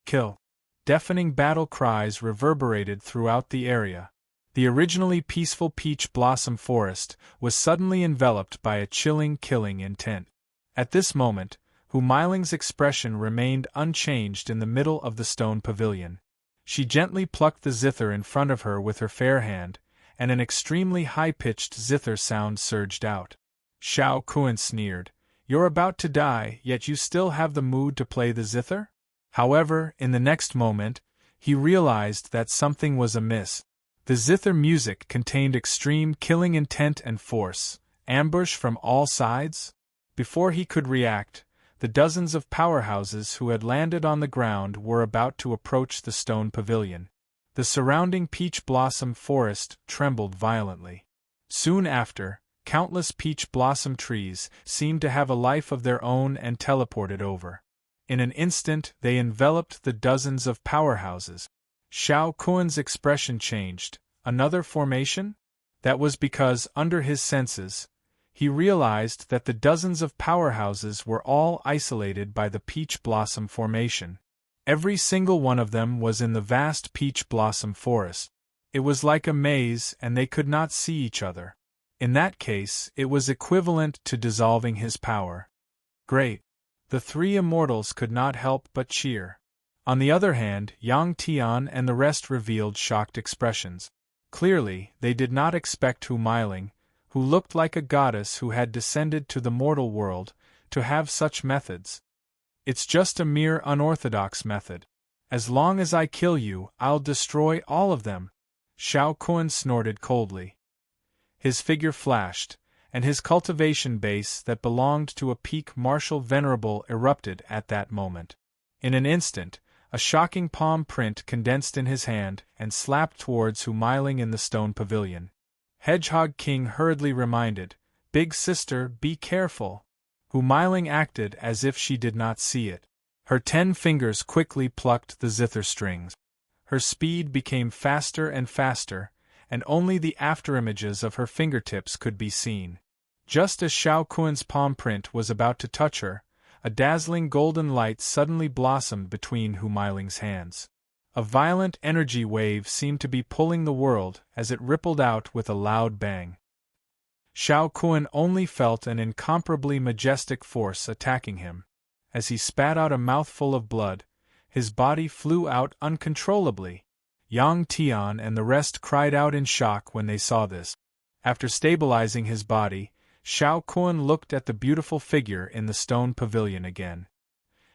Kill! Deafening battle cries reverberated throughout the area. The originally peaceful peach blossom forest was suddenly enveloped by a chilling killing intent. At this moment, Hu Miling's expression remained unchanged in the middle of the stone pavilion. She gently plucked the zither in front of her with her fair hand, and an extremely high-pitched zither sound surged out. Xiao Kuan sneered, "You're about to die, yet you still have the mood to play the zither?" However, in the next moment, he realized that something was amiss. The zither music contained extreme killing intent and force. Ambush from all sides? Before he could react, the dozens of powerhouses who had landed on the ground were about to approach the stone pavilion. The surrounding peach blossom forest trembled violently. Soon after, countless peach blossom trees seemed to have a life of their own and teleported over. In an instant they enveloped the dozens of powerhouses. Xiao Kuan's expression changed. Another formation? That was because, under his senses, he realized that the dozens of powerhouses were all isolated by the peach blossom formation. Every single one of them was in the vast peach blossom forest. It was like a maze, and they could not see each other. In that case, it was equivalent to dissolving his power. Great! The three immortals could not help but cheer. On the other hand, Yang Tian and the rest revealed shocked expressions. Clearly, they did not expect Hu Miling, who looked like a goddess who had descended to the mortal world, to have such methods. It's just a mere unorthodox method. As long as I kill you, I'll destroy all of them. Xiao Kuan snorted coldly. His figure flashed, and his cultivation base that belonged to a peak martial venerable erupted at that moment. In an instant, a shocking palm print condensed in his hand and slapped towards Hu Miling in the stone pavilion. Hedgehog King hurriedly reminded, "Big sister, be careful." Hu Miling acted as if she did not see it. Her 10 fingers quickly plucked the zither strings. Her speed became faster and faster, and only the afterimages of her fingertips could be seen. Just as Xiao Kuan's palm print was about to touch her, a dazzling golden light suddenly blossomed between Hu Miling's hands. A violent energy wave seemed to be pulling the world as it rippled out with a loud bang. Xiao Kuan only felt an incomparably majestic force attacking him. As he spat out a mouthful of blood, his body flew out uncontrollably. Yang Tian and the rest cried out in shock when they saw this. After stabilizing his body, Xiao Kuan looked at the beautiful figure in the stone pavilion again.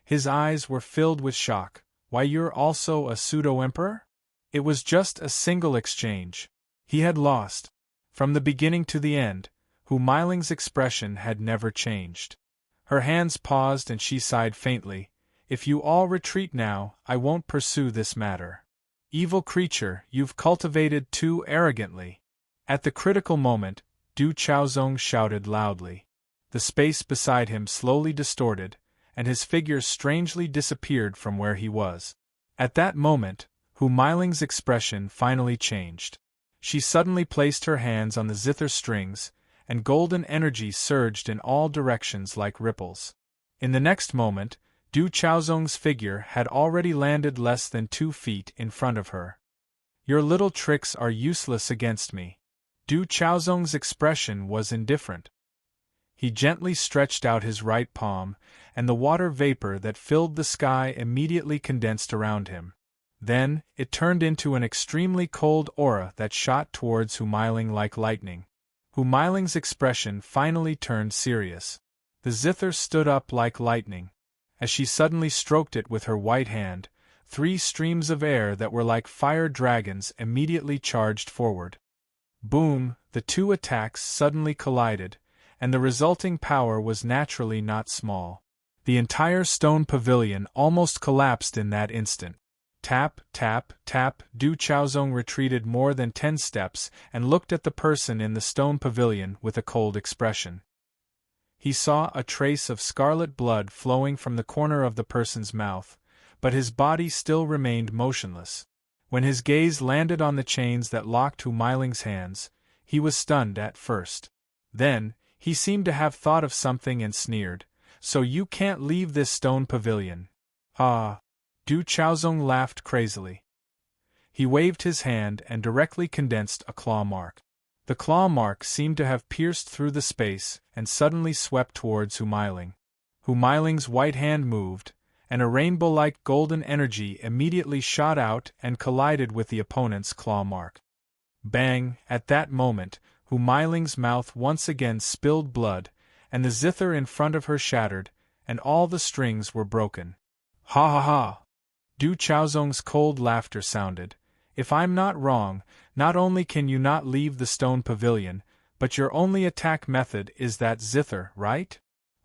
His eyes were filled with shock. "Why, you're also a pseudo-emperor?" It was just a single exchange. He had lost. From the beginning to the end, Hu Miling's expression had never changed. Her hands paused and she sighed faintly. "If you all retreat now, I won't pursue this matter." "Evil creature, you've cultivated too arrogantly." At the critical moment, Du Chaozong shouted loudly. The space beside him slowly distorted, and his figure strangely disappeared from where he was. At that moment, Hu Miling's expression finally changed. She suddenly placed her hands on the zither strings, and golden energy surged in all directions like ripples. In the next moment, Du Chaozong's figure had already landed less than 2 feet in front of her. "Your little tricks are useless against me." Du Chaozong's expression was indifferent. He gently stretched out his right palm, and the water vapor that filled the sky immediately condensed around him. Then, it turned into an extremely cold aura that shot towards Hu Miling like lightning. Hu Miling's expression finally turned serious. The zither stood up like lightning. As she suddenly stroked it with her white hand, 3 streams of air that were like fire dragons immediately charged forward. Boom! The 2 attacks suddenly collided, and the resulting power was naturally not small. The entire stone pavilion almost collapsed in that instant. Tap, tap, tap. Du Chaozong retreated more than 10 steps and looked at the person in the stone pavilion with a cold expression. He saw a trace of scarlet blood flowing from the corner of the person's mouth, but his body still remained motionless. When his gaze landed on the chains that locked Hu Miling's hands, he was stunned at first. Then, he seemed to have thought of something and sneered, "So you can't leave this stone pavilion." "Ah!" Du Chaozong laughed crazily. He waved his hand and directly condensed a claw mark. The claw mark seemed to have pierced through the space and suddenly swept towards Hu Miling. Hu Miling's white hand moved, and a rainbow-like golden energy immediately shot out and collided with the opponent's claw mark. Bang! At that moment, Hu Miling's mouth once again spilled blood, and the zither in front of her shattered, and all the strings were broken. Ha ha ha! Du Chaozong's cold laughter sounded. If I'm not wrong, not only can you not leave the stone pavilion, but your only attack method is that zither, right?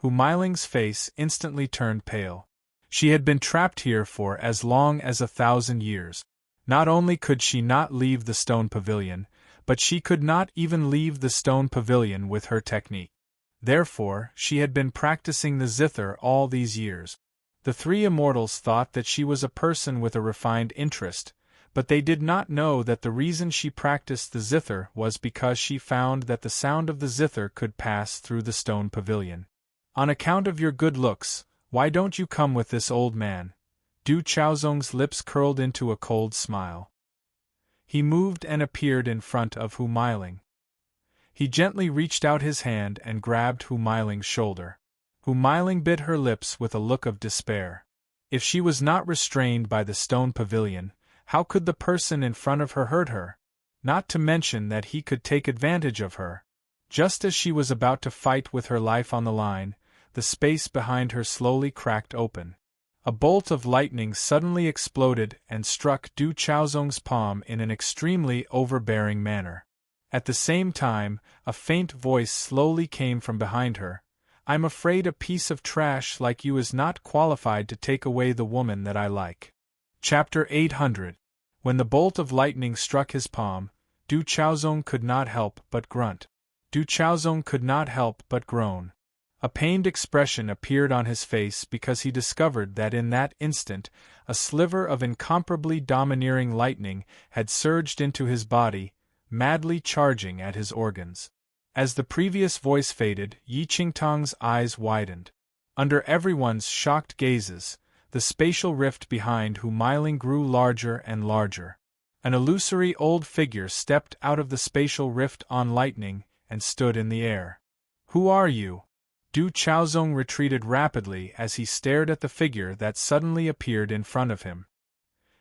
Hu Miling's face instantly turned pale. She had been trapped here for as long as 1,000 years. Not only could she not leave the stone pavilion, but she could not even leave the stone pavilion with her technique. Therefore, she had been practicing the zither all these years. The three immortals thought that she was a person with a refined interest, but they did not know that the reason she practiced the zither was because she found that the sound of the zither could pass through the stone pavilion. On account of your good looks, why don't you come with this old man? Du Chaozong's lips curled into a cold smile. He moved and appeared in front of Hu Miling. He gently reached out his hand and grabbed Hu Miling's shoulder. Hu Miling bit her lips with a look of despair. If she was not restrained by the stone pavilion, how could the person in front of her hurt her? Not to mention that he could take advantage of her. Just as she was about to fight with her life on the line, the space behind her slowly cracked open. A bolt of lightning suddenly exploded and struck Du Chaozong's palm in an extremely overbearing manner. At the same time, a faint voice slowly came from behind her. I'm afraid a piece of trash like you is not qualified to take away the woman that I like. Chapter 800. When the bolt of lightning struck his palm, Du Chaozong could not help but grunt. Du Chaozong could not help but groan. A pained expression appeared on his face because he discovered that in that instant, a sliver of incomparably domineering lightning had surged into his body, madly charging at his organs. As the previous voice faded, Yi Qingtang's eyes widened. Under everyone's shocked gazes, the spatial rift behind Hu Miling grew larger and larger. An illusory old figure stepped out of the spatial rift on lightning and stood in the air. Who are you? Du Chaozong retreated rapidly as he stared at the figure that suddenly appeared in front of him.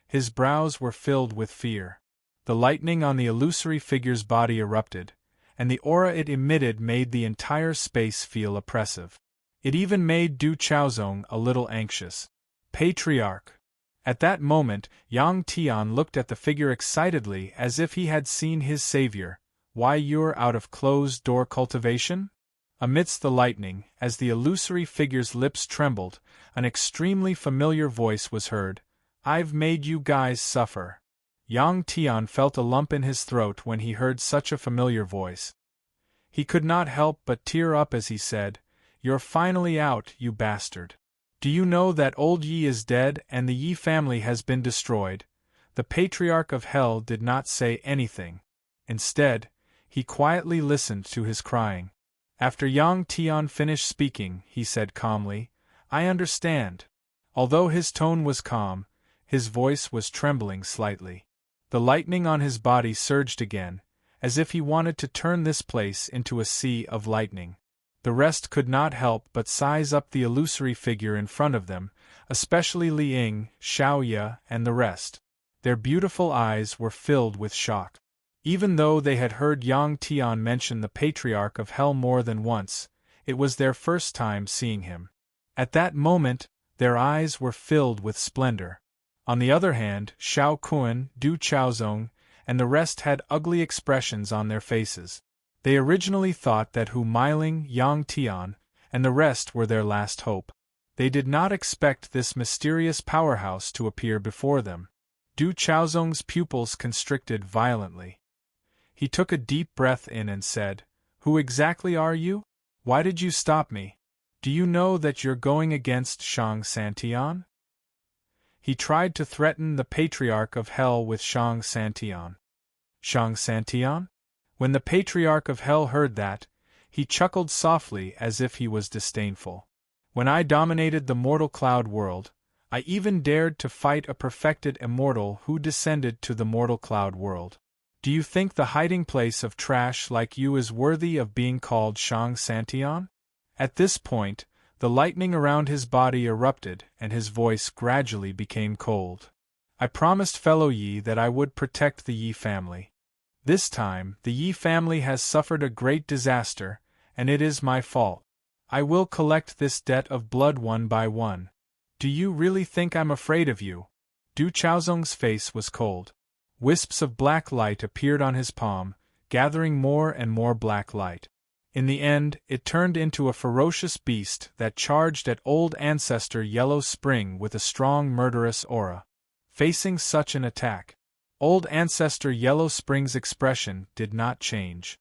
His brows were filled with fear. The lightning on the illusory figure's body erupted, and the aura it emitted made the entire space feel oppressive. It even made Du Chaozong a little anxious. Patriarch! At that moment, Yang Tian looked at the figure excitedly as if he had seen his savior. Why, you're out of closed-door cultivation? Amidst the lightning, as the illusory figure's lips trembled, an extremely familiar voice was heard. I've made you guys suffer. Yang Tian felt a lump in his throat when he heard such a familiar voice. He could not help but tear up as he said, You're finally out, you bastard. Do you know that old Yi is dead and the Yi family has been destroyed? The Patriarch of Hell did not say anything. Instead, he quietly listened to his crying. After Yang Tian finished speaking, he said calmly, I understand. Although his tone was calm, his voice was trembling slightly. The lightning on his body surged again, as if he wanted to turn this place into a sea of lightning. The rest could not help but size up the illusory figure in front of them, especially Li Ying, Xiaoye, and the rest. Their beautiful eyes were filled with shock. Even though they had heard Yang Tian mention the Patriarch of Hell more than once, it was their first time seeing him. At that moment, their eyes were filled with splendor. On the other hand, Xiao Kun, Du Chaozong, and the rest had ugly expressions on their faces. They originally thought that Hu Miling, Yang Tian, and the rest were their last hope. They did not expect this mysterious powerhouse to appear before them. Du Chaozong's pupils constricted violently. He took a deep breath in and said, Who exactly are you? Why did you stop me? Do you know that you're going against Shang Santian? He tried to threaten the Patriarch of Hell with Shang Santian. Shang Santian? When the Patriarch of Hell heard that, he chuckled softly as if he was disdainful. When I dominated the mortal cloud world, I even dared to fight a perfected immortal who descended to the mortal cloud world. Do you think the hiding place of trash like you is worthy of being called Shang Santian? At this point, The lightning around his body erupted, and his voice gradually became cold. I promised fellow Yi that I would protect the Yi family. This time, the Yi family has suffered a great disaster, and it is my fault. I will collect this debt of blood one by one. Do you really think I'm afraid of you? Du Chaozong's face was cold. Wisps of black light appeared on his palm, gathering more and more black light. In the end, it turned into a ferocious beast that charged at old ancestor Yellow Spring with a strong murderous aura. Facing such an attack, old ancestor Yellow Spring's expression did not change.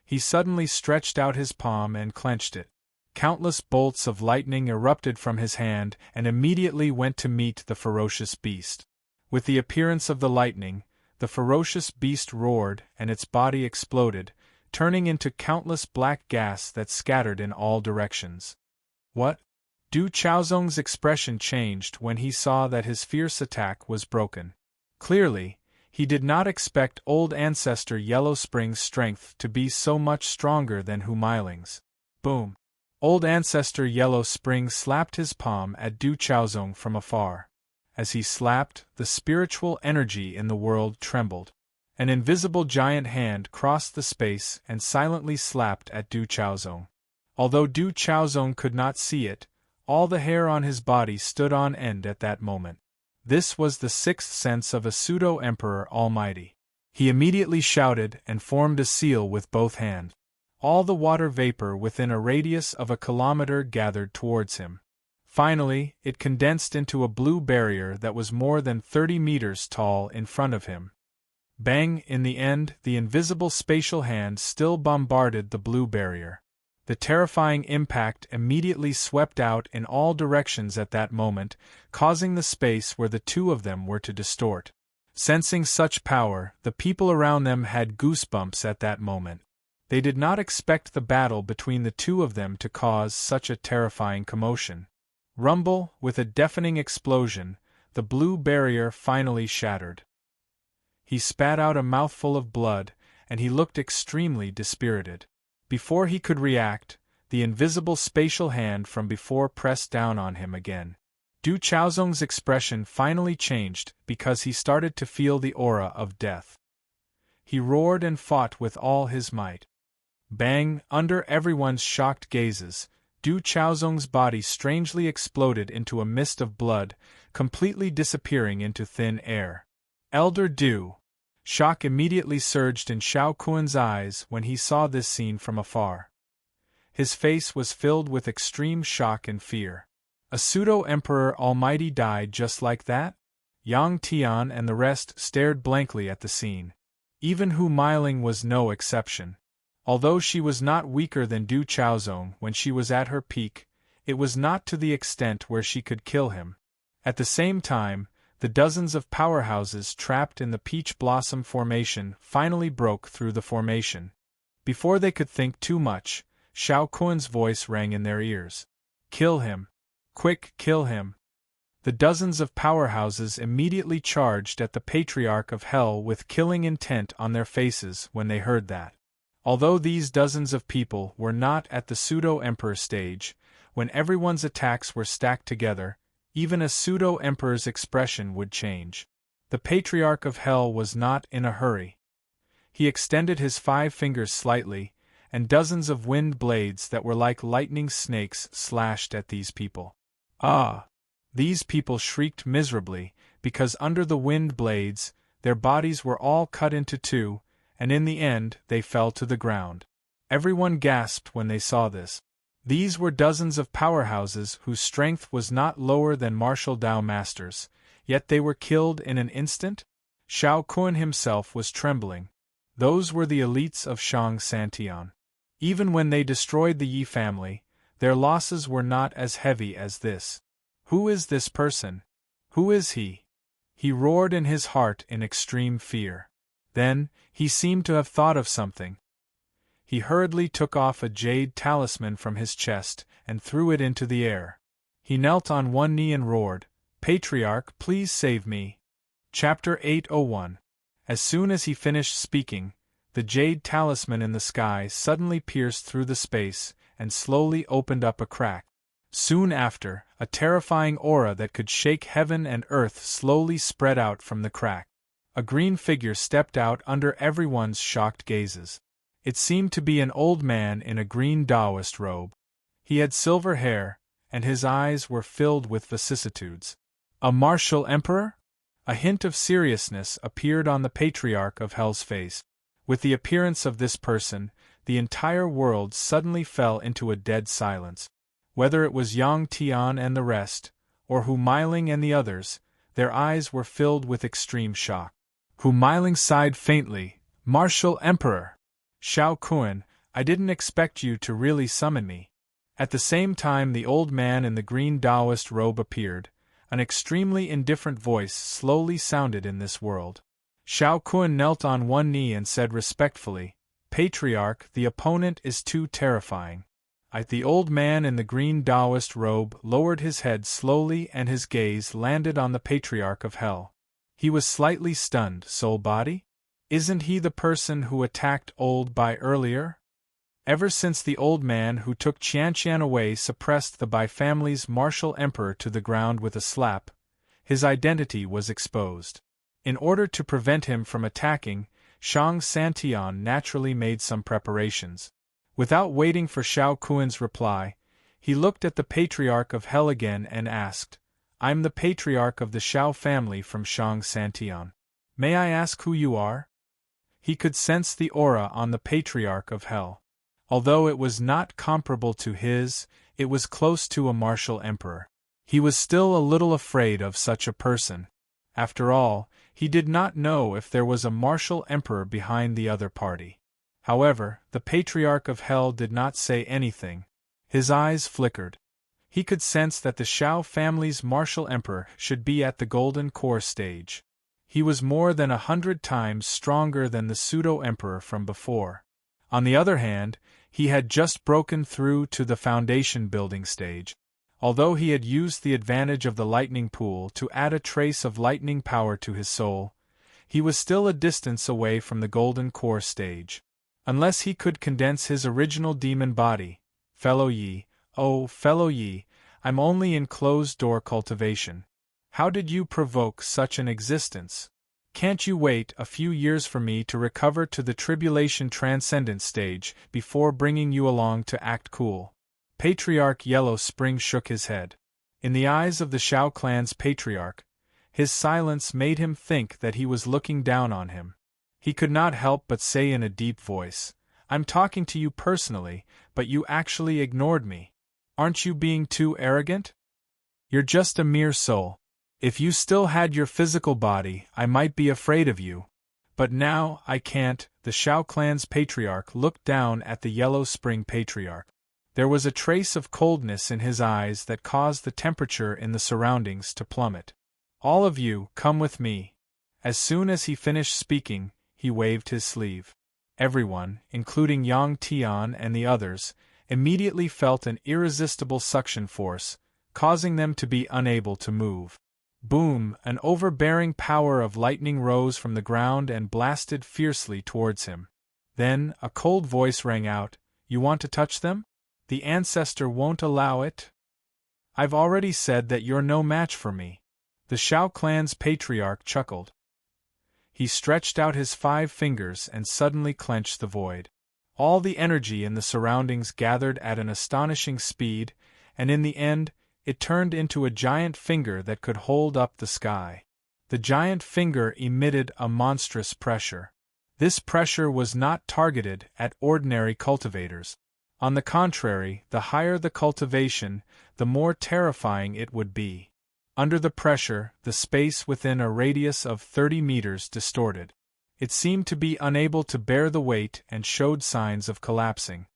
He suddenly stretched out his palm and clenched it. Countless bolts of lightning erupted from his hand and immediately went to meet the ferocious beast. With the appearance of the lightning, the ferocious beast roared and its body exploded, turning into countless black gas that scattered in all directions. What? Du Chaozong's expression changed when he saw that his fierce attack was broken. Clearly, he did not expect old ancestor Yellow Spring's strength to be so much stronger than Humailing's. Boom! Old ancestor Yellow Spring slapped his palm at Du Chaozong from afar. As he slapped, the spiritual energy in the world trembled. An invisible giant hand crossed the space and silently slapped at Du Chaozong. Although Du Chaozong could not see it, all the hair on his body stood on end at that moment. This was the sixth sense of a pseudo-emperor almighty. He immediately shouted and formed a seal with both hands. All the water vapor within a radius of a kilometer gathered towards him. Finally, it condensed into a blue barrier that was more than 30 meters tall in front of him. Bang! In the end, the invisible spatial hand still bombarded the blue barrier. The terrifying impact immediately swept out in all directions at that moment, causing the space where the two of them were to distort. Sensing such power, the people around them had goosebumps at that moment. They did not expect the battle between the two of them to cause such a terrifying commotion. Rumble, with a deafening explosion, the blue barrier finally shattered. He spat out a mouthful of blood, and he looked extremely dispirited. Before he could react, the invisible spatial hand from before pressed down on him again. Du Chaozong's expression finally changed because he started to feel the aura of death. He roared and fought with all his might. Bang! Under everyone's shocked gazes, Du Chaozong's body strangely exploded into a mist of blood, completely disappearing into thin air. Elder Du! Shock immediately surged in Xiao Kuan's eyes when he saw this scene from afar. His face was filled with extreme shock and fear. A pseudo-emperor almighty died just like that? Yang Tian and the rest stared blankly at the scene. Even Humailing was no exception. Although she was not weaker than Du Chaozong when she was at her peak, it was not to the extent where she could kill him. At the same time, the dozens of powerhouses trapped in the Peach Blossom Formation finally broke through the formation. Before they could think too much, Xiao Kuan's voice rang in their ears. Kill him! Quick, kill him! The dozens of powerhouses immediately charged at the Patriarch of Hell with killing intent on their faces when they heard that. Although these dozens of people were not at the pseudo-emperor stage, when everyone's attacks were stacked together, even a pseudo-emperor's expression would change. The Patriarch of Hell was not in a hurry. He extended his 5 fingers slightly, and dozens of wind blades that were like lightning snakes slashed at these people. Ah! These people shrieked miserably, because under the wind blades, their bodies were all cut into two, and in the end they fell to the ground. Everyone gasped when they saw this. These were dozens of powerhouses whose strength was not lower than martial Dao masters, yet they were killed in an instant? Xiao Kuan himself was trembling. Those were the elites of Shang Santian. Even when they destroyed the Yi family, their losses were not as heavy as this. Who is this person? Who is he? He roared in his heart in extreme fear. Then, he seemed to have thought of something. He hurriedly took off a jade talisman from his chest and threw it into the air. He knelt on one knee and roared, "Patriarch, please save me." Chapter 801. As soon as he finished speaking, the jade talisman in the sky suddenly pierced through the space and slowly opened up a crack. Soon after, a terrifying aura that could shake heaven and earth slowly spread out from the crack. A green figure stepped out under everyone's shocked gazes. It seemed to be an old man in a green Taoist robe. He had silver hair, and his eyes were filled with vicissitudes. A martial emperor? A hint of seriousness appeared on the Patriarch of Hell's face. With the appearance of this person, the entire world suddenly fell into a dead silence. Whether it was Yang Tian and the rest, or Hu Meiling and the others, their eyes were filled with extreme shock. Hu Meiling sighed faintly. Martial Emperor! Xiao Kun, I didn't expect you to really summon me. At the same time the old man in the green Taoist robe appeared. An extremely indifferent voice slowly sounded in this world. Xiao Kun knelt on one knee and said respectfully, Patriarch, the opponent is too terrifying. The old man in the green Taoist robe lowered his head slowly and his gaze landed on the Patriarch of Hell. He was slightly stunned. Soul body? Isn't he the person who attacked Old Bai earlier? Ever since the old man who took Qianqian away suppressed the Bai family's martial emperor to the ground with a slap, his identity was exposed. In order to prevent him from attacking, Shang Santian naturally made some preparations. Without waiting for Xiao Kun's reply, he looked at the Patriarch of Hell again and asked, I'm the Patriarch of the Xiao family from Shang Santian. May I ask who you are? He could sense the aura on the Patriarch of Hell. Although it was not comparable to his, it was close to a martial emperor. He was still a little afraid of such a person. After all, he did not know if there was a martial emperor behind the other party. However, the Patriarch of Hell did not say anything. His eyes flickered. He could sense that the Xiao family's martial emperor should be at the golden core stage. He was more than 100 times stronger than the pseudo-emperor from before. On the other hand, he had just broken through to the foundation building stage. Although he had used the advantage of the lightning pool to add a trace of lightning power to his soul, he was still a distance away from the golden core stage. Unless he could condense his original demon body, fellow Yi, oh, fellow Yi, I'm only in closed-door cultivation. How did you provoke such an existence? Can't you wait a few years for me to recover to the tribulation transcendent stage before bringing you along to act cool? Patriarch Yellow Spring shook his head. In the eyes of the Xiao clan's patriarch, his silence made him think that he was looking down on him. He could not help but say in a deep voice, I'm talking to you personally, but you actually ignored me. Aren't you being too arrogant? You're just a mere soul. If you still had your physical body, I might be afraid of you. But now, I can't. The Xiao clan's patriarch looked down at the Yellow Spring patriarch. There was a trace of coldness in his eyes that caused the temperature in the surroundings to plummet. All of you, come with me. As soon as he finished speaking, he waved his sleeve. Everyone, including Yang Tian and the others, immediately felt an irresistible suction force, causing them to be unable to move. Boom! An overbearing power of lightning rose from the ground and blasted fiercely towards him. Then, a cold voice rang out, You want to touch them? The ancestor won't allow it? I've already said that you're no match for me. The Xiao clan's patriarch chuckled. He stretched out his 5 fingers and suddenly clenched the void. All the energy in the surroundings gathered at an astonishing speed, and in the end, it turned into a giant finger that could hold up the sky. The giant finger emitted a monstrous pressure. This pressure was not targeted at ordinary cultivators. On the contrary, the higher the cultivation, the more terrifying it would be. Under the pressure, the space within a radius of 30 meters distorted. It seemed to be unable to bear the weight and showed signs of collapsing.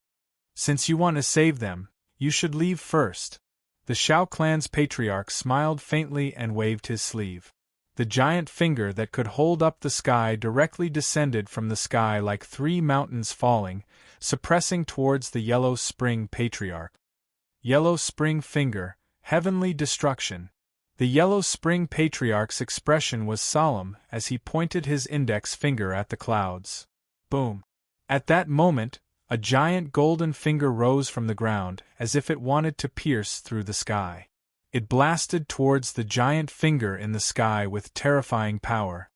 Since you want to save them, you should leave first. The Xiao clan's patriarch smiled faintly and waved his sleeve. The giant finger that could hold up the sky directly descended from the sky like 3 mountains falling, suppressing towards the Yellow Spring patriarch. Yellow Spring finger, heavenly destruction. The Yellow Spring patriarch's expression was solemn as he pointed his index finger at the clouds. Boom! At that moment, A giant golden finger rose from the ground, as if it wanted to pierce through the sky. It blasted towards the giant finger in the sky with terrifying power.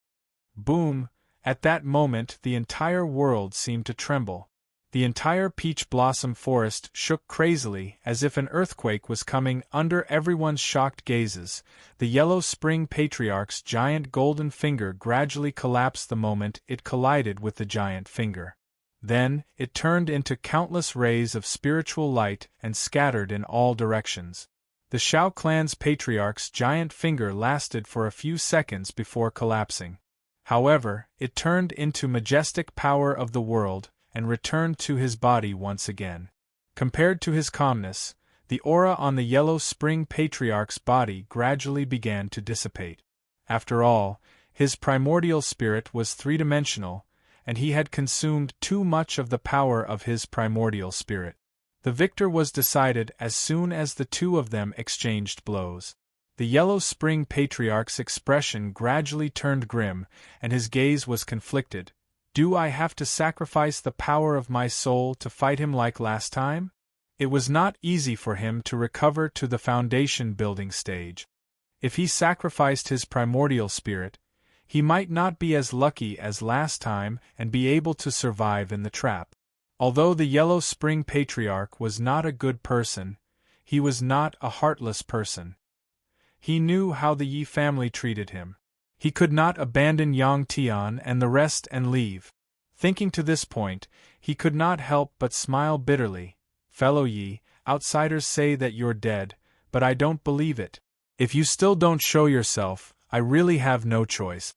Boom! At that moment the entire world seemed to tremble. The entire peach blossom forest shook crazily as if an earthquake was coming under everyone's shocked gazes. The Yellow Spring Patriarch's giant golden finger gradually collapsed the moment it collided with the giant finger. Then, it turned into countless rays of spiritual light and scattered in all directions. The Shao clan's patriarch's giant finger lasted for a few seconds before collapsing. However, it turned into majestic power of the world, and returned to his body once again. Compared to his calmness, the aura on the Yellow Spring Patriarch's body gradually began to dissipate. After all, his primordial spirit was three-dimensional, and he had consumed too much of the power of his primordial spirit. The victor was decided as soon as the two of them exchanged blows. The Yellow Spring Patriarch's expression gradually turned grim, and his gaze was conflicted. Do I have to sacrifice the power of my soul to fight him like last time? It was not easy for him to recover to the foundation building stage. If he sacrificed his primordial spirit, he might not be as lucky as last time and be able to survive in the trap. Although the Yellow Spring Patriarch was not a good person, he was not a heartless person. He knew how the Yi family treated him. He could not abandon Yang Tian and the rest and leave. Thinking to this point, he could not help but smile bitterly. Fellow Yi, outsiders say that you're dead, but I don't believe it. If you still don't show yourself, I really have no choice.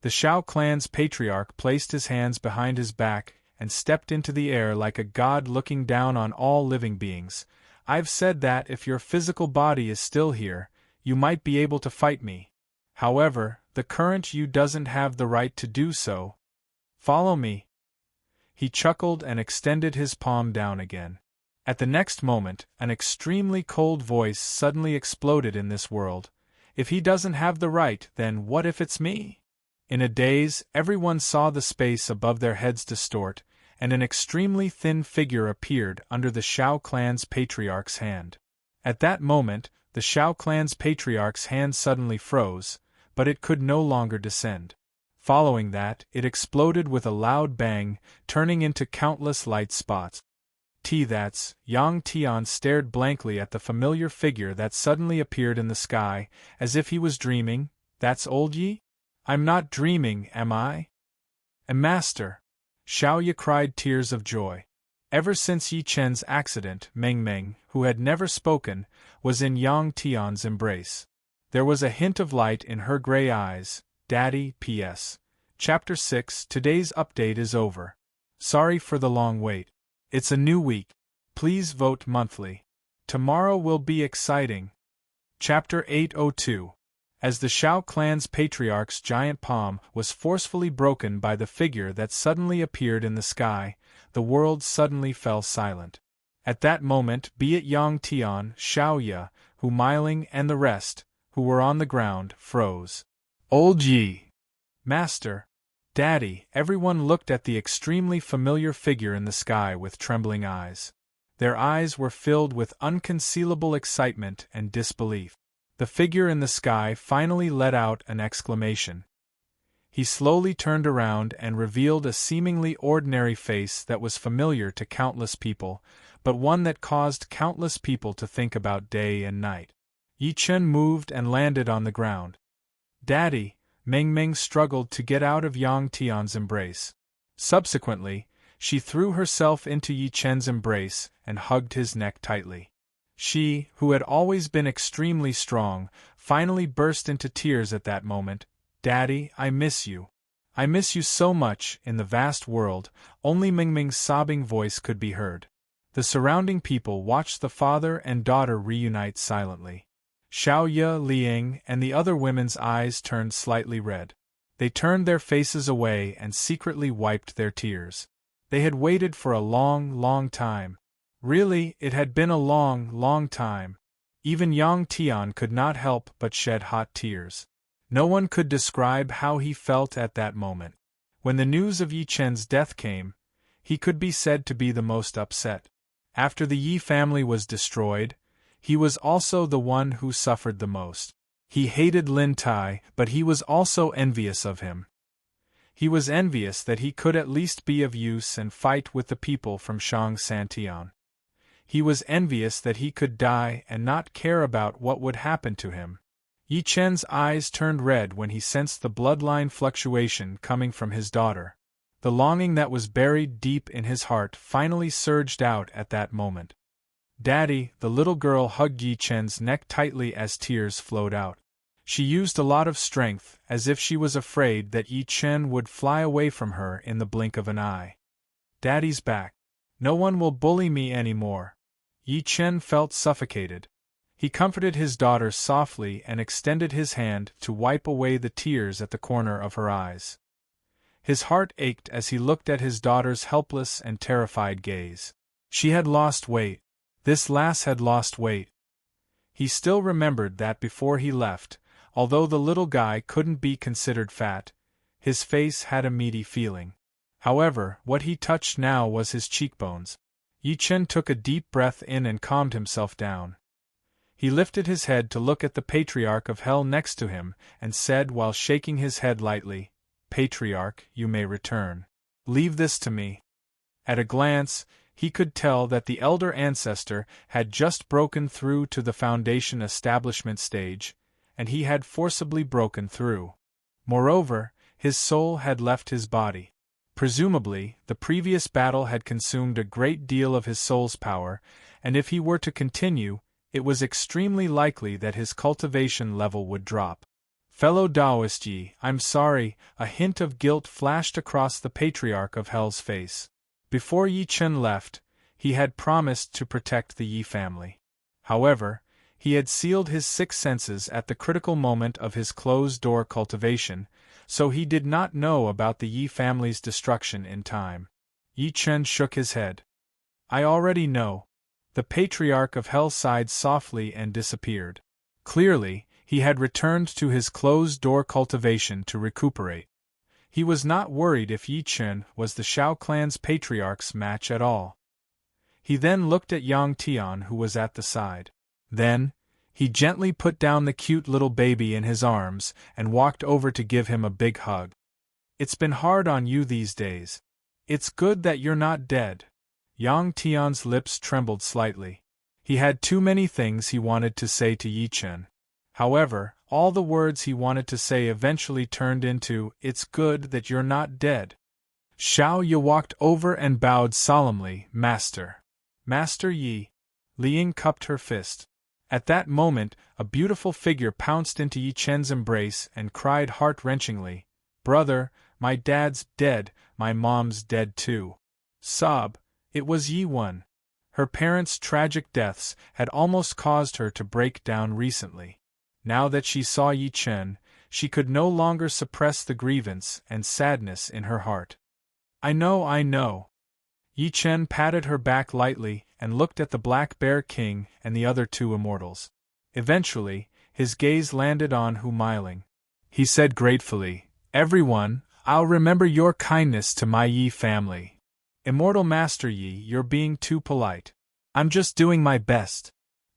The Shao clan's patriarch placed his hands behind his back and stepped into the air like a god looking down on all living beings. I've said that if your physical body is still here, you might be able to fight me. However, the current you doesn't have the right to do so. Follow me. He chuckled and extended his palm down again. At the next moment, an extremely cold voice suddenly exploded in this world. If he doesn't have the right, then what if it's me? In a daze, everyone saw the space above their heads distort, and an extremely thin figure appeared under the Shao clan's patriarch's hand. At that moment, the Shao clan's patriarch's hand suddenly froze, but it could no longer descend. Following that, it exploded with a loud bang, turning into countless light spots. That's Yang Tian stared blankly at the familiar figure that suddenly appeared in the sky, as if he was dreaming. That's old Yi? I'm not dreaming, am I? A master! Xiao Ye cried tears of joy. Ever since Yi Chen's accident, Meng Meng, who had never spoken, was in Yang Tian's embrace. There was a hint of light in her gray eyes. Daddy, P.S. Chapter 6. Today's update is over. Sorry for the long wait. It's a new week. Please vote monthly. Tomorrow will be exciting. Chapter 802. As the Shao clan's patriarch's giant palm was forcefully broken by the figure that suddenly appeared in the sky, the world suddenly fell silent. At that moment, be it Yang Tian, Xiao Ye, Hu Meiling, and the rest, who were on the ground, froze. Old Yi! Master! Daddy! Everyone looked at the extremely familiar figure in the sky with trembling eyes. Their eyes were filled with unconcealable excitement and disbelief. The figure in the sky finally let out an exclamation. He slowly turned around and revealed a seemingly ordinary face that was familiar to countless people, but one that caused countless people to think about day and night. Yi Chen moved and landed on the ground. Daddy! Meng Meng struggled to get out of Yang Tian's embrace. Subsequently, she threw herself into Yi Chen's embrace and hugged his neck tightly. She, who had always been extremely strong, finally burst into tears at that moment. Daddy, I miss you. I miss you so much. In the vast world, only Meng Meng's sobbing voice could be heard. The surrounding people watched the father and daughter reunite silently. Xiao Ye, Liang, and the other women's eyes turned slightly red. They turned their faces away and secretly wiped their tears. They had waited for a long, long time. Really, it had been a long, long time. Even Yang Tian could not help but shed hot tears. No one could describe how he felt at that moment. When the news of Yi Chen's death came, he could be said to be the most upset. After the Yi family was destroyed, he was also the one who suffered the most. He hated Lin Tai, but he was also envious of him. He was envious that he could at least be of use and fight with the people from Shang Santian. He was envious that he could die and not care about what would happen to him. Yi Chen's eyes turned red when he sensed the bloodline fluctuation coming from his daughter. The longing that was buried deep in his heart finally surged out at that moment. "Daddy," the little girl hugged Yi Chen's neck tightly as tears flowed out. She used a lot of strength, as if she was afraid that Yi Chen would fly away from her in the blink of an eye. "Daddy's back. No one will bully me anymore." Yi Chen felt suffocated. He comforted his daughter softly and extended his hand to wipe away the tears at the corner of her eyes. His heart ached as he looked at his daughter's helpless and terrified gaze. She had lost weight. This lass had lost weight. He still remembered that before he left, although the little guy couldn't be considered fat, his face had a meaty feeling. However, what he touched now was his cheekbones. Yi Chen took a deep breath in and calmed himself down. He lifted his head to look at the Patriarch of Hell next to him, and said while shaking his head lightly, "Patriarch, you may return. Leave this to me." At a glance, he could tell that the elder ancestor had just broken through to the Foundation establishment stage, and he had forcibly broken through. Moreover, his soul had left his body. Presumably, the previous battle had consumed a great deal of his soul's power, and if he were to continue, it was extremely likely that his cultivation level would drop. "Fellow Taoist Yi, I'm sorry," a hint of guilt flashed across the Patriarch of Hell's face. Before Yi Chen left, he had promised to protect the Yi family. However, he had sealed his six senses at the critical moment of his closed-door cultivation, so he did not know about the Yi family's destruction in time. Yi Chen shook his head. "I already know." The Patriarch of Hell sighed softly and disappeared. Clearly, he had returned to his closed-door cultivation to recuperate. He was not worried if Yi Chen was the Shao clan's patriarch's match at all. He then looked at Yang Tian, who was at the side. Then, he gently put down the cute little baby in his arms and walked over to give him a big hug. "It's been hard on you these days. It's good that you're not dead." Yang Tian's lips trembled slightly. He had too many things he wanted to say to Yi Chen. However, all the words he wanted to say eventually turned into, "It's good that you're not dead." Xiao Ye walked over and bowed solemnly, "Master." "Master Yi." Liying cupped her fist. At that moment, a beautiful figure pounced into Yi Chen's embrace and cried heart-wrenchingly, "Brother, my dad's dead, my mom's dead too." Sob. It was Yi Wen. Her parents' tragic deaths had almost caused her to break down recently. Now that she saw Yi Chen, she could no longer suppress the grievance and sadness in her heart. I know. Yi Chen patted her back lightly and looked at the Black Bear King and the other two immortals. Eventually, his gaze landed on Hu Miling. He said gratefully, "Everyone, I'll remember your kindness to my Yi family." "Immortal Master Yi, you're being too polite." "I'm just doing my best."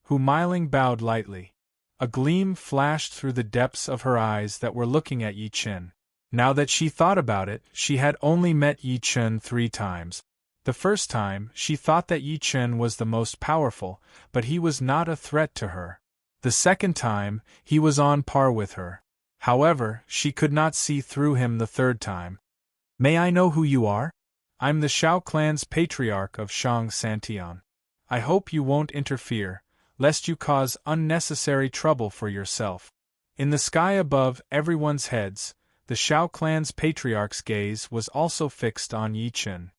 Hu Miling bowed lightly. A gleam flashed through the depths of her eyes that were looking at Yi Chen. Now that she thought about it, she had only met Yi Chen 3 times. The first time, she thought that Yi Chen was the most powerful, but he was not a threat to her. The second time, he was on par with her. However, she could not see through him the third time. "May I know who you are?" "I'm the Shao clan's patriarch of Shang Santian. I hope you won't interfere, lest you cause unnecessary trouble for yourself." In the sky above everyone's heads, the Shao clan's patriarch's gaze was also fixed on Yi Chen.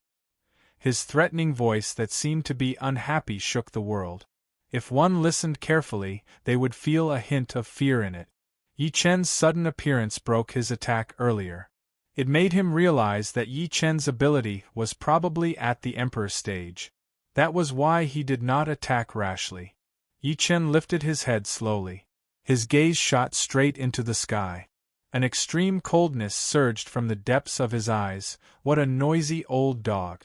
His threatening voice that seemed to be unhappy shook the world. If one listened carefully, they would feel a hint of fear in it. Yi Chen's sudden appearance broke his attack earlier. It made him realize that Yi Chen's ability was probably at the Emperor stage. That was why he did not attack rashly. Yi Chen lifted his head slowly. His gaze shot straight into the sky. An extreme coldness surged from the depths of his eyes. What a noisy old dog.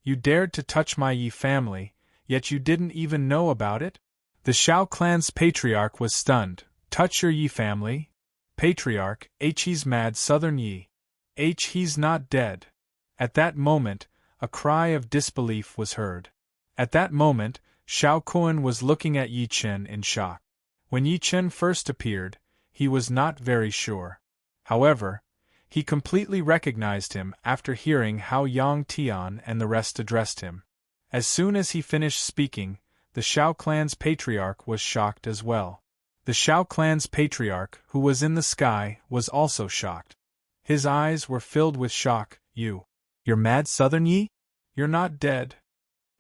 You dared to touch my Yi family, yet you didn't even know about it? The Shao clan's patriarch was stunned. Touch your Yi family? Patriarch, he's mad Southern Yi. He's not dead. At that moment, a cry of disbelief was heard. At that moment, Shao Kun was looking at Yi Chen in shock. When Yi Chen first appeared, he was not very sure. However, he completely recognized him after hearing how Yang Tian and the rest addressed him. As soon as he finished speaking, the Shao clan's patriarch was shocked as well. The Shao clan's patriarch, who was in the sky, was also shocked. His eyes were filled with shock. You're mad Southern Yi? You're not dead.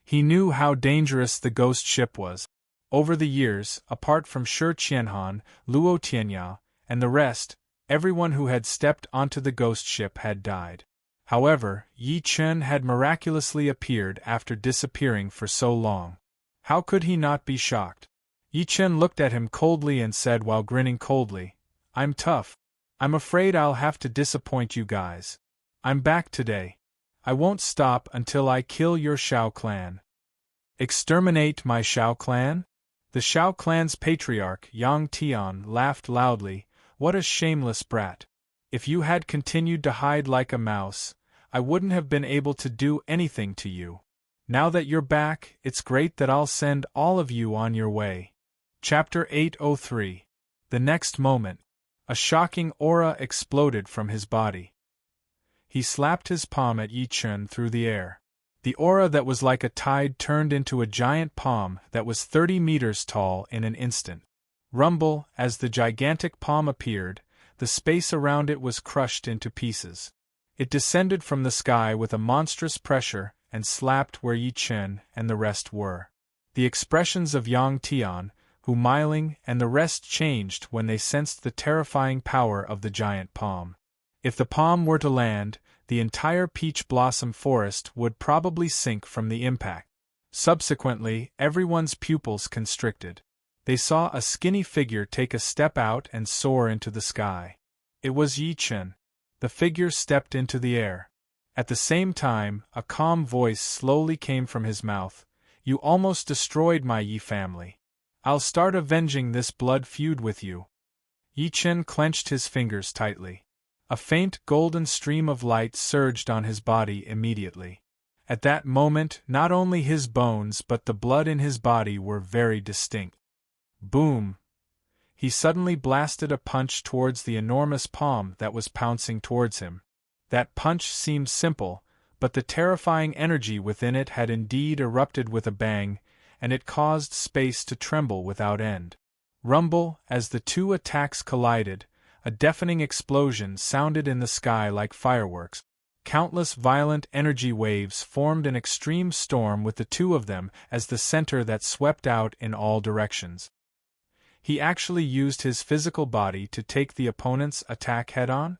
He knew how dangerous the ghost ship was. Over the years, apart from Shi Qianhan, Luo Tianya, and the rest, everyone who had stepped onto the ghost ship had died. However, Yi Chen had miraculously appeared after disappearing for so long. How could he not be shocked? Yi Chen looked at him coldly and said while grinning coldly, I'm tough. I'm afraid I'll have to disappoint you guys. I'm back today. I won't stop until I kill your Shao clan. Exterminate my Shao clan? The Shao clan's patriarch, Yang Tian, laughed loudly. What a shameless brat. If you had continued to hide like a mouse, I wouldn't have been able to do anything to you. Now that you're back, it's great that I'll send all of you on your way. Chapter 803. The next moment, a shocking aura exploded from his body. He slapped his palm at Yi Chen through the air. The aura that was like a tide turned into a giant palm that was 30 meters tall in an instant. Rumble, as the gigantic palm appeared, the space around it was crushed into pieces. It descended from the sky with a monstrous pressure and slapped where Yi Chen and the rest were. The expressions of Yang Tian, Hu Meiling, and the rest changed when they sensed the terrifying power of the giant palm. If the palm were to land, the entire peach blossom forest would probably sink from the impact. Subsequently, everyone's pupils constricted. They saw a skinny figure take a step out and soar into the sky. It was Yi Chen. The figure stepped into the air. At the same time, a calm voice slowly came from his mouth. You almost destroyed my Yi family. I'll start avenging this blood feud with you. Yi Chen clenched his fingers tightly. A faint golden stream of light surged on his body immediately. At that moment, not only his bones but the blood in his body were very distinct. Boom! He suddenly blasted a punch towards the enormous palm that was pouncing towards him. That punch seemed simple, but the terrifying energy within it had indeed erupted with a bang, and it caused space to tremble without end. Rumble, as the two attacks collided, a deafening explosion sounded in the sky like fireworks. Countless violent energy waves formed an extreme storm with the two of them as the center that swept out in all directions. He actually used his physical body to take the opponent's attack head-on?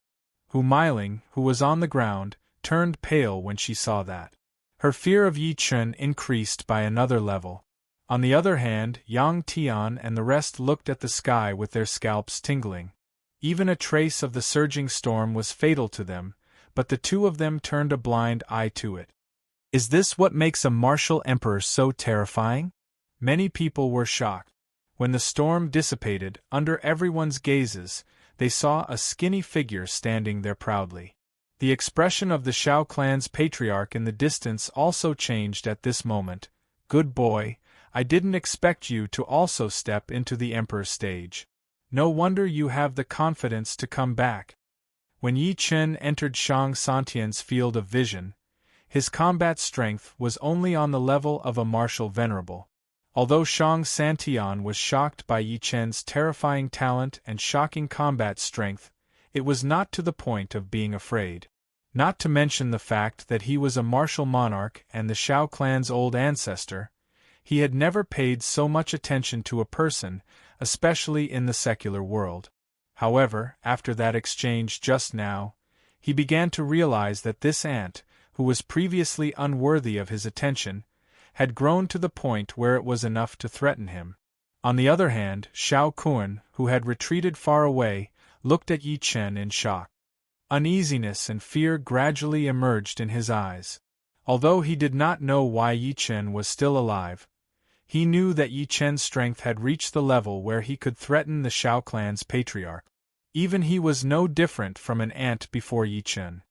Hu Meiling, who was on the ground, turned pale when she saw that. Her fear of Yi Chen increased by another level. On the other hand, Yang Tian and the rest looked at the sky with their scalps tingling. Even a trace of the surging storm was fatal to them, but the two of them turned a blind eye to it. Is this what makes a martial emperor so terrifying? Many people were shocked. When the storm dissipated, under everyone's gazes, they saw a skinny figure standing there proudly. The expression of the Shao clan's patriarch in the distance also changed at this moment. Good boy, I didn't expect you to also step into the emperor's stage. No wonder you have the confidence to come back. When Yi Chen entered Shang Santian's field of vision, his combat strength was only on the level of a martial venerable. Although Shang Santian was shocked by Yi Chen's terrifying talent and shocking combat strength, it was not to the point of being afraid. Not to mention the fact that he was a martial monarch and the Shao clan's old ancestor, he had never paid so much attention to a person, especially in the secular world. However, after that exchange just now, he began to realize that this ant, who was previously unworthy of his attention, had grown to the point where it was enough to threaten him. On the other hand, Shao Kun, who had retreated far away, looked at Yi Chen in shock. Uneasiness and fear gradually emerged in his eyes. Although he did not know why Yi Chen was still alive, he knew that Yi Chen's strength had reached the level where he could threaten the Shao clan's patriarch. Even he was no different from an ant before Yi Chen.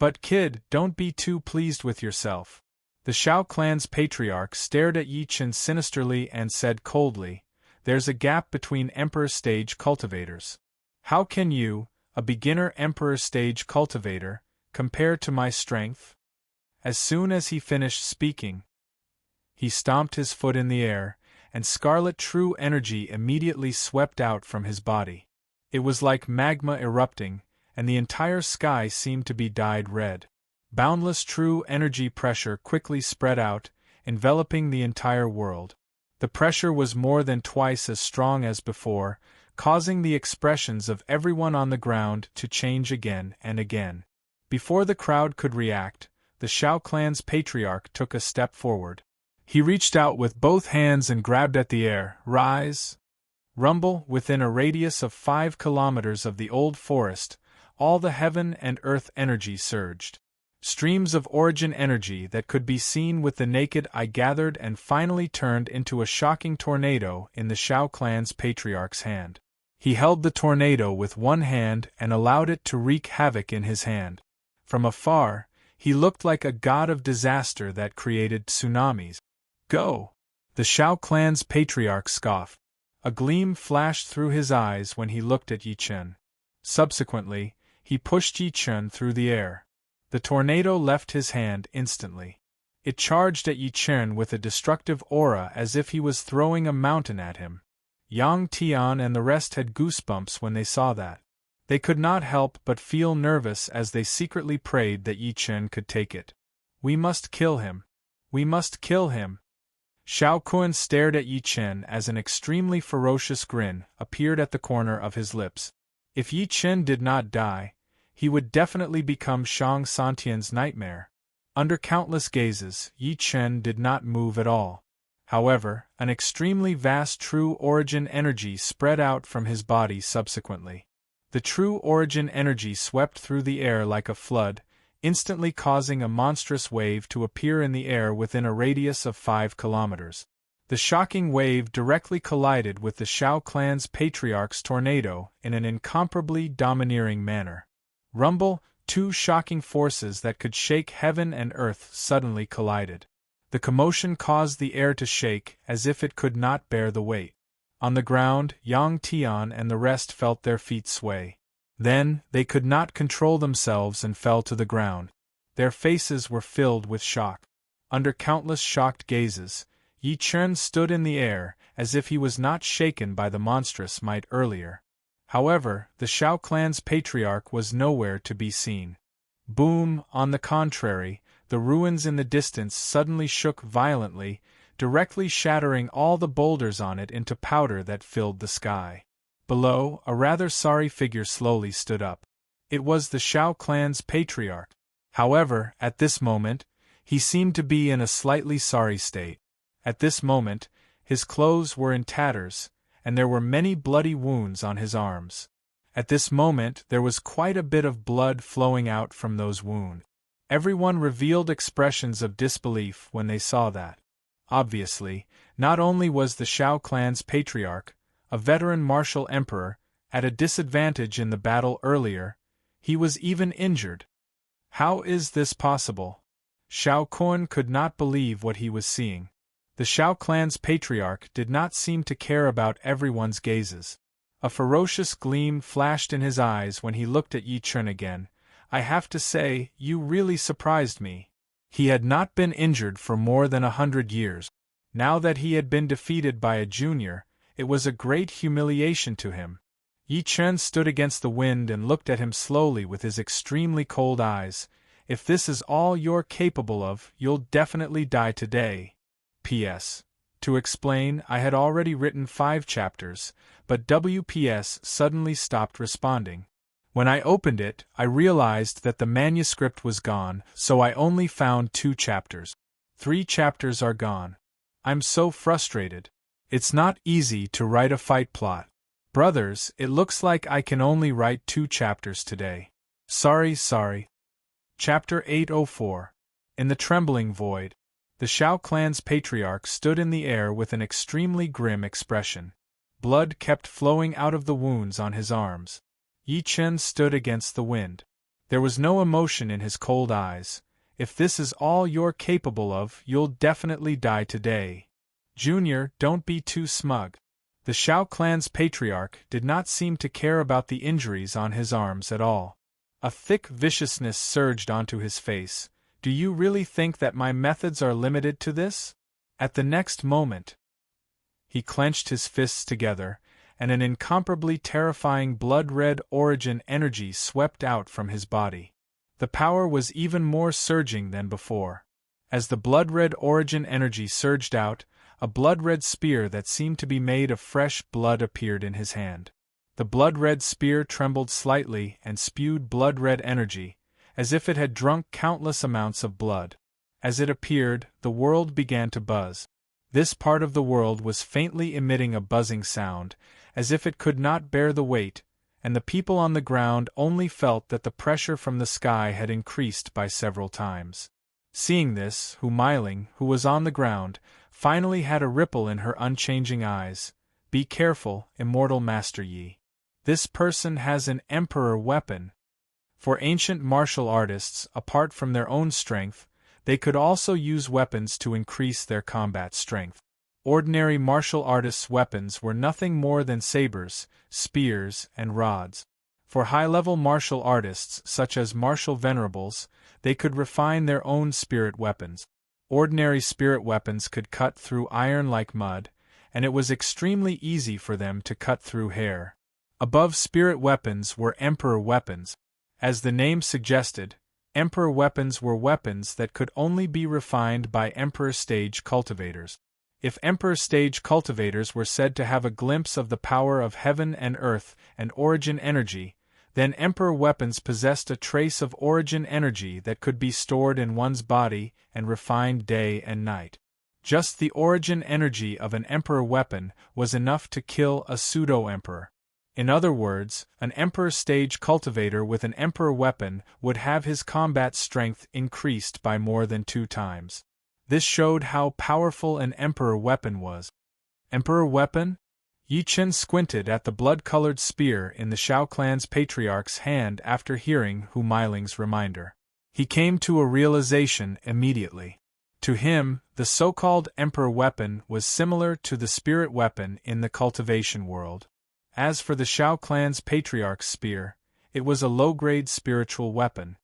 But kid, don't be too pleased with yourself. The Shao clan's patriarch stared at Yi Chen sinisterly and said coldly, "There's a gap between Emperor stage cultivators. How can you, a beginner Emperor stage cultivator, compare to my strength?" As soon as he finished speaking, he stomped his foot in the air, and scarlet true energy immediately swept out from his body. It was like magma erupting, and the entire sky seemed to be dyed red. Boundless true energy pressure quickly spread out, enveloping the entire world. The pressure was more than twice as strong as before, causing the expressions of everyone on the ground to change again and again. Before the crowd could react, the Shao clan's patriarch took a step forward. He reached out with both hands and grabbed at the air. Rise! Rumble! Within a radius of 5 kilometers of the old forest, all the heaven and earth energy surged. Streams of origin energy that could be seen with the naked eye gathered and finally turned into a shocking tornado in the Shao clan's patriarch's hand. He held the tornado with one hand and allowed it to wreak havoc in his hand. From afar, he looked like a god of disaster that created tsunamis. Go! The Shao clan's patriarch scoffed. A gleam flashed through his eyes when he looked at Yi Chen. Subsequently, he pushed Yi Chen through the air. The tornado left his hand instantly. It charged at Yi Chen with a destructive aura as if he was throwing a mountain at him. Yang Tian and the rest had goosebumps when they saw that. They could not help but feel nervous as they secretly prayed that Yi Chen could take it. "We must kill him. We must kill him." Shao Kun stared at Yi Chen as an extremely ferocious grin appeared at the corner of his lips. If Yi Chen did not die, he would definitely become Shang Santian's nightmare. Under countless gazes, Yi Chen did not move at all. However, an extremely vast true origin energy spread out from his body subsequently. The true origin energy swept through the air like a flood, instantly causing a monstrous wave to appear in the air within a radius of 5 kilometers. The shocking wave directly collided with the Shao clan's patriarch's tornado in an incomparably domineering manner. Rumble! Two shocking forces that could shake heaven and earth suddenly collided. The commotion caused the air to shake as if it could not bear the weight. On the ground, Yang Tian and the rest felt their feet sway. Then, they could not control themselves and fell to the ground. Their faces were filled with shock. Under countless shocked gazes, Yi Chen stood in the air as if he was not shaken by the monstrous might earlier. However, the Shao clan's patriarch was nowhere to be seen. Boom! On the contrary, the ruins in the distance suddenly shook violently, directly shattering all the boulders on it into powder that filled the sky. Below, a rather sorry figure slowly stood up. It was the Shao clan's patriarch. However, at this moment, he seemed to be in a slightly sorry state. At this moment, his clothes were in tatters, and there were many bloody wounds on his arms. At this moment, there was quite a bit of blood flowing out from those wounds. Everyone revealed expressions of disbelief when they saw that. Obviously, not only was the Shao clan's patriarch, a veteran martial emperor, at a disadvantage in the battle earlier, he was even injured. How is this possible? Shao Kun could not believe what he was seeing. The Shao clan's patriarch did not seem to care about everyone's gazes. A ferocious gleam flashed in his eyes when he looked at Yi Chen again. "I have to say, you really surprised me." He had not been injured for more than 100 years. Now that he had been defeated by a junior, it was a great humiliation to him. Yi Chen stood against the wind and looked at him slowly with his extremely cold eyes. "If this is all you're capable of, you'll definitely die today. P.S. To explain, I had already written 5 chapters, but WPS suddenly stopped responding. When I opened it, I realized that the manuscript was gone, so I only found 2 chapters. 3 chapters are gone. I'm so frustrated. It's not easy to write a fight plot. Brothers, it looks like I can only write 2 chapters today. Sorry. Chapter 804. In the trembling void, the Shao clan's patriarch stood in the air with an extremely grim expression. Blood kept flowing out of the wounds on his arms. Yi Chen stood against the wind. There was no emotion in his cold eyes. If this is all you're capable of, you'll definitely die today. Junior, don't be too smug. The Shao clan's patriarch did not seem to care about the injuries on his arms at all. A thick viciousness surged onto his face. Do you really think that my methods are limited to this? At the next moment, he clenched his fists together, and an incomparably terrifying blood-red origin energy swept out from his body. The power was even more surging than before. As the blood-red origin energy surged out, a blood-red spear that seemed to be made of fresh blood appeared in his hand. The blood-red spear trembled slightly and spewed blood-red energy, as if it had drunk countless amounts of blood. As it appeared, the world began to buzz. This part of the world was faintly emitting a buzzing sound, as if it could not bear the weight, and the people on the ground only felt that the pressure from the sky had increased by several times. Seeing this, Humiling, who was on the ground, finally had a ripple in her unchanging eyes. Be careful, immortal Master Yi. This person has an emperor weapon. For ancient martial artists, apart from their own strength, they could also use weapons to increase their combat strength. Ordinary martial artists' weapons were nothing more than sabers, spears, and rods. For high-level martial artists such as martial venerables, they could refine their own spirit weapons. Ordinary spirit weapons could cut through iron like mud, and it was extremely easy for them to cut through hair. Above spirit weapons were emperor weapons. As the name suggested, emperor weapons were weapons that could only be refined by emperor stage cultivators. If emperor stage cultivators were said to have a glimpse of the power of heaven and earth and origin energy, then emperor weapons possessed a trace of origin energy that could be stored in one's body and refined day and night. Just the origin energy of an emperor weapon was enough to kill a pseudo-emperor. In other words, an emperor stage cultivator with an emperor weapon would have his combat strength increased by more than 2 times. This showed how powerful an emperor weapon was. Emperor weapon? Yi Chen squinted at the blood-colored spear in the Shao clan's patriarch's hand after hearing Humiling's reminder. He came to a realization immediately. To him, the so-called emperor weapon was similar to the spirit weapon in the cultivation world. As for the Shao clan's patriarch's spear, it was a low-grade spiritual weapon.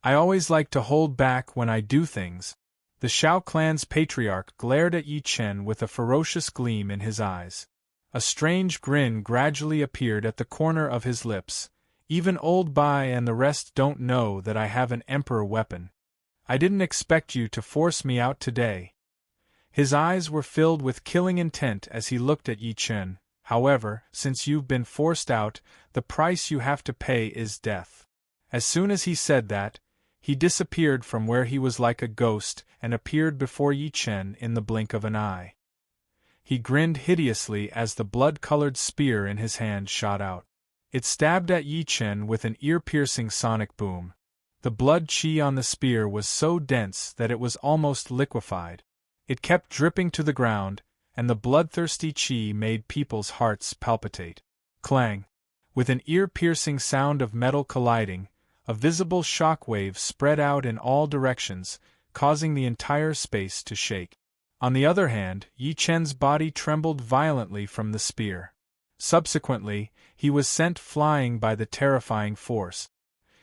I always like to hold back when I do things. The Shao clan's patriarch glared at Yi Chen with a ferocious gleam in his eyes. A strange grin gradually appeared at the corner of his lips. Even Old Bai and the rest don't know that I have an emperor weapon. I didn't expect you to force me out today. His eyes were filled with killing intent as he looked at Yi Chen. However, since you've been forced out, the price you have to pay is death. As soon as he said that, he disappeared from where he was like a ghost and appeared before Yi Chen in the blink of an eye. He grinned hideously as the blood-colored spear in his hand shot out. It stabbed at Yi Chen with an ear-piercing sonic boom. The blood qi on the spear was so dense that it was almost liquefied. It kept dripping to the ground, and the bloodthirsty qi made people's hearts palpitate. Clang! With an ear-piercing sound of metal colliding, a visible shock wave spread out in all directions, causing the entire space to shake. On the other hand, Yi Chen's body trembled violently from the spear. Subsequently, he was sent flying by the terrifying force.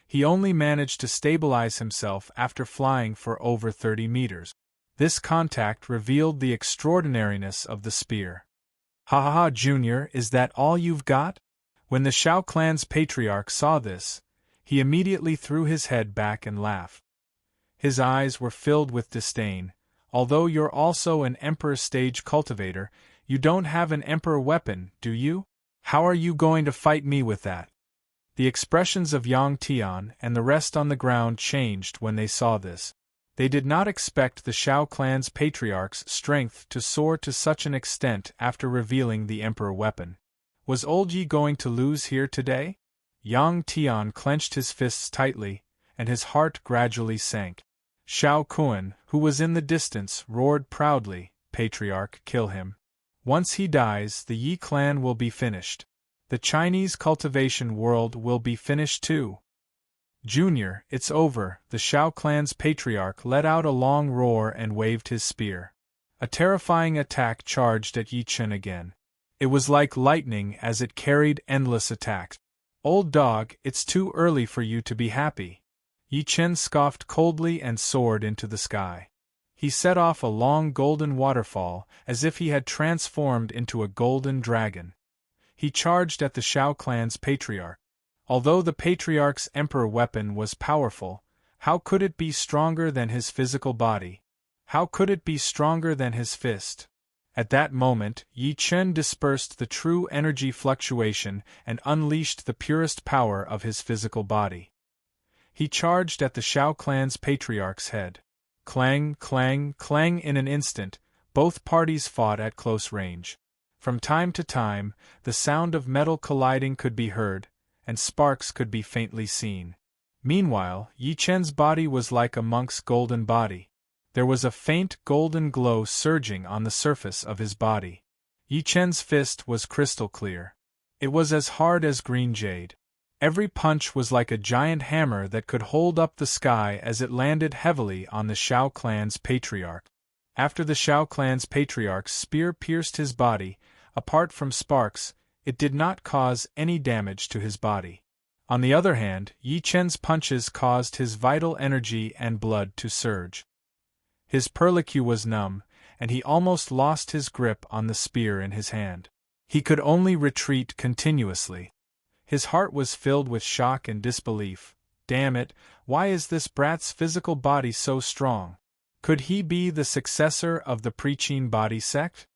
He only managed to stabilize himself after flying for over 30 meters. This contact revealed the extraordinariness of the spear. Ha ha ha, Junior, is that all you've got? When the Shao clan's patriarch saw this, he immediately threw his head back and laughed. His eyes were filled with disdain. Although you're also an emperor stage cultivator, you don't have an emperor weapon, do you? How are you going to fight me with that? The expressions of Yang Tian and the rest on the ground changed when they saw this. They did not expect the Shao clan's patriarch's strength to soar to such an extent after revealing the emperor weapon. Was Old Yi going to lose here today? Yang Tian clenched his fists tightly, and his heart gradually sank. Shao Kun, who was in the distance, roared proudly, "Patriarch, kill him. Once he dies, the Yi clan will be finished. The Chinese cultivation world will be finished too." "Junior, it's over," the Shao clan's patriarch let out a long roar and waved his spear. A terrifying attack charged at Yi Chen again. It was like lightning as it carried endless attacks. "Old dog, it's too early for you to be happy." Yi Chen scoffed coldly and soared into the sky. He set off a long golden waterfall, as if he had transformed into a golden dragon. He charged at the Shao clan's patriarch. Although the patriarch's emperor weapon was powerful, how could it be stronger than his physical body? How could it be stronger than his fist? At that moment, Yi Chen dispersed the true energy fluctuation and unleashed the purest power of his physical body. He charged at the Shao clan's patriarch's head. Clang, clang, clang. In an instant, both parties fought at close range. From time to time, the sound of metal colliding could be heard, and sparks could be faintly seen. Meanwhile, Yi Chen's body was like a monk's golden body. There was a faint golden glow surging on the surface of his body. Yi Chen's fist was crystal clear. It was as hard as green jade. Every punch was like a giant hammer that could hold up the sky as it landed heavily on the Shao clan's patriarch. After the Shao clan's patriarch's spear pierced his body, apart from sparks, it did not cause any damage to his body. On the other hand, Yi Chen's punches caused his vital energy and blood to surge. His perlicue was numb, and he almost lost his grip on the spear in his hand. He could only retreat continuously. His heart was filled with shock and disbelief. Damn it, why is this brat's physical body so strong? Could he be the successor of the Preaching Body sect?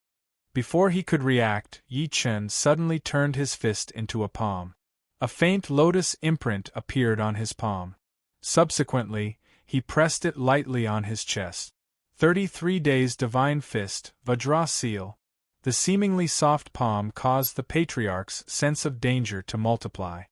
Before he could react, Yi Chen suddenly turned his fist into a palm. A faint lotus imprint appeared on his palm. Subsequently, he pressed it lightly on his chest. 33 days Divine Fist, Vajra Seal. The seemingly soft palm caused the patriarch's sense of danger to multiply.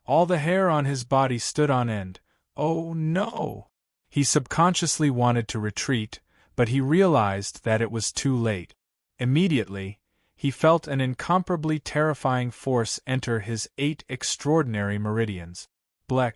All the hair on his body stood on end. Oh no! He subconsciously wanted to retreat, but he realized that it was too late. Immediately, he felt an incomparably terrifying force enter his 8 extraordinary meridians. Blech!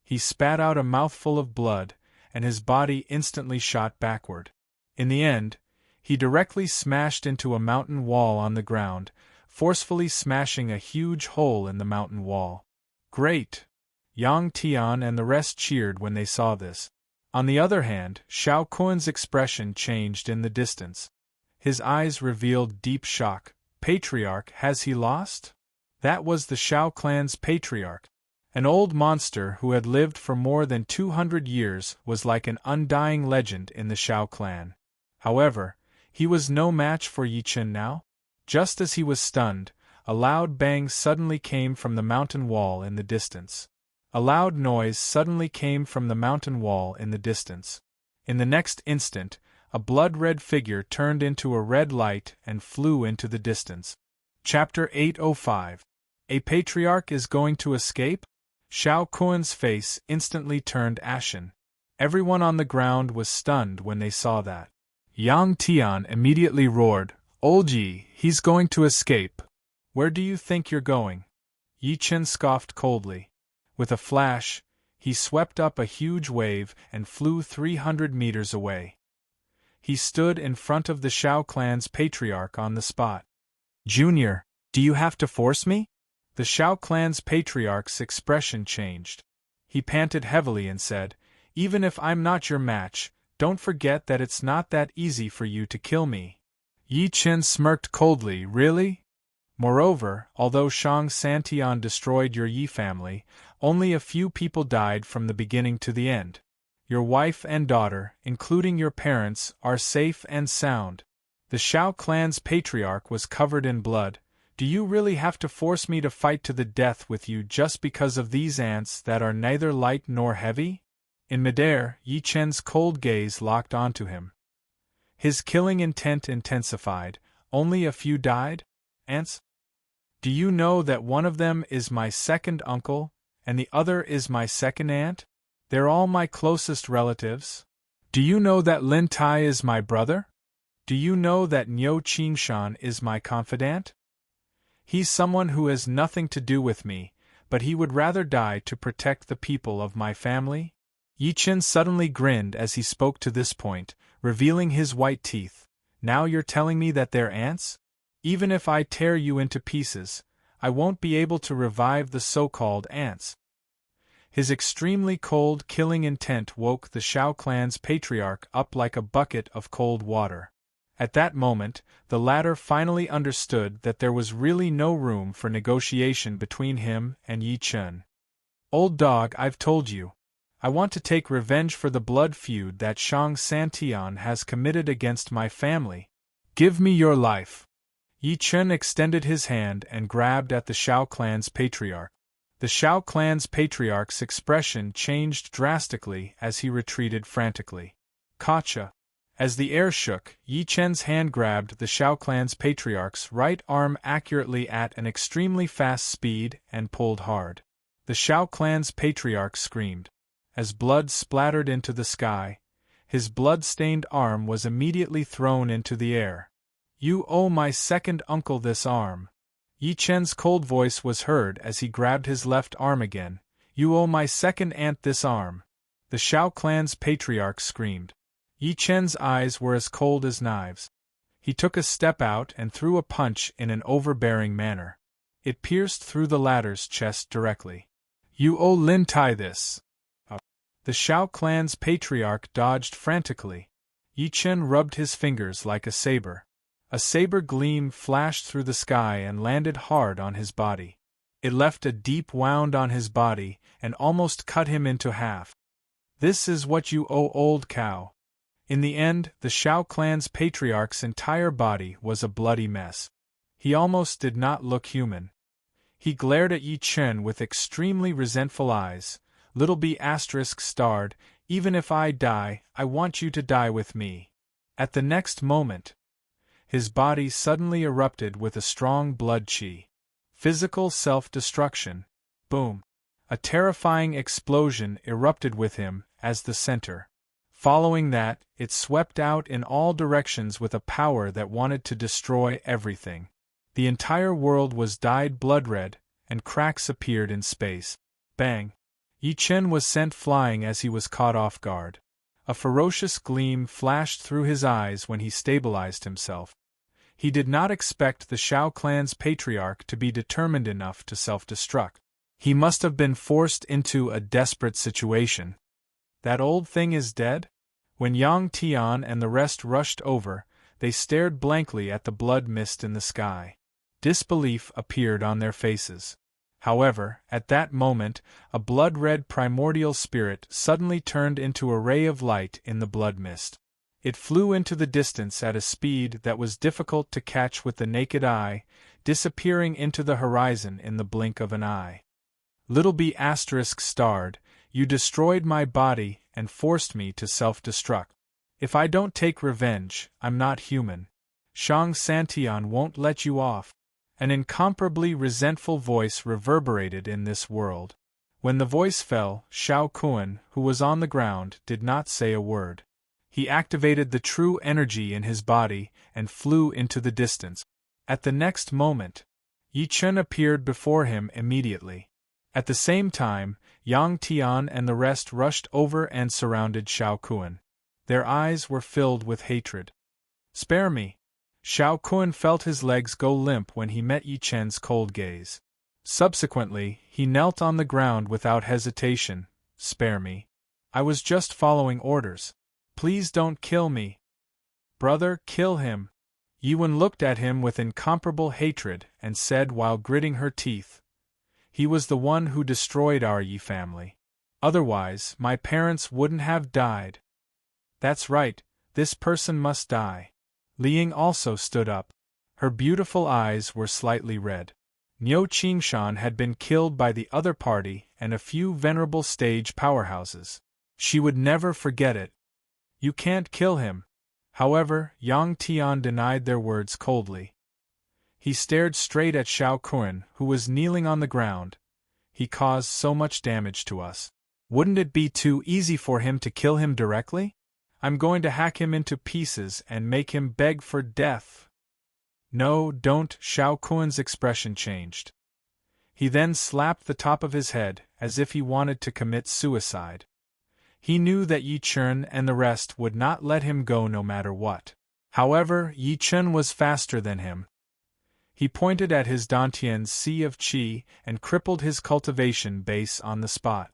He spat out a mouthful of blood, and his body instantly shot backward. In the end, he directly smashed into a mountain wall on the ground, forcefully smashing a huge hole in the mountain wall. Great! Yang Tian and the rest cheered when they saw this. On the other hand, Shao Kun's expression changed in the distance. His eyes revealed deep shock. Patriarch, has he lost? That was the Shao clan's patriarch. An old monster who had lived for more than 200 years was like an undying legend in the Shao clan. However, he was no match for Yi Chen now. Just as he was stunned, a loud bang suddenly came from the mountain wall in the distance. A loud noise suddenly came from the mountain wall in the distance. In the next instant, a blood-red figure turned into a red light and flew into the distance. Chapter 805. A patriarch is going to escape? Shao Kun's face instantly turned ashen. Everyone on the ground was stunned when they saw that. Yang Tian immediately roared, "Old Yi, he's going to escape. Where do you think you're going?" Yi Chen scoffed coldly. With a flash, he swept up a huge wave and flew 300 meters away. He stood in front of the Shao clan's patriarch on the spot. "Junior, do you have to force me?" The Shao clan's patriarch's expression changed. He panted heavily and said, "Even if I'm not your match, don't forget that it's not that easy for you to kill me." Yi Chen smirked coldly. "Really? Moreover, although Shang Santian destroyed your Yi family, only a few people died from the beginning to the end. Your wife and daughter, including your parents, are safe and sound. The Shao clan's patriarch was covered in blood. Do you really have to force me to fight to the death with you just because of these ants that are neither light nor heavy?" In midair, Yi Chen's cold gaze locked onto him. His killing intent intensified. "Only a few died? Ants? Do you know that one of them is my second uncle, and the other is my second aunt? They're all my closest relatives. Do you know that Lin Tai is my brother? Do you know that Niu Qingshan is my confidant? He's someone who has nothing to do with me, but he would rather die to protect the people of my family? Yi Chen suddenly grinned as he spoke to this point, revealing his white teeth. Now you're telling me that they're ants? Even if I tear you into pieces, I won't be able to revive the so-called ants. His extremely cold, killing intent woke the Shao clan's patriarch up like a bucket of cold water. At that moment, the latter finally understood that there was really no room for negotiation between him and Yi Chen. Old dog, I've told you. I want to take revenge for the blood feud that Shang Santian has committed against my family. Give me your life. Yi Chen extended his hand and grabbed at the Shao clan's patriarch. The Shao clan's patriarch's expression changed drastically as he retreated frantically. Gotcha! As the air shook, Yi Chen's hand grabbed the Shao clan's patriarch's right arm accurately at an extremely fast speed and pulled hard. The Shao clan's patriarch screamed. As blood splattered into the sky, his blood-stained arm was immediately thrown into the air. You owe my second uncle this arm. Yi Chen's cold voice was heard as he grabbed his left arm again. You owe my second aunt this arm. The Shao clan's patriarch screamed. Yi Chen's eyes were as cold as knives. He took a step out and threw a punch in an overbearing manner. It pierced through the latter's chest directly. You owe Lin Tai this. The Shao clan's patriarch dodged frantically. Yi Chen rubbed his fingers like a saber. A saber gleam flashed through the sky and landed hard on his body. It left a deep wound on his body and almost cut him into half. This is what you owe, old cow. In the end, the Shao clan's patriarch's entire body was a bloody mess. He almost did not look human. He glared at Yi Chen with extremely resentful eyes. Little B*** starred, even if I die, I want you to die with me. At the next moment, his body suddenly erupted with a strong blood chi. Physical self-destruction. Boom. A terrifying explosion erupted with him as the center. Following that, it swept out in all directions with a power that wanted to destroy everything. The entire world was dyed blood-red, and cracks appeared in space. Bang! Yi Chen was sent flying as he was caught off guard. A ferocious gleam flashed through his eyes when he stabilized himself. He did not expect the Shao clan's patriarch to be determined enough to self-destruct. He must have been forced into a desperate situation. That old thing is dead? When Yang Tian and the rest rushed over, they stared blankly at the blood mist in the sky. Disbelief appeared on their faces. However, at that moment, a blood-red primordial spirit suddenly turned into a ray of light in the blood mist. It flew into the distance at a speed that was difficult to catch with the naked eye, disappearing into the horizon in the blink of an eye. Little B** starred, you destroyed my body and forced me to self-destruct. If I don't take revenge, I'm not human. Shang Santian won't let you off. An incomparably resentful voice reverberated in this world. When the voice fell, Shao Kuan, who was on the ground, did not say a word. He activated the true energy in his body and flew into the distance. At the next moment, Yi Chen appeared before him immediately. At the same time, Yang Tian and the rest rushed over and surrounded Shao Kuan. Their eyes were filled with hatred. Spare me! Shao Kuan felt his legs go limp when he met Yi Chen's cold gaze. Subsequently, he knelt on the ground without hesitation. Spare me. I was just following orders. Please don't kill me. Brother, kill him. Yiwen looked at him with incomparable hatred and said while gritting her teeth, he was the one who destroyed our Yi family. Otherwise, my parents wouldn't have died. That's right, this person must die. Liang also stood up. Her beautiful eyes were slightly red. Niu Qingshan had been killed by the other party and a few venerable stage powerhouses. She would never forget it. You can't kill him. However, Yang Tian denied their words coldly. He stared straight at Shao Kuan, who was kneeling on the ground. He caused so much damage to us. Wouldn't it be too easy for him to kill him directly? I'm going to hack him into pieces and make him beg for death. No, don't. Xiao Kuan's expression changed. He then slapped the top of his head, as if he wanted to commit suicide. He knew that Yi Chen and the rest would not let him go no matter what. However, Yi Chen was faster than him. He pointed at his Dantian's sea of qi and crippled his cultivation base on the spot.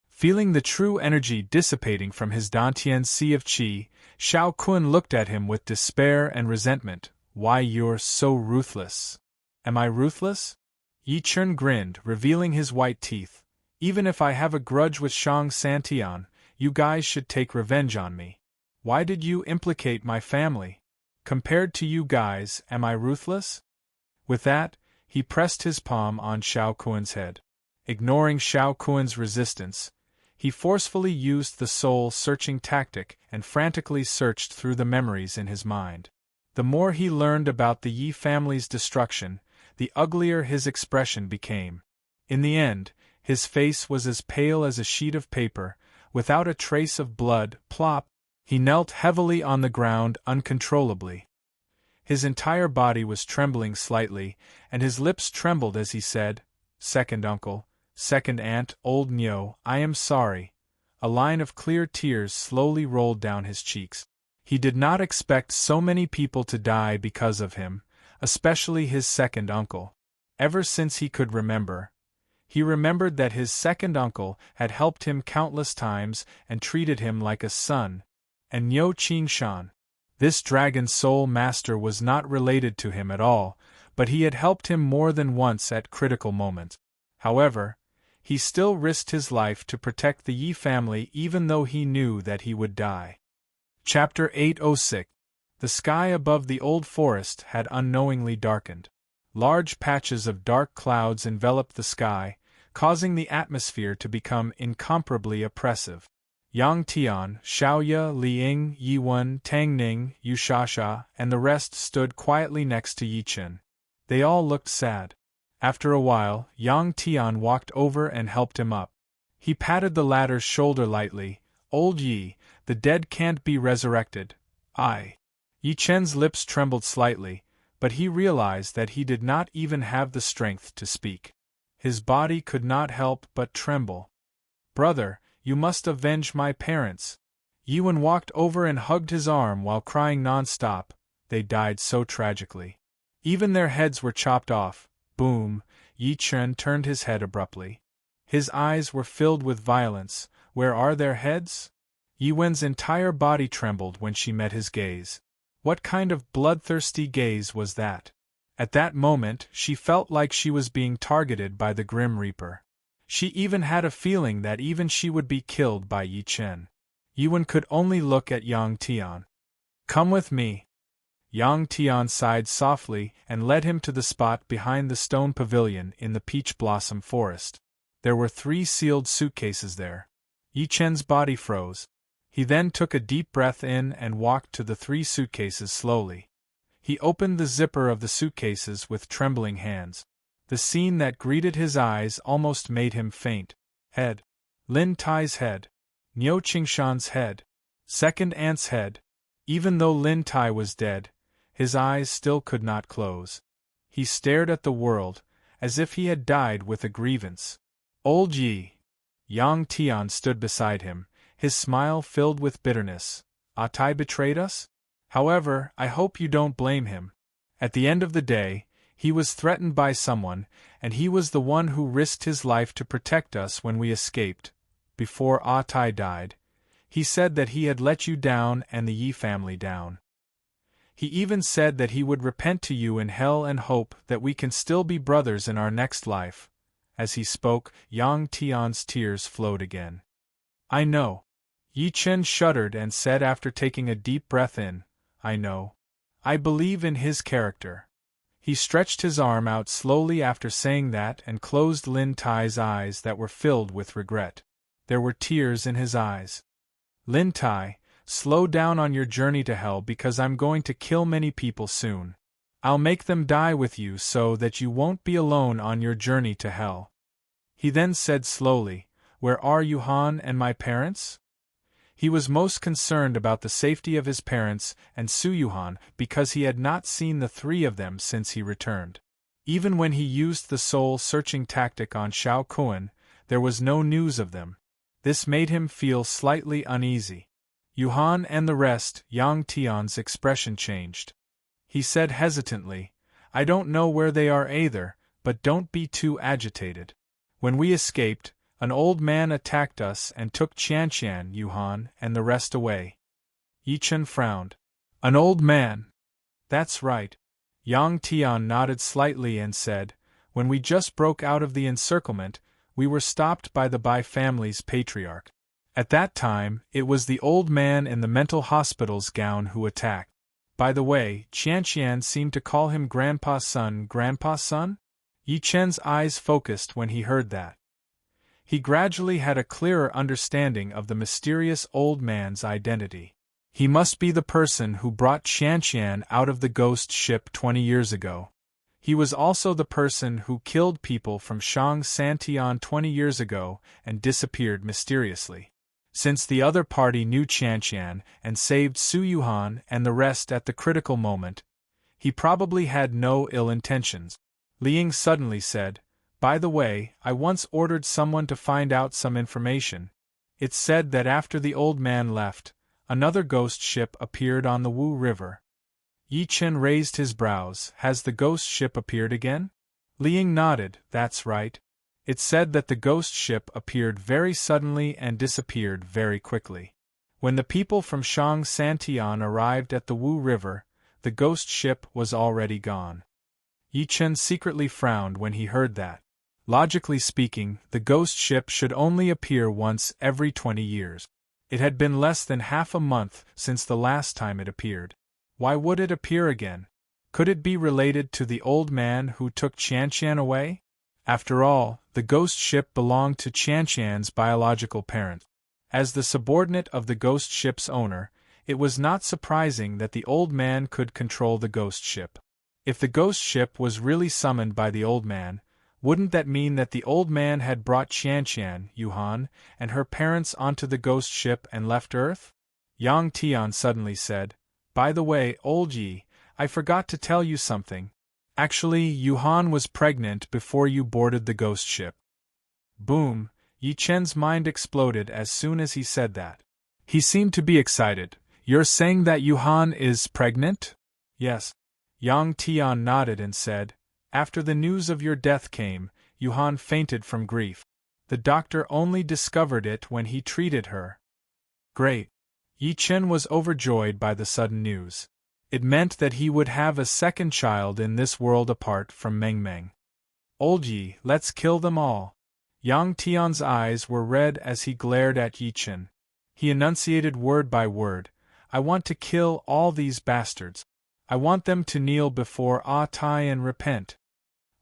Feeling the true energy dissipating from his Dantian's sea of qi, Xiao Kun looked at him with despair and resentment. Why, you're so ruthless. Am I ruthless? Yi Chen grinned, revealing his white teeth. Even if I have a grudge with Shang Santian, you guys should take revenge on me. Why did you implicate my family? Compared to you guys, am I ruthless? With that, he pressed his palm on Xiao Kuan's head. Ignoring Xiao Kuan's resistance, he forcefully used the soul-searching tactic and frantically searched through the memories in his mind. The more he learned about the Yi family's destruction, the uglier his expression became. In the end, his face was as pale as a sheet of paper, without a trace of blood. Plop! He knelt heavily on the ground uncontrollably. His entire body was trembling slightly, and his lips trembled as he said, "Second uncle, second aunt, old Nyo, I am sorry." A line of clear tears slowly rolled down his cheeks. He did not expect so many people to die because of him, especially his second uncle. Ever since he could remember, he remembered that his second uncle had helped him countless times and treated him like a son. And Niu Qingshan, this dragon soul master, was not related to him at all, but he had helped him more than once at critical moments. However, he still risked his life to protect the Yi family even though he knew that he would die. Chapter 806. The sky above the old forest had unknowingly darkened. Large patches of dark clouds enveloped the sky, causing the atmosphere to become incomparably oppressive. Yang Tian, Xiaoya, Li Ying, Yi Wen, Tang Ning, Yu Shasha, and the rest stood quietly next to Yi Chen. They all looked sad. After a while, Yang Tian walked over and helped him up. He patted the latter's shoulder lightly. "Old Yi, the dead can't be resurrected." Yi Chen's lips trembled slightly, but he realized that he did not even have the strength to speak. His body could not help but tremble. "Brother, you must avenge my parents." Yi Wen walked over and hugged his arm while crying non-stop. They died so tragically. Even their heads were chopped off. Boom! Yi Chen turned his head abruptly. His eyes were filled with violence. "Where are their heads?" Yi Wen's entire body trembled when she met his gaze. What kind of bloodthirsty gaze was that? At that moment, she felt like she was being targeted by the Grim Reaper. She even had a feeling that even she would be killed by Yi Chen. Yi Wen could only look at Yang Tian. "Come with me." Yang Tian sighed softly and led him to the spot behind the stone pavilion in the peach blossom forest. There were 3 sealed suitcases there. Yi Chen's body froze. He then took a deep breath in and walked to the 3 suitcases slowly. He opened the zipper of the suitcases with trembling hands. The scene that greeted his eyes almost made him faint. Head. Lin Tai's head. Niu Qingshan's head. Second aunt's head. Even though Lin Tai was dead, his eyes still could not close. He stared at the world, as if he had died with a grievance. "Old Yi." Yang Tian stood beside him, his smile filled with bitterness. "Atai betrayed us? However, I hope you don't blame him. At the end of the day, he was threatened by someone, and he was the one who risked his life to protect us when we escaped. Before Atai died, he said that he had let you down and the Yi family down. He even said that he would repent to you in hell and hope that we can still be brothers in our next life." As he spoke, Yang Tian's tears flowed again. "I know." Yi Chen shuddered and said after taking a deep breath in, "I know. I believe in his character." He stretched his arm out slowly after saying that and closed Lin Tai's eyes that were filled with regret. There were tears in his eyes. "Lin Tai, slow down on your journey to hell because I'm going to kill many people soon. I'll make them die with you so that you won't be alone on your journey to hell." He then said slowly, Where are Yuhan and my parents? He was most concerned about the safety of his parents and Su Yuhan because he had not seen the three of them since he returned. Even when he used the soul-searching tactic on Xiao Kuan, there was no news of them. This made him feel slightly uneasy. Yuhan and the rest, Yang Tian's expression changed. He said hesitantly, I don't know where they are either, but don't be too agitated. When we escaped, an old man attacked us and took Qianqian, Yuhan, and the rest away. Yi Chen frowned. An old man? That's right. Yang Tian nodded slightly and said, when we just broke out of the encirclement, we were stopped by the Bai family's patriarch. At that time, it was the old man in the mental hospital's gown who attacked. By the way, Qianqian seemed to call him Grandpa's son. Grandpa's son? Yi Chen's eyes focused when he heard that. He gradually had a clearer understanding of the mysterious old man's identity. He must be the person who brought Qianqian out of the ghost ship 20 years ago. He was also the person who killed people from Shang Santian 20 years ago and disappeared mysteriously. Since the other party knew Qianqian and saved Su Yuhan and the rest at the critical moment, he probably had no ill intentions. Li Ying suddenly said, by the way, I once ordered someone to find out some information. It's said that after the old man left, another ghost ship appeared on the Wu River. Yi Chen raised his brows. Has the ghost ship appeared again? Li Ying nodded. That's right. It's said that the ghost ship appeared very suddenly and disappeared very quickly. When the people from Shang Santian arrived at the Wu River, the ghost ship was already gone. Yi Chen secretly frowned when he heard that. Logically speaking, the ghost ship should only appear once every 20 years. It had been less than half a month since the last time it appeared. Why would it appear again? Could it be related to the old man who took Qianqian away? After all, the ghost ship belonged to Qianqian's biological parent. As the subordinate of the ghost ship's owner, it was not surprising that the old man could control the ghost ship. If the ghost ship was really summoned by the old man, wouldn't that mean that the old man had brought Qianqian, Yuhan, and her parents onto the ghost ship and left Earth? Yang Tian suddenly said, by the way, old Yi, I forgot to tell you something. Actually, Yuhan was pregnant before you boarded the ghost ship. Boom! Yi Chen's mind exploded as soon as he said that. He seemed to be excited. You're saying that Yuhan is pregnant? Yes. Yang Tian nodded and said, after the news of your death came, Yuhan fainted from grief. The doctor only discovered it when he treated her. Great. Yi Chen was overjoyed by the sudden news. It meant that he would have a second child in this world apart from Meng Meng. Old Yi, let's kill them all. Yang Tian's eyes were red as he glared at Yi Chen. He enunciated word by word, I want to kill all these bastards. I want them to kneel before Ah Tai and repent.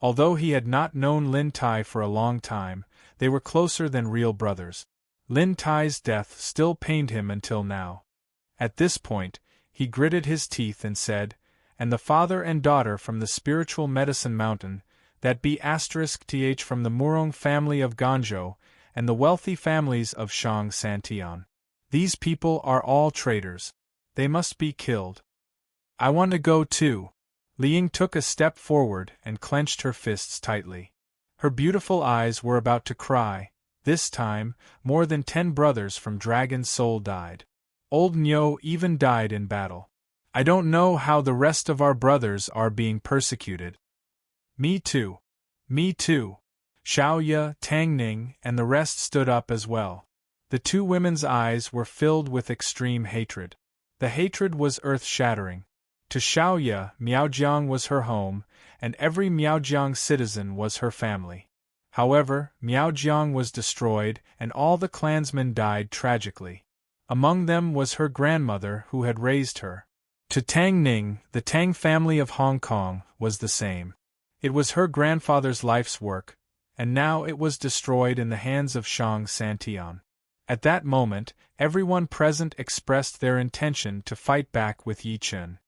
Although he had not known Lin Tai for a long time, they were closer than real brothers. Lin Tai's death still pained him until now. At this point, he gritted his teeth and said, and the father and daughter from the spiritual medicine mountain, that be *th from the Murong family of Ganzhou, and the wealthy families of Shang Santian. These people are all traitors. They must be killed. I want to go too. Li Ying took a step forward and clenched her fists tightly. Her beautiful eyes were about to cry. This time, more than 10 brothers from Dragon Soul died. Old Nyo even died in battle. I don't know how the rest of our brothers are being persecuted. Me too. Me too. Xiao Ye, Tang Ning, and the rest stood up as well. The two women's eyes were filled with extreme hatred. The hatred was earth-shattering. To Xiao Ye, Miaojiang was her home, and every Miaojiang citizen was her family. However, Miaojiang was destroyed, and all the clansmen died tragically. Among them was her grandmother who had raised her. To Tang Ning, the Tang family of Hong Kong was the same. It was her grandfather's life's work, and now it was destroyed in the hands of Shang Santian. At that moment, everyone present expressed their intention to fight back with Yi Chen.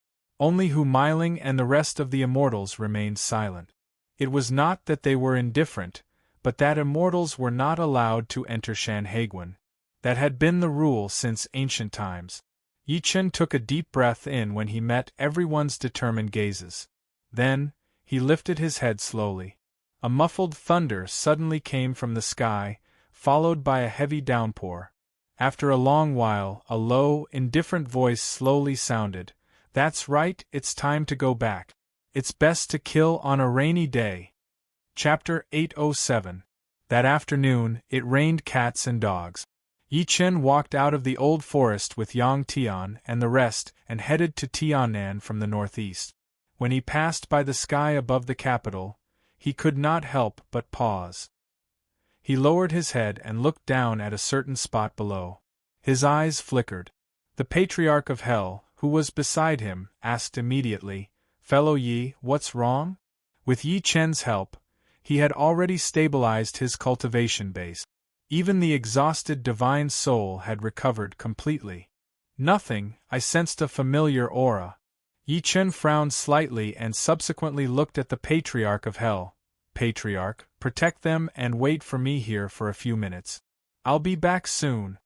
Only Hu Meiling and the rest of the immortals remained silent. It was not that they were indifferent, but that immortals were not allowed to enter Shanhaiguan. That had been the rule since ancient times. Yi Chen took a deep breath in when he met everyone's determined gazes. Then, he lifted his head slowly. A muffled thunder suddenly came from the sky, followed by a heavy downpour. After a long while, a low, indifferent voice slowly sounded. "That's right, it's time to go back. It's best to kill on a rainy day." Chapter 807. That afternoon, it rained cats and dogs. Yi Chen walked out of the old forest with Yang Tian and the rest and headed to Tiannan from the northeast. When he passed by the sky above the capital, he could not help but pause. He lowered his head and looked down at a certain spot below. His eyes flickered. The Patriarch of Hell, who was beside him, asked immediately, "Fellow Yi, what's wrong?" With Yi Chen's help, he had already stabilized his cultivation base. Even the exhausted divine soul had recovered completely. "Nothing," I sensed a familiar aura. Yi Chen frowned slightly and subsequently looked at the Patriarch of Hell. "Patriarch, protect them and wait for me here for a few minutes. I'll be back soon."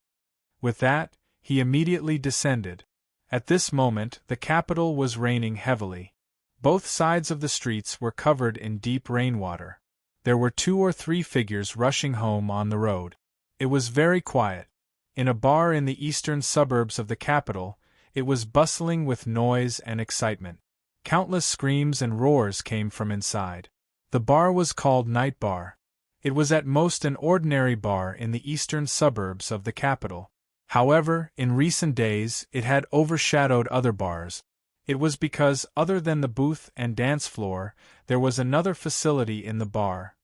With that, he immediately descended. At this moment, the capital was raining heavily. Both sides of the streets were covered in deep rainwater. There were 2 or 3 figures rushing home on the road. It was very quiet. In a bar in the eastern suburbs of the capital, it was bustling with noise and excitement. Countless screams and roars came from inside. The bar was called Night Bar. It was at most an ordinary bar in the eastern suburbs of the capital. However, in recent days, it had overshadowed other bars. It was because, other than the booth and dance floor, there was another facility in the bar: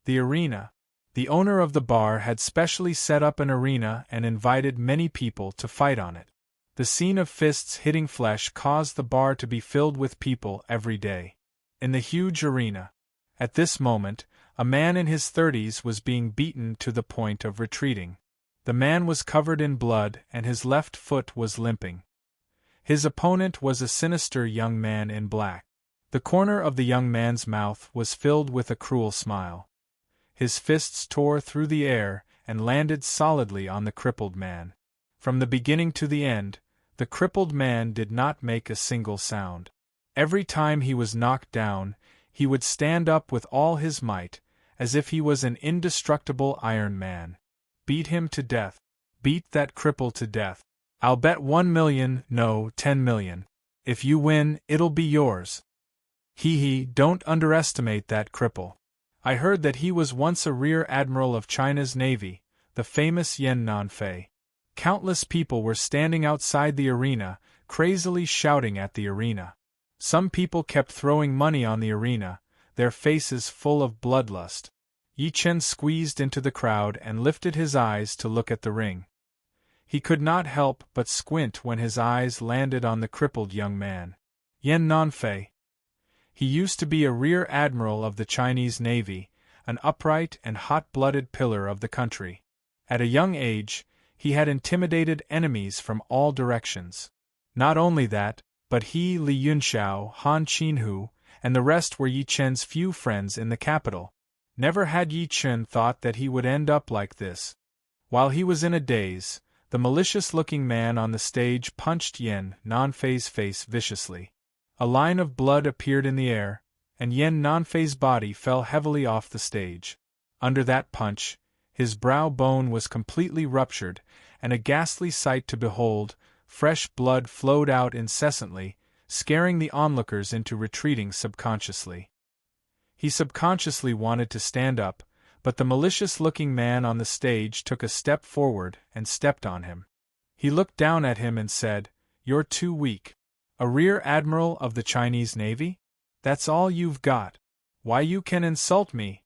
the arena. The owner of the bar had specially set up an arena and invited many people to fight on it. The scene of fists hitting flesh caused the bar to be filled with people every day. In the huge arena, at this moment, a man in his 30s was being beaten to the point of retreating. The man was covered in blood and his left foot was limping. His opponent was a sinister young man in black. The corner of the young man's mouth was filled with a cruel smile. His fists tore through the air and landed solidly on the crippled man. From the beginning to the end, the crippled man did not make a single sound. Every time he was knocked down, he would stand up with all his might, as if he was an indestructible Iron Man. "Beat him to death. Beat that cripple to death. I'll bet 1 million, no, 10 million. If you win, it'll be yours. Hee, don't underestimate that cripple. I heard that he was once a rear admiral of China's navy, the famous Yan Nanfei." Countless people were standing outside the arena, crazily shouting at the arena. Some people kept throwing money on the arena, their faces full of bloodlust. Yi Chen squeezed into the crowd and lifted his eyes to look at the ring. He could not help but squint when his eyes landed on the crippled young man. Yan Nanfei. He used to be a rear admiral of the Chinese Navy, an upright and hot-blooded pillar of the country. At a young age, he had intimidated enemies from all directions. Not only that, but he, Li Yunxiao, Han Qinhu, and the rest were Yi Chen's few friends in the capital. Never had Yi Chen thought that he would end up like this. While he was in a daze, the malicious-looking man on the stage punched Yan Nanfei's face viciously. A line of blood appeared in the air, and Yan Nanfei's body fell heavily off the stage. Under that punch, his brow bone was completely ruptured, and a ghastly sight to behold, fresh blood flowed out incessantly, scaring the onlookers into retreating subconsciously. He subconsciously wanted to stand up, but the malicious-looking man on the stage took a step forward and stepped on him. He looked down at him and said, "You're too weak. A rear admiral of the Chinese Navy? That's all you've got. Why, you can insult me."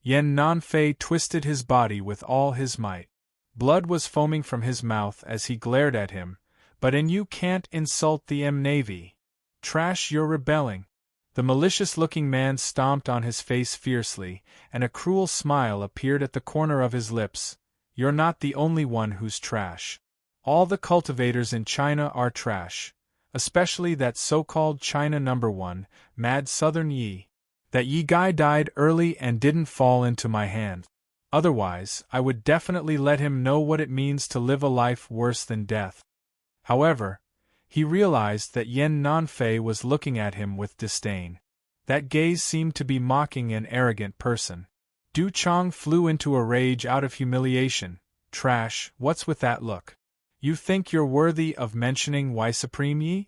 Yan Nanfei twisted his body with all his might. Blood was foaming from his mouth as he glared at him. "And you can't insult the Navy. Trash, you're rebelling." The malicious-looking man stomped on his face fiercely, and a cruel smile appeared at the corner of his lips. "You're not the only one who's trash. All the cultivators in China are trash, especially that so-called China #1, Mad Southern Yi." That ye guy died early and didn't fall into my hand. Otherwise, I would definitely let him know what it means to live a life worse than death. However, he realized that Yen Nanfei was looking at him with disdain. That gaze seemed to be mocking an arrogant person. Du Chang flew into a rage out of humiliation. Trash, what's with that look? You think you're worthy of mentioning Why Supreme Yi?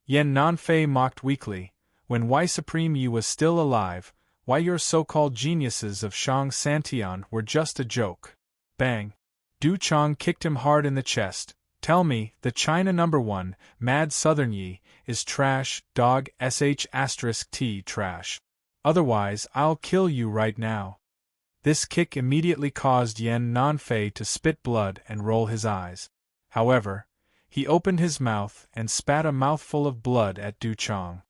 Yen Nanfei mocked weakly. When Why Supreme Yi was still alive, why your so-called geniuses of Shang Santian were just a joke. Bang! Du Chang kicked him hard in the chest. Tell me, the China #1, Mad Southern Yi, is trash, dog sh*t trash. Otherwise, I'll kill you right now. This kick immediately caused Yen Nanfei to spit blood and roll his eyes. However, he opened his mouth and spat a mouthful of blood at Du Chang.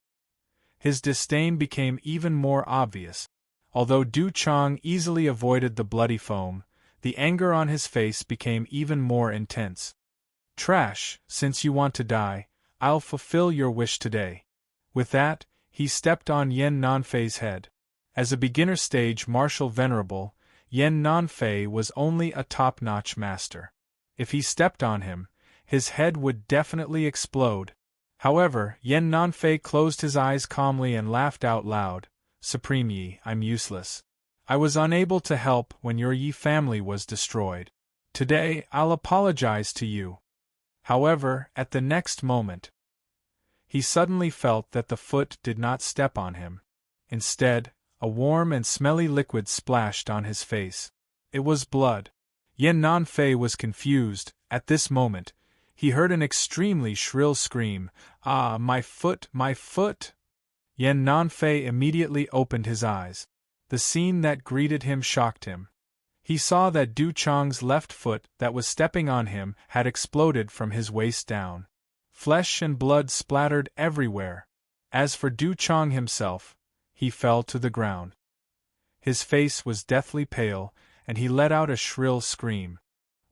His disdain became even more obvious. Although Du Chang easily avoided the bloody foam, the anger on his face became even more intense. Trash, since you want to die, I'll fulfill your wish today. With that, he stepped on Yen Nanfei's head. As a beginner stage martial venerable, Yen Nanfei was only a top-notch master. If he stepped on him, his head would definitely explode. However, Yen Nanfei closed his eyes calmly and laughed out loud. Supreme Yi, I'm useless. I was unable to help when your Yi family was destroyed. Today, I'll apologize to you. However, at the next moment, he suddenly felt that the foot did not step on him. Instead, a warm and smelly liquid splashed on his face. It was blood. Yen Nanfei was confused. At this moment, he heard an extremely shrill scream. Ah, my foot, my foot! Yen Nanfei immediately opened his eyes. The scene that greeted him shocked him. He saw that Du Chang's left foot that was stepping on him had exploded from his waist down. Flesh and blood splattered everywhere. As for Du Chang himself, he fell to the ground. His face was deathly pale, and he let out a shrill scream.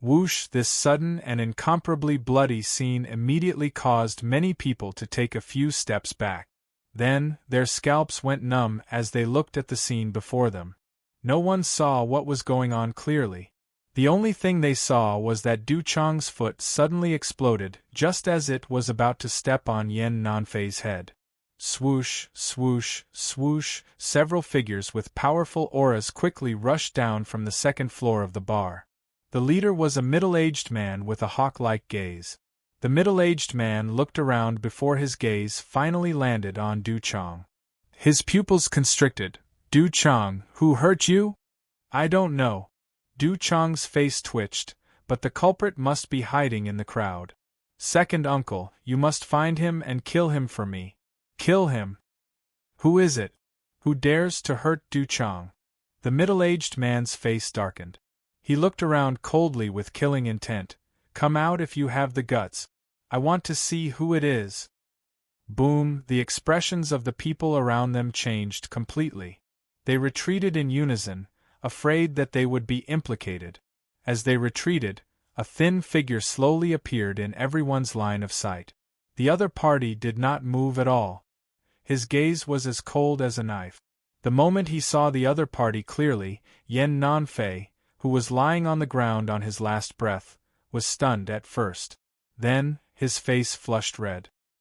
Whoosh! This sudden and incomparably bloody scene immediately caused many people to take a few steps back. Then, their scalps went numb as they looked at the scene before them. No one saw what was going on clearly. The only thing they saw was that Du Chang's foot suddenly exploded just as it was about to step on Yen Nanfei's head. Swoosh, swoosh, swoosh, several figures with powerful auras quickly rushed down from the second floor of the bar. The leader was a middle-aged man with a hawk-like gaze. The middle-aged man looked around before his gaze finally landed on Du Chang. His pupils constricted. Du Chang, who hurt you? I don't know. Du Chang's face twitched, but the culprit must be hiding in the crowd. Second uncle, you must find him and kill him for me. Kill him. Who is it? Who dares to hurt Du Chang? The middle-aged man's face darkened. He looked around coldly with killing intent. Come out if you have the guts. I want to see who it is. Boom! The expressions of the people around them changed completely. They retreated in unison, afraid that they would be implicated. As they retreated, a thin figure slowly appeared in everyone's line of sight. The other party did not move at all. His gaze was as cold as a knife. The moment he saw the other party clearly, Yen Nanfei, who was lying on the ground on his last breath, was stunned at first. Then, his face flushed red.